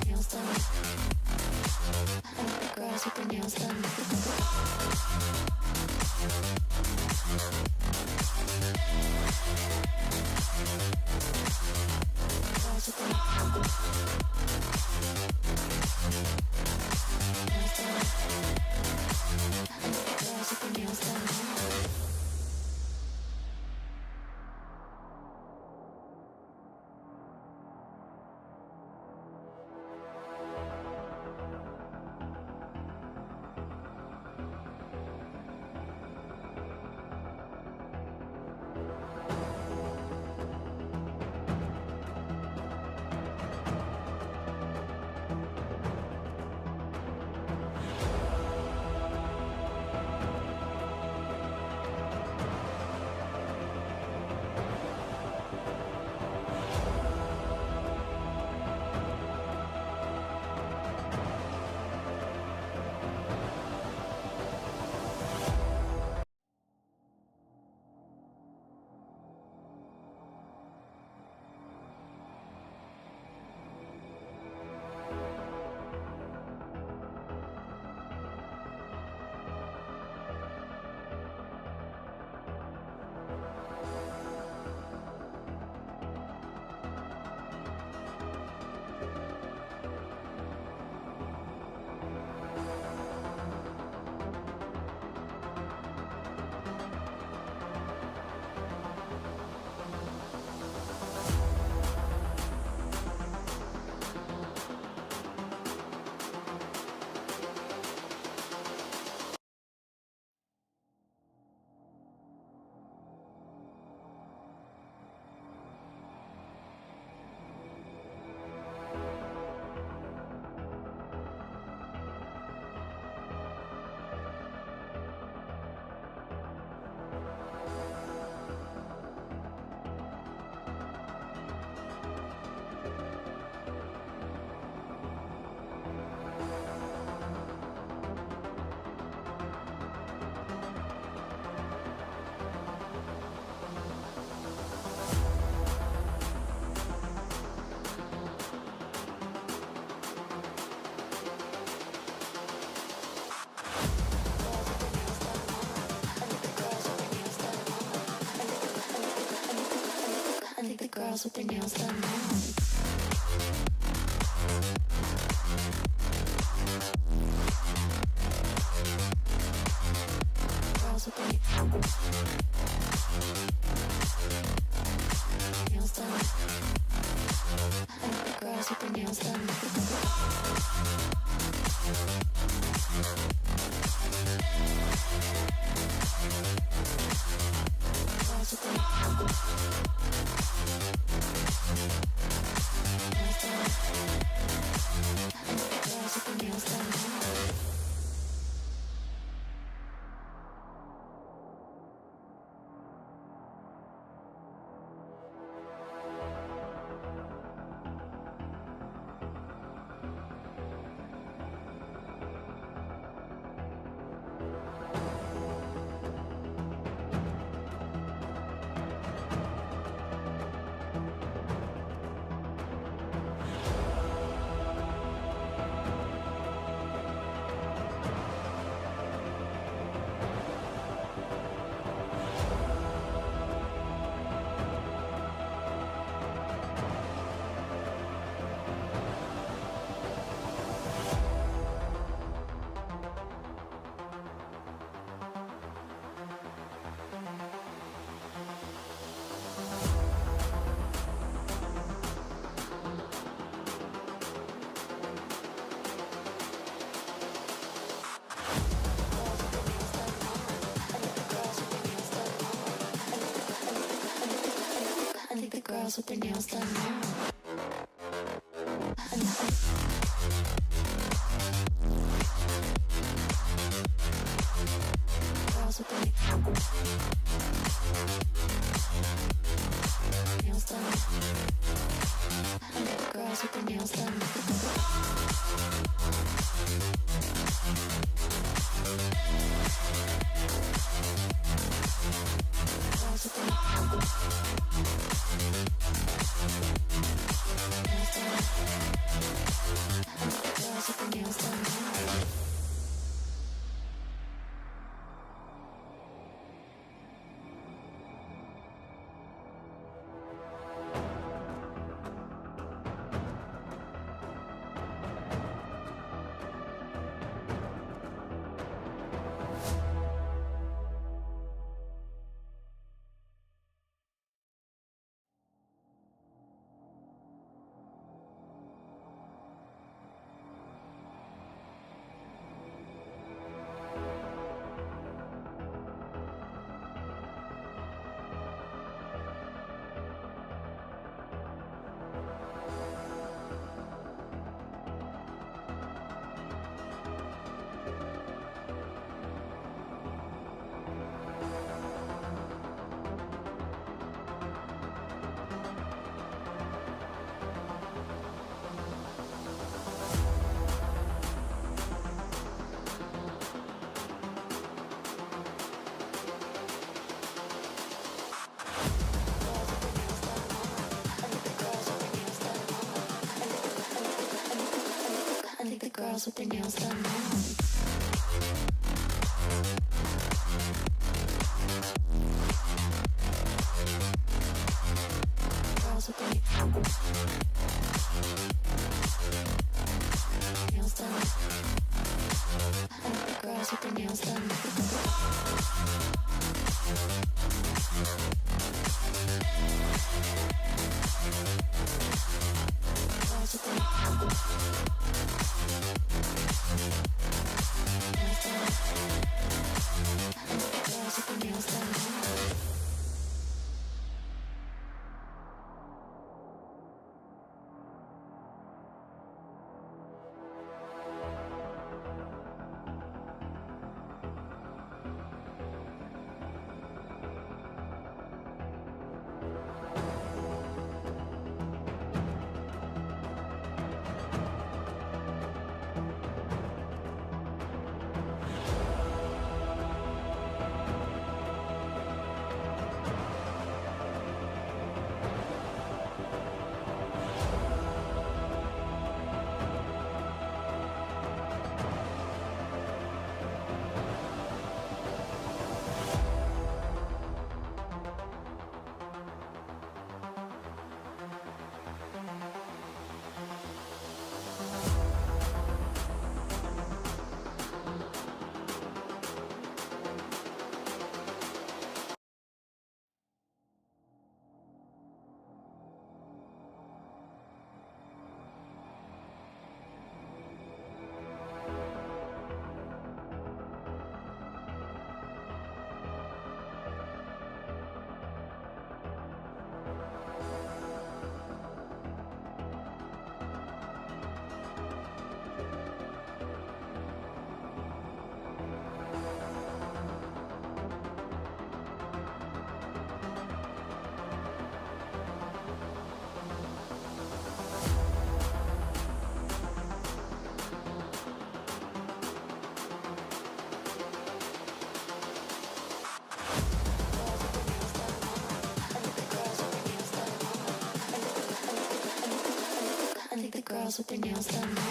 nails done. girls with their nails done now. Girls with their nails done. Girls with their nails done. I think the girls with their nails done now. Girls with their nails done. I think the girls with their nails done. Girls with their nails done now. I think the girls with their nails done now. Girls with their nails done. I think the girls with their nails done. Girls with their nails done now. girls with their nails done now.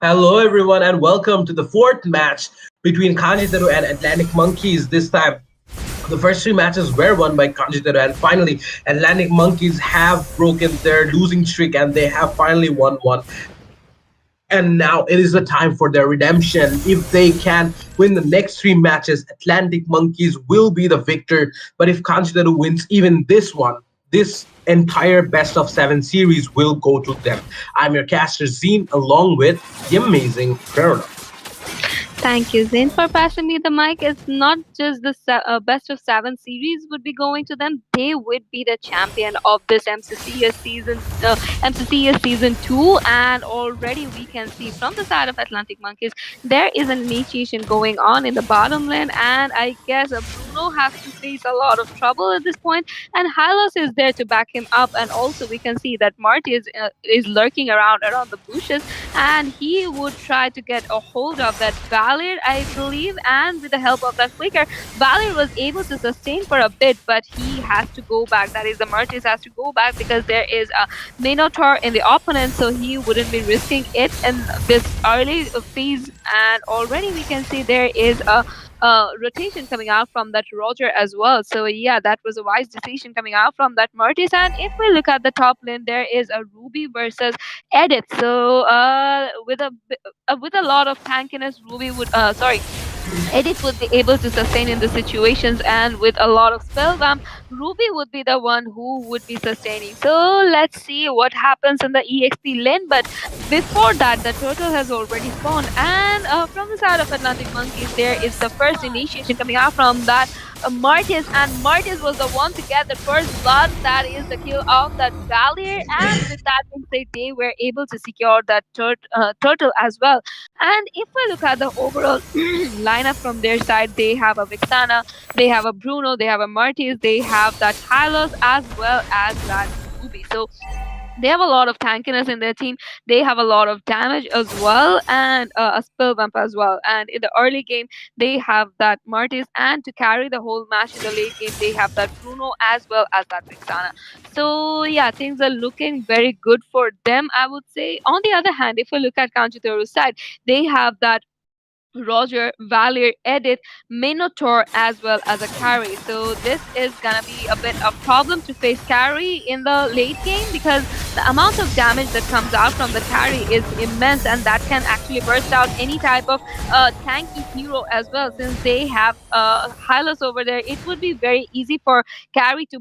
Hello, everyone, and welcome to the fourth match between Kanjiteru and Atlantic Monkeys. This time, the first three matches were won by Kanjiteru, and finally, Atlantic Monkeys have broken their losing streak and they have finally won one. And now it is the time for their redemption. If they can win the next three matches, Atlantic Monkeys will be the victor. But if Kanjiteru wins even this one, this entire best of seven series will go to them. I'm your caster Zine along with the amazing Verona. Thank you, Zain, for passing me the mic. It's not just the best of seven series would be going to them. They would be the champion of this MCCS season two, and already we can see from the side of Atlantic Monkeys there is an initiation going on in the bottom lane, and I guess Bruno has to face a lot of trouble at this point, and Hylos is there to back him up, and also we can see that Marty is lurking around the bushes, and he would try to get a hold of that Valir, I believe, and with the help of that flicker, Valir was able to sustain for a bit, but he has to go back. That is, the Martis has to go back because there is a Minotaur in the opponent, so he wouldn't be risking it in this early phase. And already we can see there is a rotation coming out from that Roger as well. So yeah, that was a wise decision coming out from that Martis. And if we look at the top lane, there is a Ruby versus Edith. So with a lot of tankiness, Ruby would Edith would be able to sustain in the situations, and with a lot of spell vamp, Ruby would be the one who would be sustaining. So let's see what happens in the EXP lane. But before that, the turtle has already spawned, and from the side of Atlantic Monkeys, there is the first initiation coming out from that Martis, and Martis was the one to get the first blood. That is the kill of that Valier, and with that being said, they were able to secure that turtle as well. And if we look at the overall lineup from their side, they have a Vixana, they have a Bruno, they have a Martis, they have that Hylos as well as that Ruby. So they have a lot of tankiness in their team. They have a lot of damage as well, and a spell bump as well. And in the early game, they have that Martis, and to carry the whole match in the late game, they have that Bruno as well as that Vixana. So yeah, things are looking very good for them, I would say. On the other hand, if we look at Kanjiteru's side, they have that Roger, Valir, Edith, Minotaur as well as a carry. So this is gonna be a bit of problem to face carry in the late game, because the amount of damage that comes out from the carry is immense, and that can actually burst out any type of tanky hero as well. Since they have Hylos over there, it would be very easy for carry to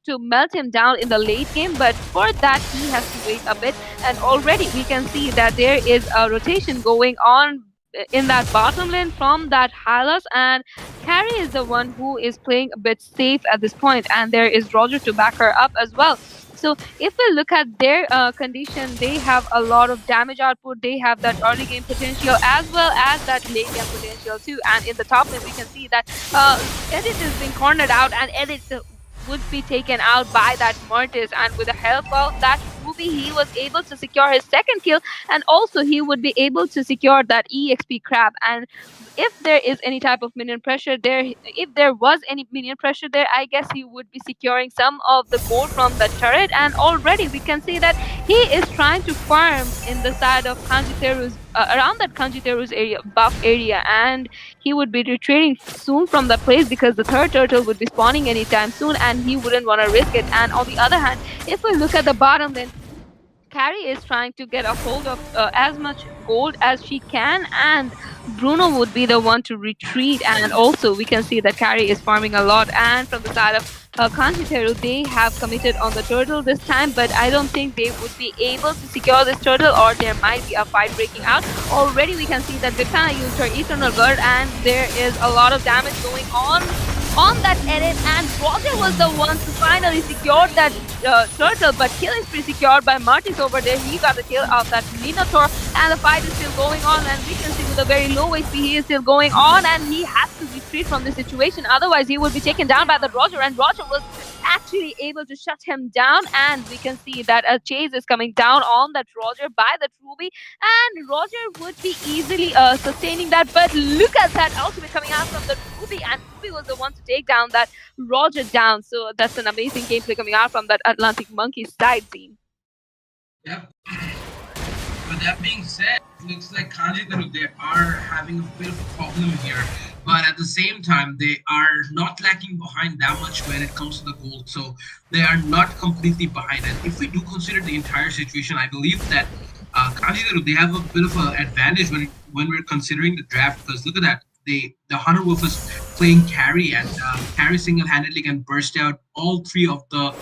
to melt him down in the late game. But for that, he has to wait a bit, and already we can see that there is a rotation going on in that bottom lane from that Hylos, and Carrie is the one who is playing a bit safe at this point, and there is Roger to back her up as well. So if we look at their condition, they have a lot of damage output, they have that early game potential as well as that late game potential too. And in the top lane we can see that Edith is being cornered out, and Edith would be taken out by that Mortis, and with the help of that Ruby, he was able to secure his second kill, and also he would be able to secure that EXP crab. And if there is any type of minion pressure there, if there was any minion pressure there, I guess he would be securing some of the gold from the turret. And already we can see that he is trying to farm in the side of Kanjiteru's around that Kanjiteru's area, buff area, and he would be retreating soon from the place because the third turtle would be spawning anytime soon, and he wouldn't want to risk it. And on the other hand, if we look at the bottom, then Carrie is trying to get a hold of as much gold as she can, and Bruno would be the one to retreat. And also we can see that Carrie is farming a lot, and from the side of Kanjiteru, they have committed on the turtle this time, but I don't think they would be able to secure this turtle, or there might be a fight breaking out. Already we can see that Vixana used her Eternal Guard, and there is a lot of damage going on that edit, and Roger was the one to finally secure that turtle, but kill is pre-secured by Martis over there. He got the kill of that Minotaur, and the fight is still going on, and we can see with a very low HP. He is still going on, and he has to retreat from this situation. Otherwise, he will be taken down by the Roger, and Roger was actually able to shut him down. And we can see that a chase is coming down on that Roger by the Ruby, and Roger would be easily sustaining that. But look at that ultimate coming out from the Ruby, and Ruby was the one to take down that Roger down. So that's an amazing gameplay coming out from that Atlantic Monkeys side team. Yep. With that being said, it looks like Kanji Taru, they are having a bit of a problem here. But at the same time, they are not lacking behind that much when it comes to the gold. So they are not completely behind. And if we do consider the entire situation, I believe that Kanji Taru, they have a bit of an advantage when we're considering the draft. Because look at that. The Hunter Wolf is playing carry, and carry single-handedly can burst out all three of the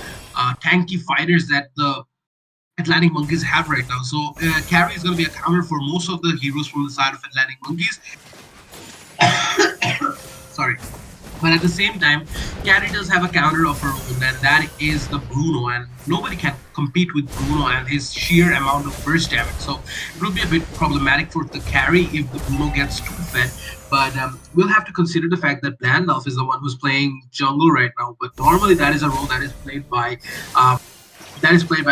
tanky fighters that the Atlantic Monkeys have right now. So carry is going to be a counter for most of the heroes from the side of Atlantic Monkeys. Sorry. But at the same time, carry does have a counter of her own, and that is the Bruno. And nobody can compete with Bruno and his sheer amount of burst damage. So it will be a bit problematic for the carry if the Bruno gets too fed. But we'll have to consider the fact that Blandolf is the one who's playing jungle right now. But normally that is a role that is played by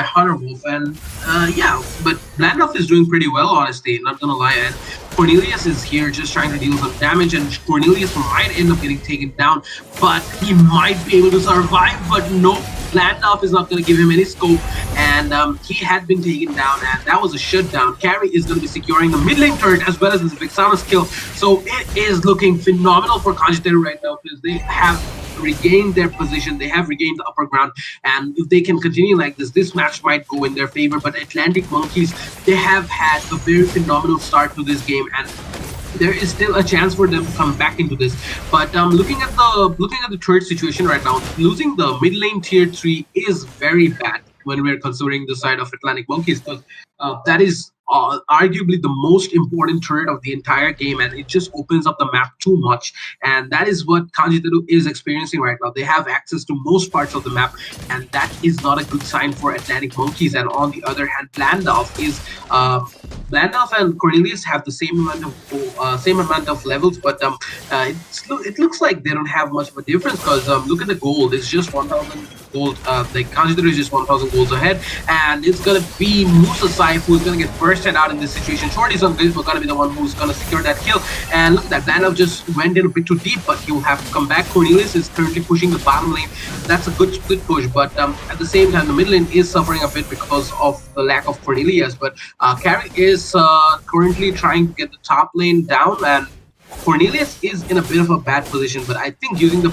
Hunter Wolf, and yeah, but Blandolf is doing pretty well, honestly, not gonna lie. And Cornelius is here just trying to deal some damage, and Cornelius might end up getting taken down, but he might be able to survive. But no, Blandolf is not gonna give him any scope, and he had been taken down, and that was a shutdown. Carry is gonna be securing the mid lane turret as well as this Vexana's kill, so it is looking phenomenal for Kanjiteru right now because they have regained their position, they have regained the upper ground, and if they can continue like this match might go in their favor. But Atlantic Monkeys, they have had a very phenomenal start to this game, and there is still a chance for them to come back into this. But looking at the third situation right now, losing the mid lane tier 3 is very bad when we're considering the side of Atlantic Monkeys, because that is arguably the most important turret of the entire game, and it just opens up the map too much. And that is what Kanjiteru is experiencing right now. They have access to most parts of the map, and that is not a good sign for Atlantic Monkeys. And on the other hand, Blandolf and Cornelius have the same amount of levels, but it looks like they don't have much of a difference, because look at the gold. It's just 1,000 gold. Like Kanjiteru is just 1,000 golds ahead, and it's gonna be Musa Saif who's gonna get bursted out in this situation. Shorty's on Grizz, gonna be the one who's gonna secure that kill. And look at that, Blandolf just went in a bit too deep, but he will have to come back. Cornelius is currently pushing the bottom lane. That's a good push, but at the same time, the mid lane is suffering a bit because of the lack of Cornelius. But Carry is currently trying to get the top lane down, and Cornelius is in a bit of a bad position, but I think using the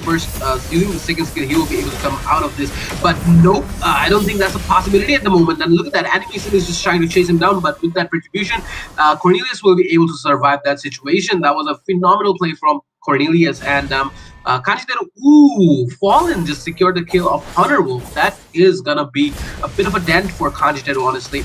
second skill, he will be able to come out of this. But nope, I don't think that's a possibility at the moment. And look at that, Animation is just trying to chase him down, but with that retribution, Cornelius will be able to survive that situation. That was a phenomenal play from Cornelius, and Kanjiteru, Fallen just secured the kill of Hunter Wolf. That is gonna be a bit of a dent for Kanjiteru, honestly.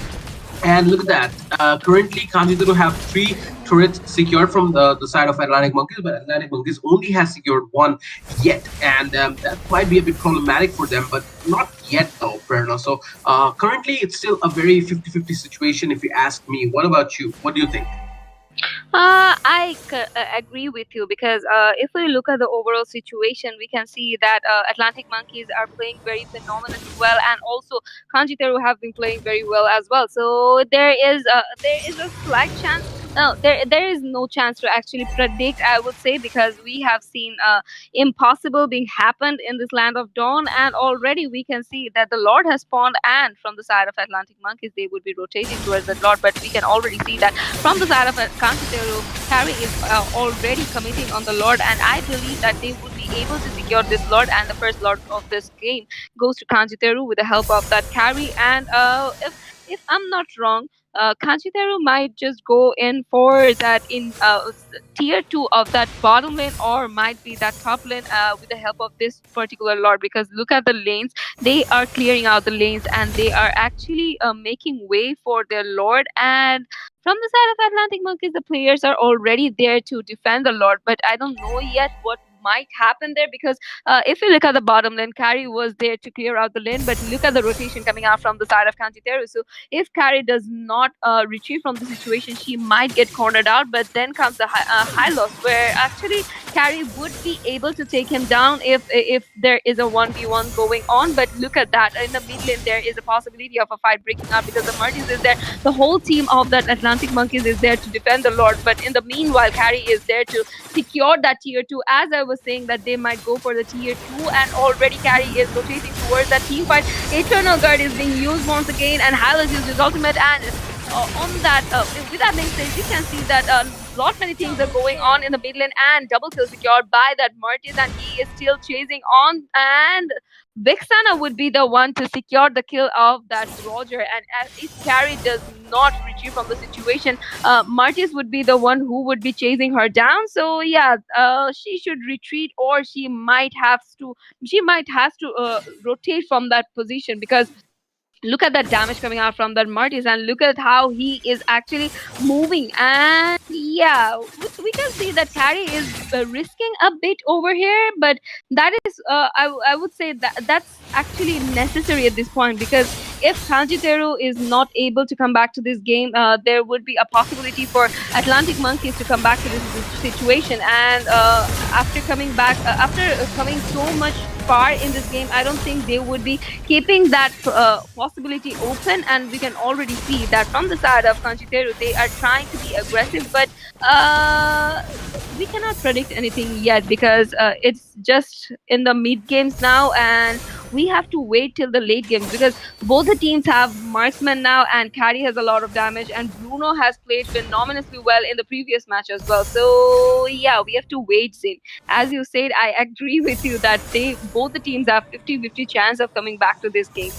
And look at that. Currently, Kanjiteru have 3 turrets secured from the side of Atlantic Monkeys, but Atlantic Monkeys only has secured 1 yet. And that might be a bit problematic for them, but not yet though, Prerna. So currently, it's still a very 50-50 situation if you ask me. What about you? What do you think? I agree with you, because if we look at the overall situation, we can see that Atlantic Monkeys are playing very phenomenally well, and also Kanji Teru have been playing very well as well. So there is a slight chance. No, there is no chance to actually predict, I would say, because we have seen impossible being happened in this land of dawn, and already we can see that the Lord has spawned, and from the side of Atlantic Monkeys, they would be rotating towards the Lord, but we can already see that from the side of Kanjiteru, Harry is already committing on the Lord, and I believe that they would be able to secure this Lord, and the first Lord of this game goes to Kanjiteru with the help of that carry. And if I'm not wrong, Kanjiteru might just go in for that in tier 2 of that bottom lane, or might be that top lane with the help of this particular Lord, because look at the lanes. They are clearing out the lanes, and they are actually making way for their Lord. And from the side of Atlantic Monkeys, the players are already there to defend the Lord, but I don't know yet what might happen there because if you look at the bottom lane, Carrie was there to clear out the lane, but look at the rotation coming out from the side of Kantiteru. So if Carrie does not retrieve from the situation, she might get cornered out. But then comes the high loss, where actually Carrie would be able to take him down if there is a 1v1 going on. But look at that. In the mid lane, there is a possibility of a fight breaking out because the Martins is there. The whole team of that Atlantic Monkeys is there to defend the Lord. But in the meanwhile, Carrie is there to secure that tier 2. As I was saying, that they might go for the tier 2, and already Carrie is rotating towards that team fight. Eternal Guard is being used once again, and Hylos used his ultimate. And on that, with that being said, you can see that lot many things are going on in the mid lane, and double kill secured by that Martis, and he is still chasing on. And Vixana would be the one to secure the kill of that Roger. And if Carrie does not retrieve from the situation, Martis would be the one who would be chasing her down. So yeah, she should retreat, or she might have to rotate from that position, because look at that damage coming out from that Martis, and look at how he is actually moving. And yeah, we can see that Carrie is risking a bit over here, but that is I would say that that's actually necessary at this point, because if Kanjiteru is not able to come back to this game, there would be a possibility for Atlantic Monkeys to come back to this situation. And after coming back, after coming so much far in this game, I don't think they would be keeping that possibility open. And we can already see that from the side of Kanjiteru, they are trying to be aggressive, but we cannot predict anything yet, because it's just in the mid games now, and we have to wait till the late games, because both the teams have marksman now, and Carrie has a lot of damage, and Bruno has played phenomenally well in the previous match as well. So yeah, we have to wait, Zin. As you said, I agree with you that both the teams have 50-50 chance of coming back to this game.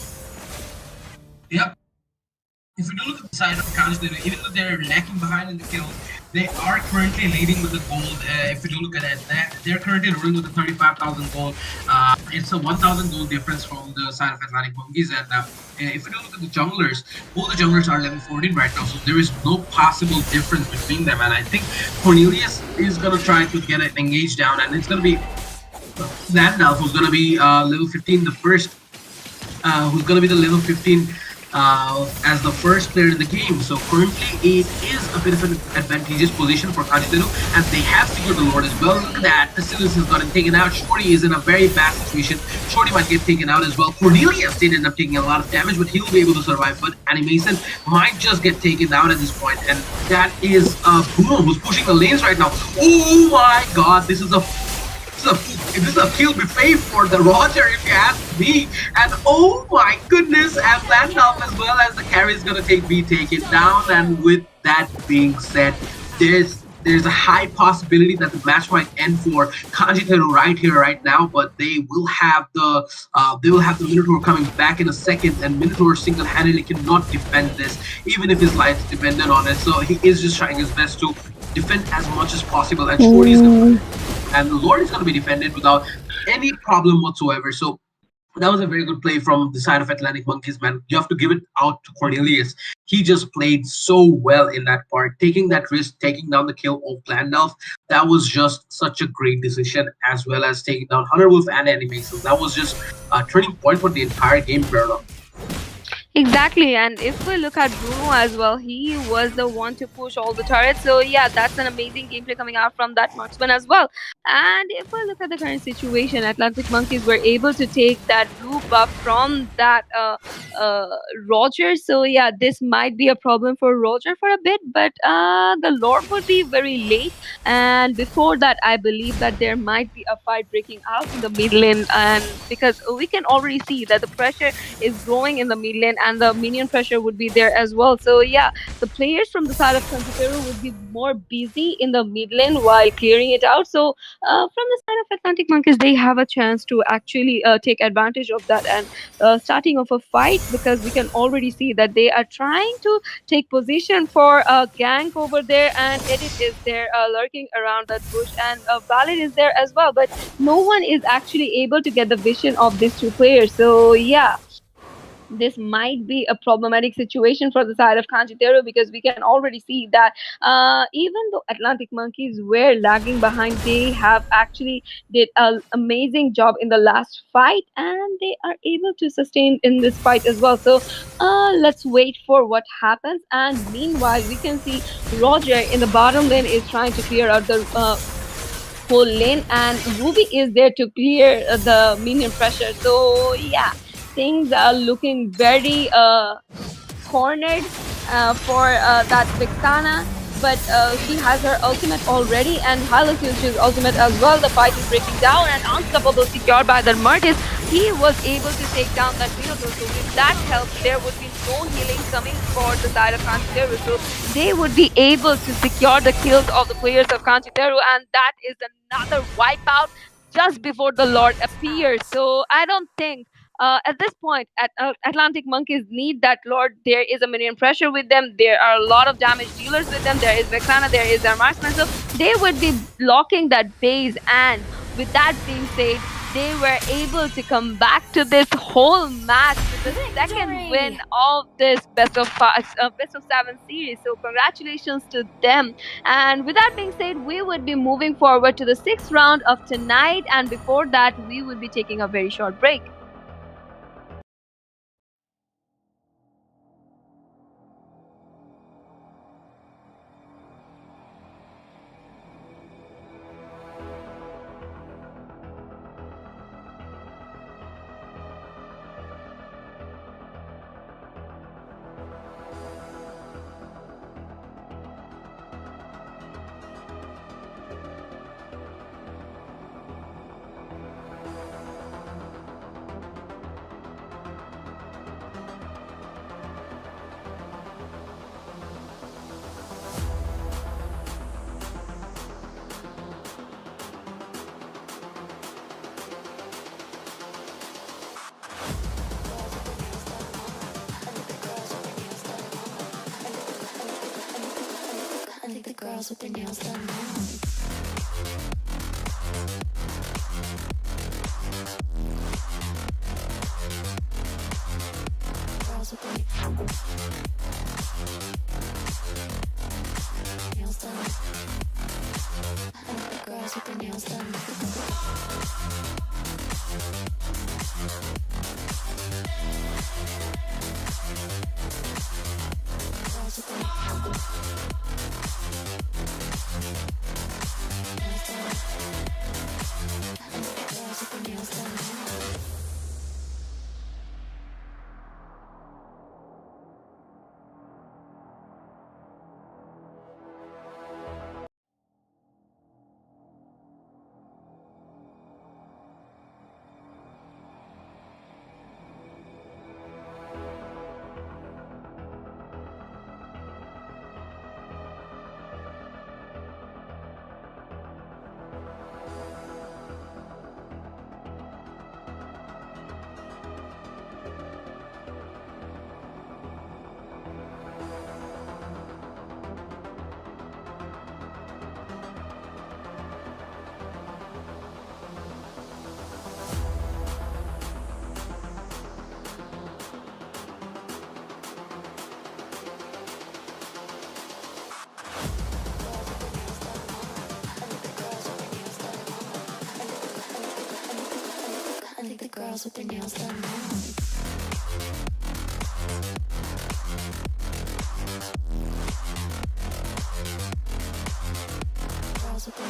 Yep. If you do look at the side of Kanjiteru, even though they're lacking behind in the kills, they are currently leading with the gold. If you do look at it, they're currently running with the 35,000 gold. It's a 1,000 gold difference from the side of Atlantic Monkeys. And if you do look at the junglers, both the junglers are level 14 right now, so there is no possible difference between them. And I think Cornelius is going to try to get it engaged down, and it's going to be Landalf who's going to be level 15, the first, who's going to be the level 15 as the first player in the game. So currently it is a bit of an advantageous position for Kanjiteru, and they have secured the Lord as well. Look at that, Basilius has gotten taken out. Shorty is in a very bad situation. Shorty might get taken out as well. Cornelius did end up taking a lot of damage, but he'll be able to survive. But Animation might just get taken out at this point, and that is Bruno who's pushing the lanes right now. Oh my god, this is a kill buffet for the Roger, if you ask me. And oh my goodness, as Landalf as well as the carry is gonna be taken down. And with that being said, there's a high possibility that the match might end for Kanjiteru right here, right now. But they will have the Minotaur coming back in a second, and Minotaur single-handedly cannot defend this, even if his life is dependent on it. So he is just trying his best to defend as much as possible, and Shorty is gonna, and the Lord is going to be defended without any problem whatsoever. So that was a very good play from the side of Atlantic Monkeys, man. You have to give it out to Cornelius. He just played so well in that part, taking that risk, taking down the kill of Landalf. That was just such a great decision, as well as taking down Hunter Wolf and Animation. That was just a turning point for the entire game, Bruno. Exactly, and if we look at Bruno as well, he was the one to push all the turrets. So yeah, that's an amazing gameplay coming out from that marksman as well. And if we look at the current situation, Atlantic Monkeys were able to take that blue buff from that Roger. So yeah, this might be a problem for Roger for a bit, but the Lord would be very late. And before that, I believe that there might be a fight breaking out in the mid lane, and because we can already see that the pressure is growing in the mid lane, and the minion pressure would be there as well. So yeah, the players from the side of Kanjiteru would be more busy in the mid lane while clearing it out. So from the side of Atlantic Monkeys, they have a chance to actually take advantage of that and starting off a fight, because we can already see that they are trying to take position for a gank over there, and Edit is there lurking around that bush, and Valid is there as well, but no one is actually able to get the vision of these two players. So yeah, this might be a problematic situation for the side of Kanjitero, because we can already see that even though Atlantic Monkeys were lagging behind, they have actually did an amazing job in the last fight, and they are able to sustain in this fight as well. So let's wait for what happens. And meanwhile, we can see Roger in the bottom lane is trying to clear out the whole lane, and Ruby is there to clear the minion pressure. So yeah, things are looking very cornered for that Vixana, but she has her ultimate already, and Hylos used his ultimate as well. The fight is breaking down, and Unstoppable secured by the Murtis. He was able to take down that Minotaur, so with that help, there would be no healing coming for the side of Kanchiteru. So they would be able to secure the kills of the players of Kanchiteru, and that is another wipeout just before the Lord appears. So I don't think at this point, Atlantic Monkeys need that Lord. There is a minion pressure with them. There are a lot of damage dealers with them. There is Vexana. There is their marksman. So they would be blocking that base. And with that being said, they were able to come back to this whole match with the second win of this best of seven series. So congratulations to them. And with that being said, we would be moving forward to the sixth round of tonight. And before that, we would be taking a very short break. I think the girls with their nails done now. Girls with their nails done. I think the girls with their nails done. Girls with their nails done. I think the girls with their nails done. I think the girls with their nails done now. Girls with their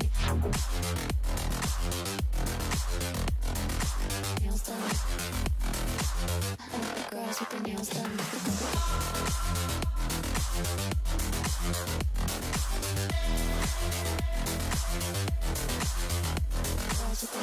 nails done. I think the girls with their nails done. Girls with their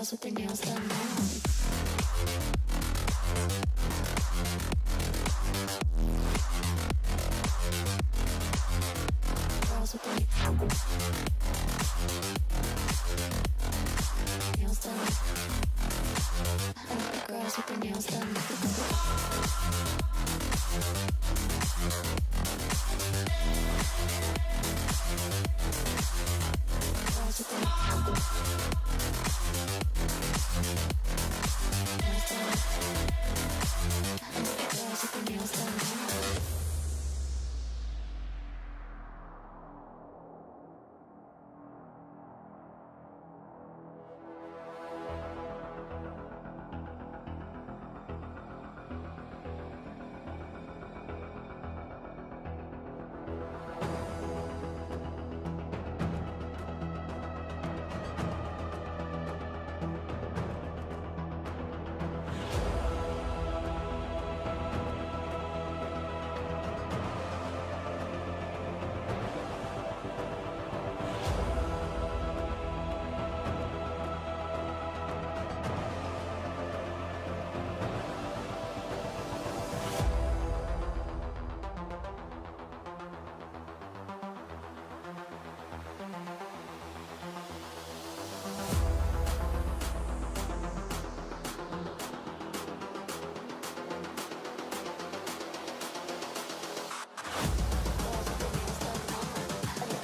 girls with their nails done now. Girls with their nails done. I like the girls with their nails done.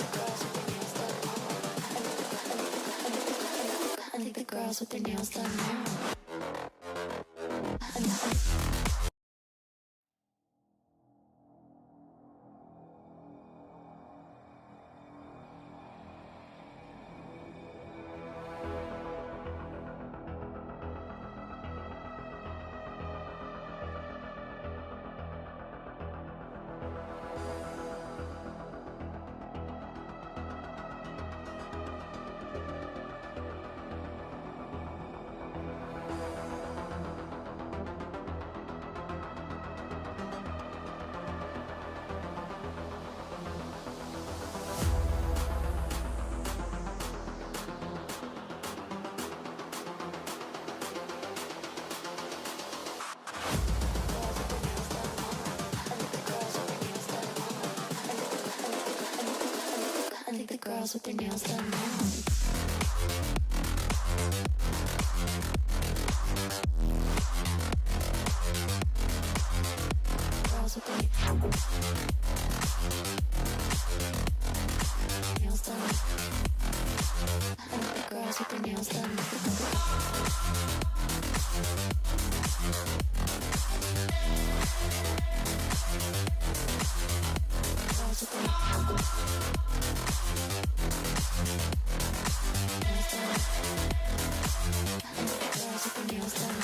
Girls with their nails done. I think the girls with their nails done now. I think the girls with their nails done now. Girls with their nails done. I think the girls with their nails done. Girls with their nails done.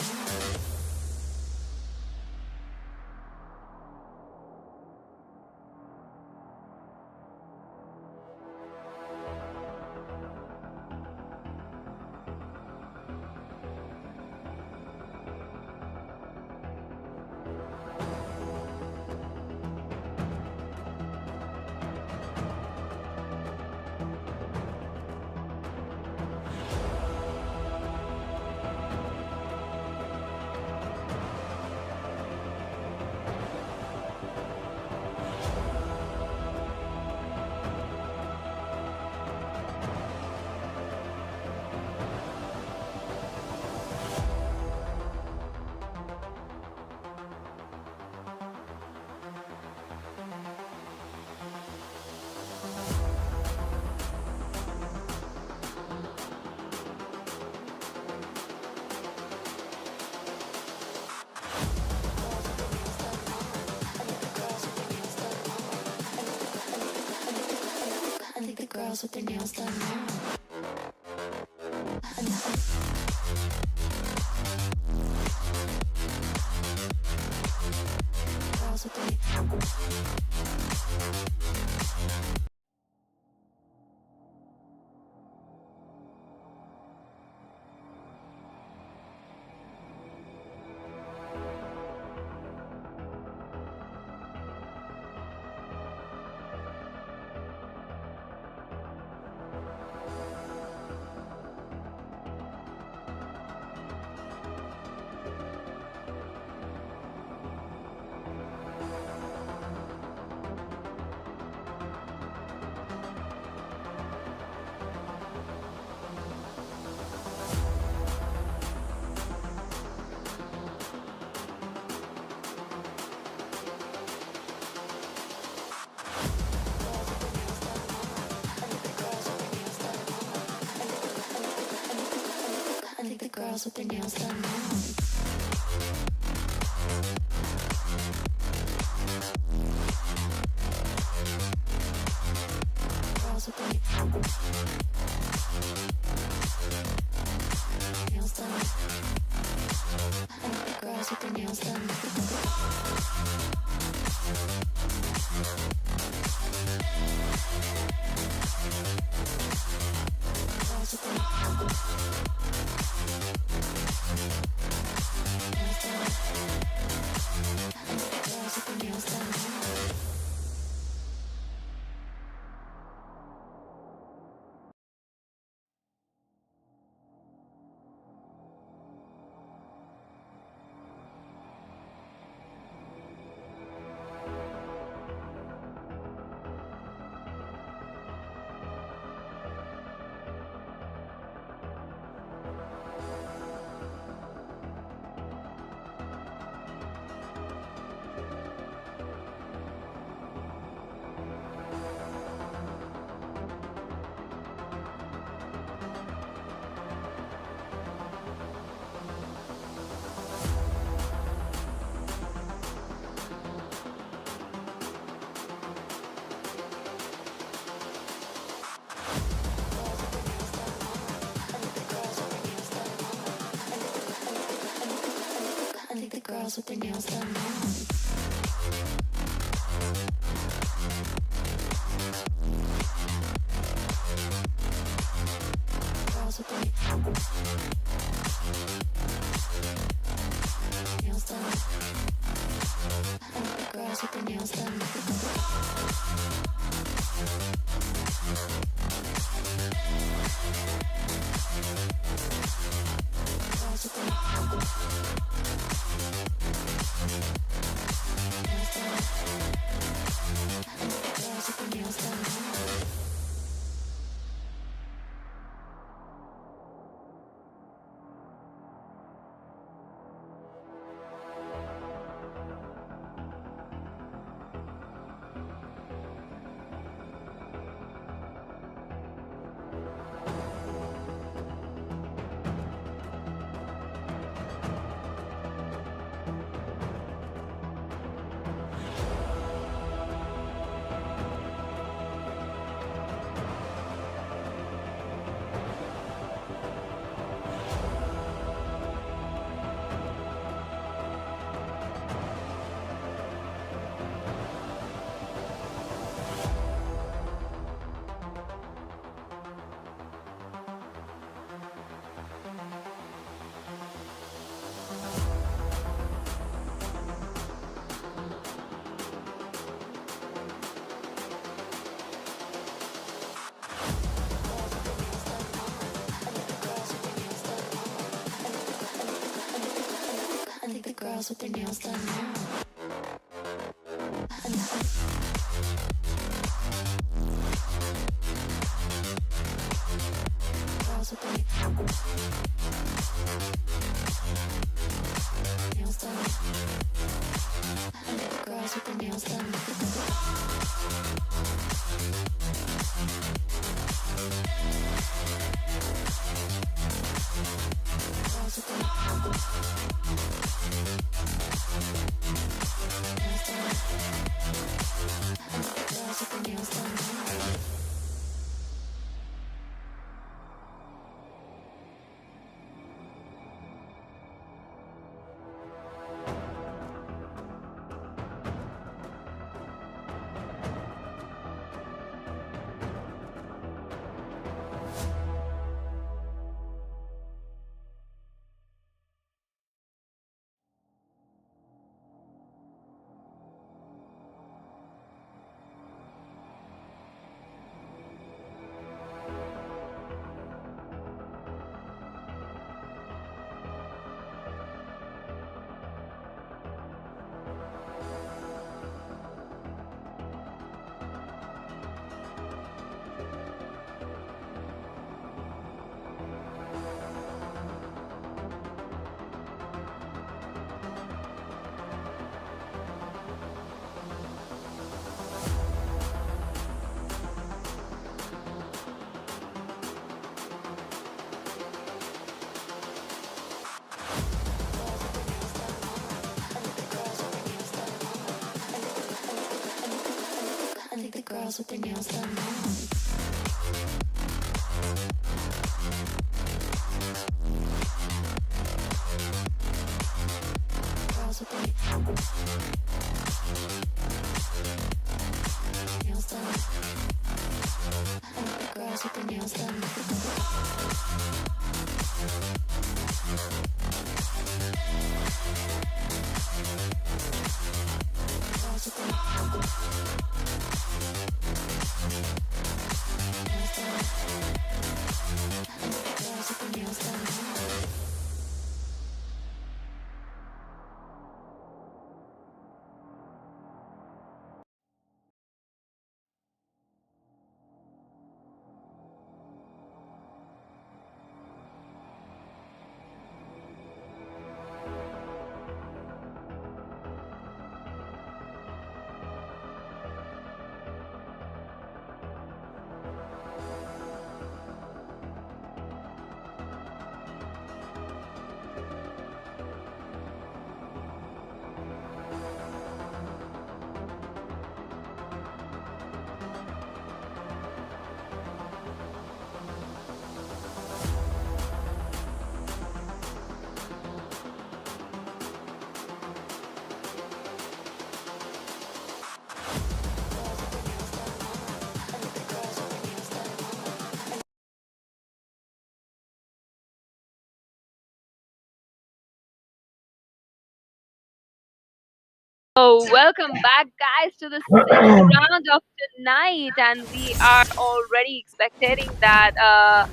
I think the girls with their nails done now. Girls with their girls with their nails done now. Girls with their nails done. I like the girls with their nails done. Girls with their nails done. I like the girls with their nails done. I think the girls with their nails done now. Girls with their nails done. I think the girls with their nails done. Girls with their nails done. I think the girls with their nails done now. I think the girls with their nails done now. Girls with their nails done. I think the girls with their nails done. Girls with their nails done. I think the girls with their nails done now. girls with their nails done long. Girls with their nails done. I like the girls with their nails done. Girls with their nails done. I like the girls with their nails done. So, welcome back, guys, to the sixth round of tonight, and we are already expecting that.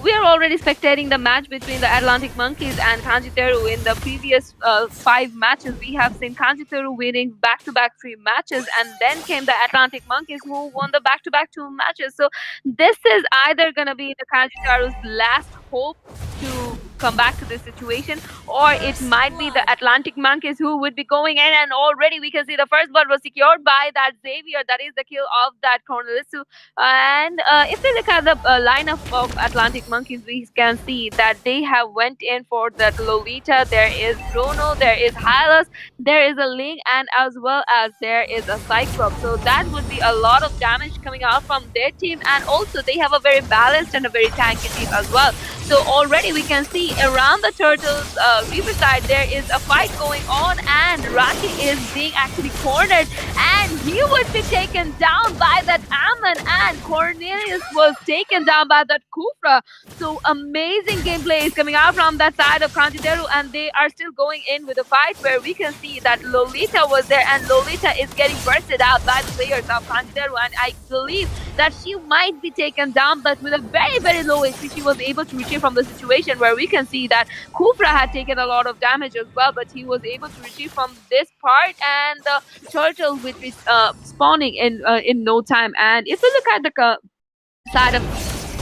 We are already spectating the match between the Atlantic Monkeys and Kanjiteru. In the previous five matches, we have seen Kanjiteru winning back-to-back three matches, and then came the Atlantic Monkeys who won the back-to-back two matches. So this is either gonna be the Kanjiteru's last hope to come back to this situation, or it might be the Atlantic Monkeys who would be going in. And already we can see the first blood was secured by that Xavier. That is the kill of that Cornelisu. And if we look at the lineup of Atlantic Monkeys, we can see that they have went in for that Lolita. There is Bruno, there is Hylas, there is a Ling, and as well as there is a Cyclops. So that would be a lot of damage coming out from their team, and also they have a very balanced and a very tanky team as well. So already we can see around the Turtles Reaper side there is a fight going on, and Raki is being actually cornered, and he would be taken down by that Ammon, and Cornelius was taken down by that Kufra. So amazing gameplay is coming out from that side of Kanjiteru, and they are still going in with a fight where we can see that Lolita was there, and Lolita is getting bursted out by the players of Kanjiteru, and I believe that she might be taken down, but with a very, very low HP, she was able to retrieve from the situation where we can see that Kufra had taken a lot of damage as well, but he was able to retrieve from this part, and the turtle would be spawning in no time. And if we look at the side of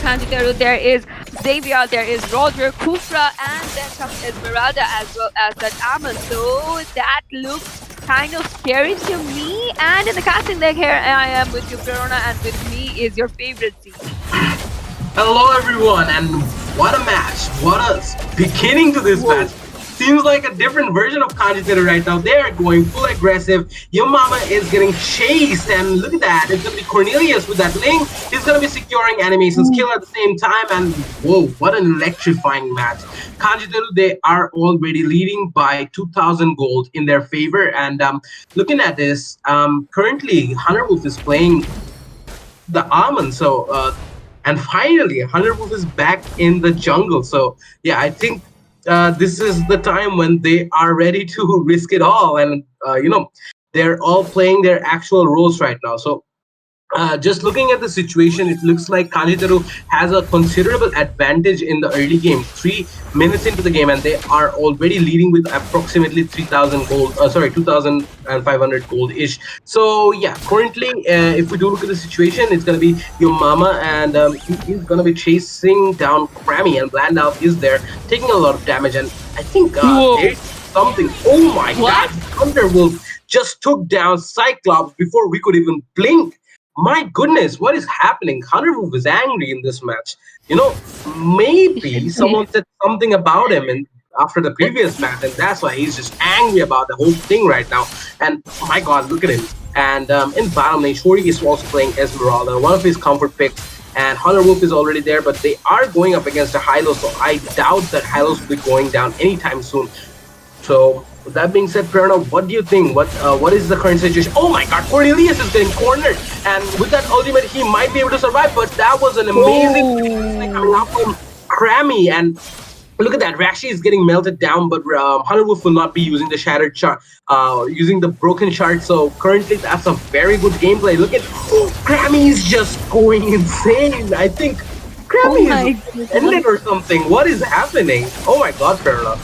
Kanjiteru, there is Xavier, there is Roger, Kufra, and then comes Esmeralda as well as that Ammon. So that looks kind of scary to me. And in the casting deck here, I am with you, Verona, and with me is your favorite team. Hello everyone, and what a match! What a beginning to this match! Seems like a different version of Kanjiteru right now. They're going full aggressive. Your mama is getting chased, and look at that. It's gonna be Cornelius with that link. He's gonna be securing animation's kill at the same time, and whoa, what an electrifying match. Kanjiteru, they are already leading by 2,000 gold in their favor, and looking at this, currently Hunter Wolf is playing the Almond, so and finally Hunter Wolf is back in the jungle. So yeah, I think this is the time when they are ready to risk it all, and they're all playing their actual roles right now. So just looking at the situation, it looks like Kanjiteru has a considerable advantage in the early game. 3 minutes into the game, and they are already leading with approximately 3,000 gold. 2,500 gold ish. So yeah, currently, if we do look at the situation, it's gonna be your mama, and he's gonna be chasing down Grammy, and Blandalf is there taking a lot of damage. And I think there's something. Oh my God! Hunter Wolf just took down Cyclops before we could even blink. My goodness, what is happening? Hunter Wolf is angry in this match. Maybe someone said something about him after the previous match, and that's why he's just angry about the whole thing right now. And my God, look at him. And in bottom lane, Shori is also playing Esmeralda, one of his comfort picks. And Hunter Wolf is already there, but they are going up against a Hylos, so I doubt that Hylos will be going down anytime soon. So with that being said, Prerna, what do you think? What is the current situation? Oh my God, Cornelius is getting cornered, and with that ultimate, he might be able to survive. But that was an amazing play coming Oh. out from Crammy, and look at that. Rashi is getting melted down, but Hunter Wolf will not be using the shattered shard, using the broken shard. So currently, that's a very good gameplay. Look at Crammy is just going insane. I think Oh Crammy my is goodness. ended or something. What is happening? Oh my God, Prerna.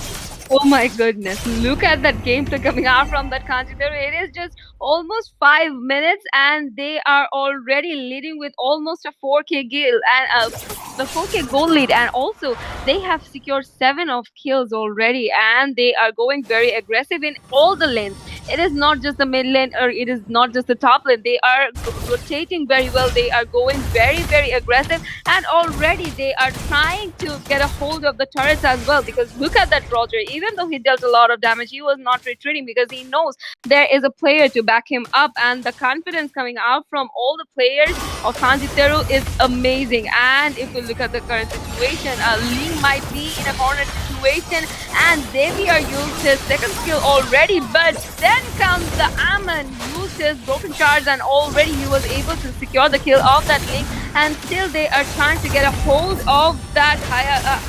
Oh my goodness. Look at that gameplay coming out from that Kanchiteru. It is just almost 5 minutes and they are already leading with almost a 4K kill and the 4K goal lead, and also they have secured 7 of kills already and they are going very aggressive in all the lanes. It is not just the mid lane or it is not just the top lane. They are rotating very well. They are going very aggressive, and already they are trying to get a hold of the turrets as well, because look at that Roger. Even though he dealt a lot of damage, he was not retreating because he knows there is a player to back him up, and the confidence coming out from all the players of Kanjiteru is amazing. And if we look at the current situation, Ling might be in a corner situation and Xavier used his second skill already, but then comes the Ammon, used his broken shards, and already he was able to secure the kill of that Ling, and still they are trying to get a hold of that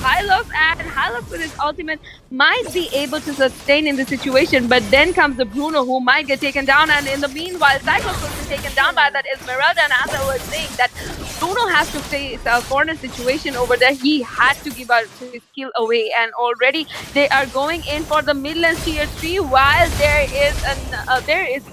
Hylos, and Hylos with his ultimate might be able to sustain in the situation, but then comes the Bruno who might get taken down, and in the meanwhile Cyclops was taken down by that Esmeralda, and as I was saying that Bruno has to face a corner situation over there. He had to give out his skill away, and already they are going in for the mid lane tier 3 while there is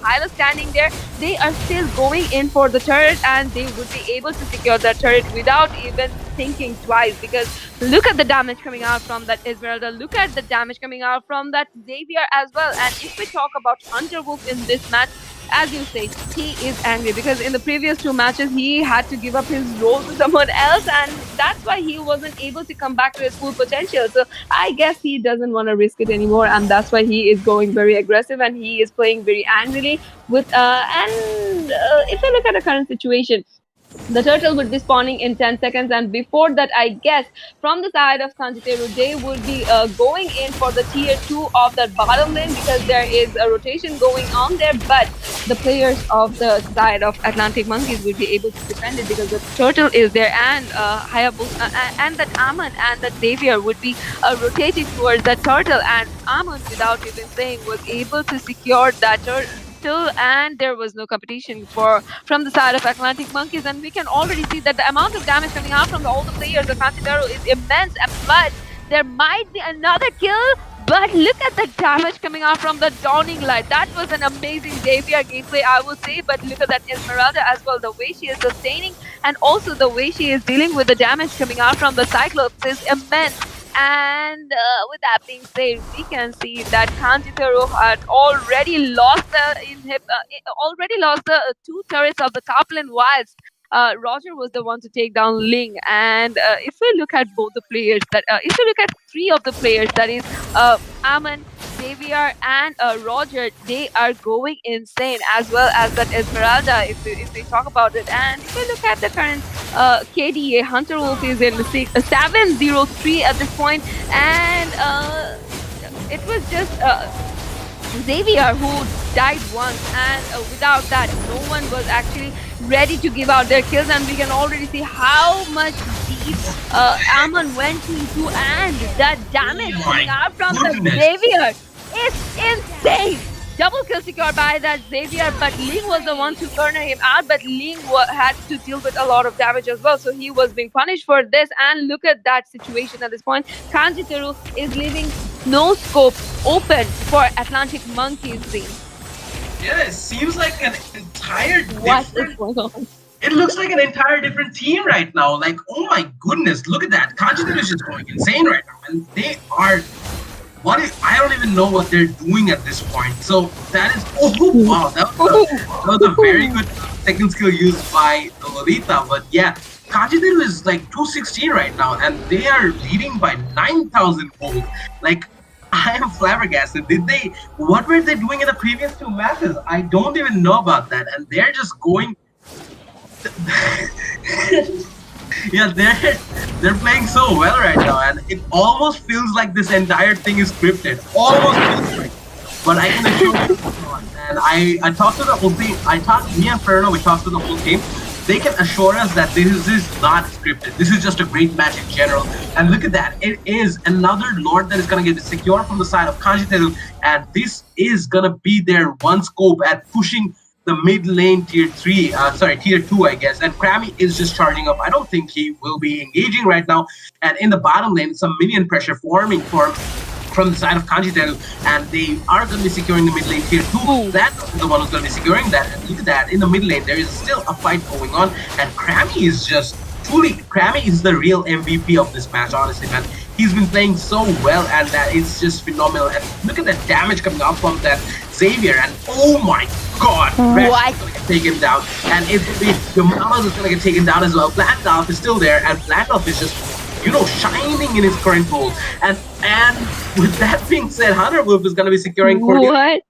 Hyla standing there. They are still going in for the turret, and they would be able to secure that turret without even thinking twice, because look at the damage coming out from that Esmeralda, look at the damage coming out from that Xavier as well. And if we talk about Hunter Wolf in this match, as you say, he is angry because in the previous 2 matches he had to give up his role to someone else, and that's why he wasn't able to come back to his full potential. So I guess he doesn't want to risk it anymore, and that's why he is going very aggressive and he is playing very angrily with if you look at the current situation, the turtle would be spawning in 10 seconds, and before that I guess from the side of Kanjiteru they would be going in for the tier 2 of that bottom lane, because there is a rotation going on there, but the players of the side of Atlantic Monkeys would be able to defend it because the turtle is there, and Hayabusa and that Amon and that Xavier would be rotating towards that turtle, and Amon without even saying was able to secure that turtle, and there was no competition for from the side of Atlantic Monkeys, and we can already see that the amount of damage coming out from all the players of Antidaro is immense, but there might be another kill. But look at the damage coming out from the Dawning Light. That was an amazing Xavier gameplay, I would say. But look at that Esmeralda as well. The way she is sustaining and also the way she is dealing with the damage coming out from the Cyclops is immense. And with that being said, we can see that Kanjiteru had already lost the 2 turrets of the top lane, whilst Roger was the one to take down Ling. And if we look at both the players, if you look at 3 of the players, that is Aman, Xavier, and Roger, they are going insane, as well as that Esmeralda. If we talk about it, and if we look at the current KDA, Hunter Wolf is in 703 at this point, and it was just Xavier who died once, and without that, no one was actually ready to give out their kills, and we can already see how much deep Amon went into, and that damage coming out from the Xavier is insane. Double kill secured by that Xavier, but Ling was the one to corner him out, but Ling had to deal with a lot of damage as well, so he was being punished for this. And look at that situation at this point. Kanjiteru is leaving no scope open for Atlantic Monkeys team. Yeah, it seems like an entire What is different. going on? It looks like an entire different team right now. Like, oh my goodness, look at that. Kanjiteru is just going insane right now, and they are. I don't even know what they're doing at this point. So that is wow, that was a very good second skill used by the Lolita. But yeah, Kajideru is like 216 right now, and they are leading by 9,000 gold. Like, I am flabbergasted. Did they? What were they doing in the previous two matches? I don't even know about that, and they're just going. Yeah, they're playing so well right now, and it almost feels like this entire thing is scripted. Almost feels like, but I can assure you it's not. And I talked to the whole team. Me and Ferno, we talked to the whole team. They can assure us that this is not scripted. This is just a great match in general. And look at that. It is another Lord that is going to get secure from the side of Kanjiteru. And this is going to be their one scope at pushing the mid lane tier 2, I guess. And Krammy is just charging up. I don't think he will be engaging right now. And in the bottom lane, some minion pressure forming from the side of Kanjiteru, and they are going to be securing the mid lane tier 2. That's the one who's going to be securing that. And look at that, in the mid lane, there is still a fight going on, and Krammy is just Krammy is the real MVP of this match, honestly, man. He's been playing so well, and that it's just phenomenal. And look at the damage coming out from that Xavier, and oh my god, Rash is going to get taken down, and it's going to be Yamamo's is going to get taken down as well. Blandalf is still there, and Blandalf is just shining in his current role. And with that being said, Hunter Wolf is going to be securing What?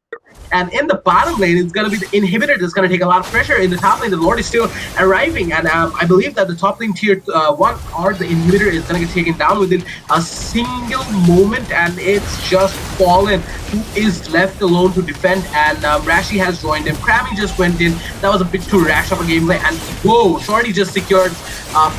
And in the bottom lane, it's going to be the inhibitor that's going to take a lot of pressure. In the top lane, the Lord is still arriving. And I believe that the top lane tier 1 or the inhibitor is going to get taken down within a single moment. And it's just Fallen who is left alone to defend. And Rashi has joined him. Krammy just went in. That was a bit too rash of a gameplay. And whoa, Shorty just secured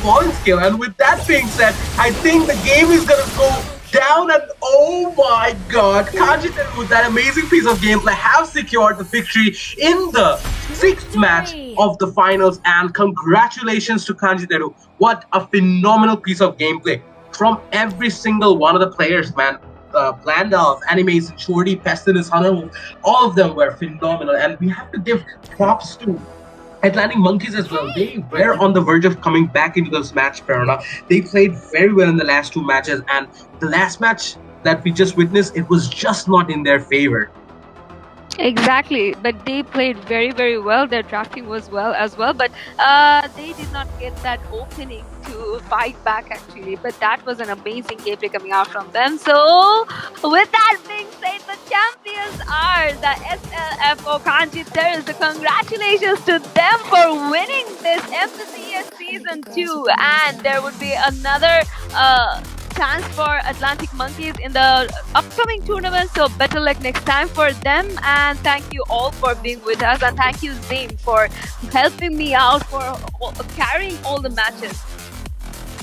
Fallen's kill. And with that being said, I think the game is going to go down, and oh my god, Kanjiteru with that amazing piece of gameplay have secured the victory in the 6th match of the finals, and congratulations to Kanjiteru. What a phenomenal piece of gameplay from every single one of the players, man. Blandalf, Animation, Shorty, Pestilence, Hunter, all of them were phenomenal, and we have to give props to Atlantic Monkeys as well. They were on the verge of coming back into this match, Perona. They played very well in the last 2 matches, and the last match that we just witnessed, it was just not in their favor. Exactly, but they played very, very well. Their drafting was well as well, but they did not get that opening to fight back actually. But that was an amazing gameplay coming out from them. So, with that being said, the champions are the SLFO Kanjiteru. So, congratulations to them for winning this MCCS Season 2, and there would be another chance for Atlantic Monkeys in the upcoming tournament, so better luck next time for them. And thank you all for being with us, and thank you Zim for helping me out for carrying all the matches.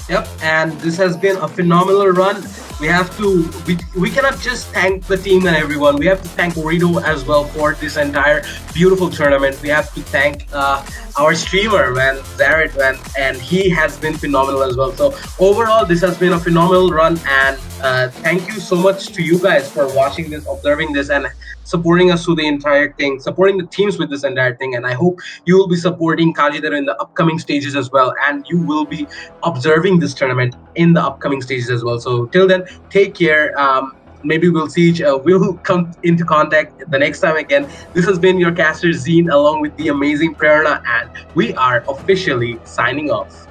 Yep, and this has been a phenomenal run. We cannot just thank the team and everyone. We have to thank Ooredoo as well for this entire beautiful tournament. We have to thank our streamer, man, Zaret, man, and he has been phenomenal as well. So overall, this has been a phenomenal run, and thank you so much to you guys for watching this, observing this, and supporting us through the entire thing, supporting the teams with this entire thing. And I hope you will be supporting Kanjiteru in the upcoming stages as well, and you will be observing this tournament in the upcoming stages as well. So till then, take care. Maybe we'll come into contact the next time again. This has been your caster Zine along with the amazing Prerna, and we are officially signing off.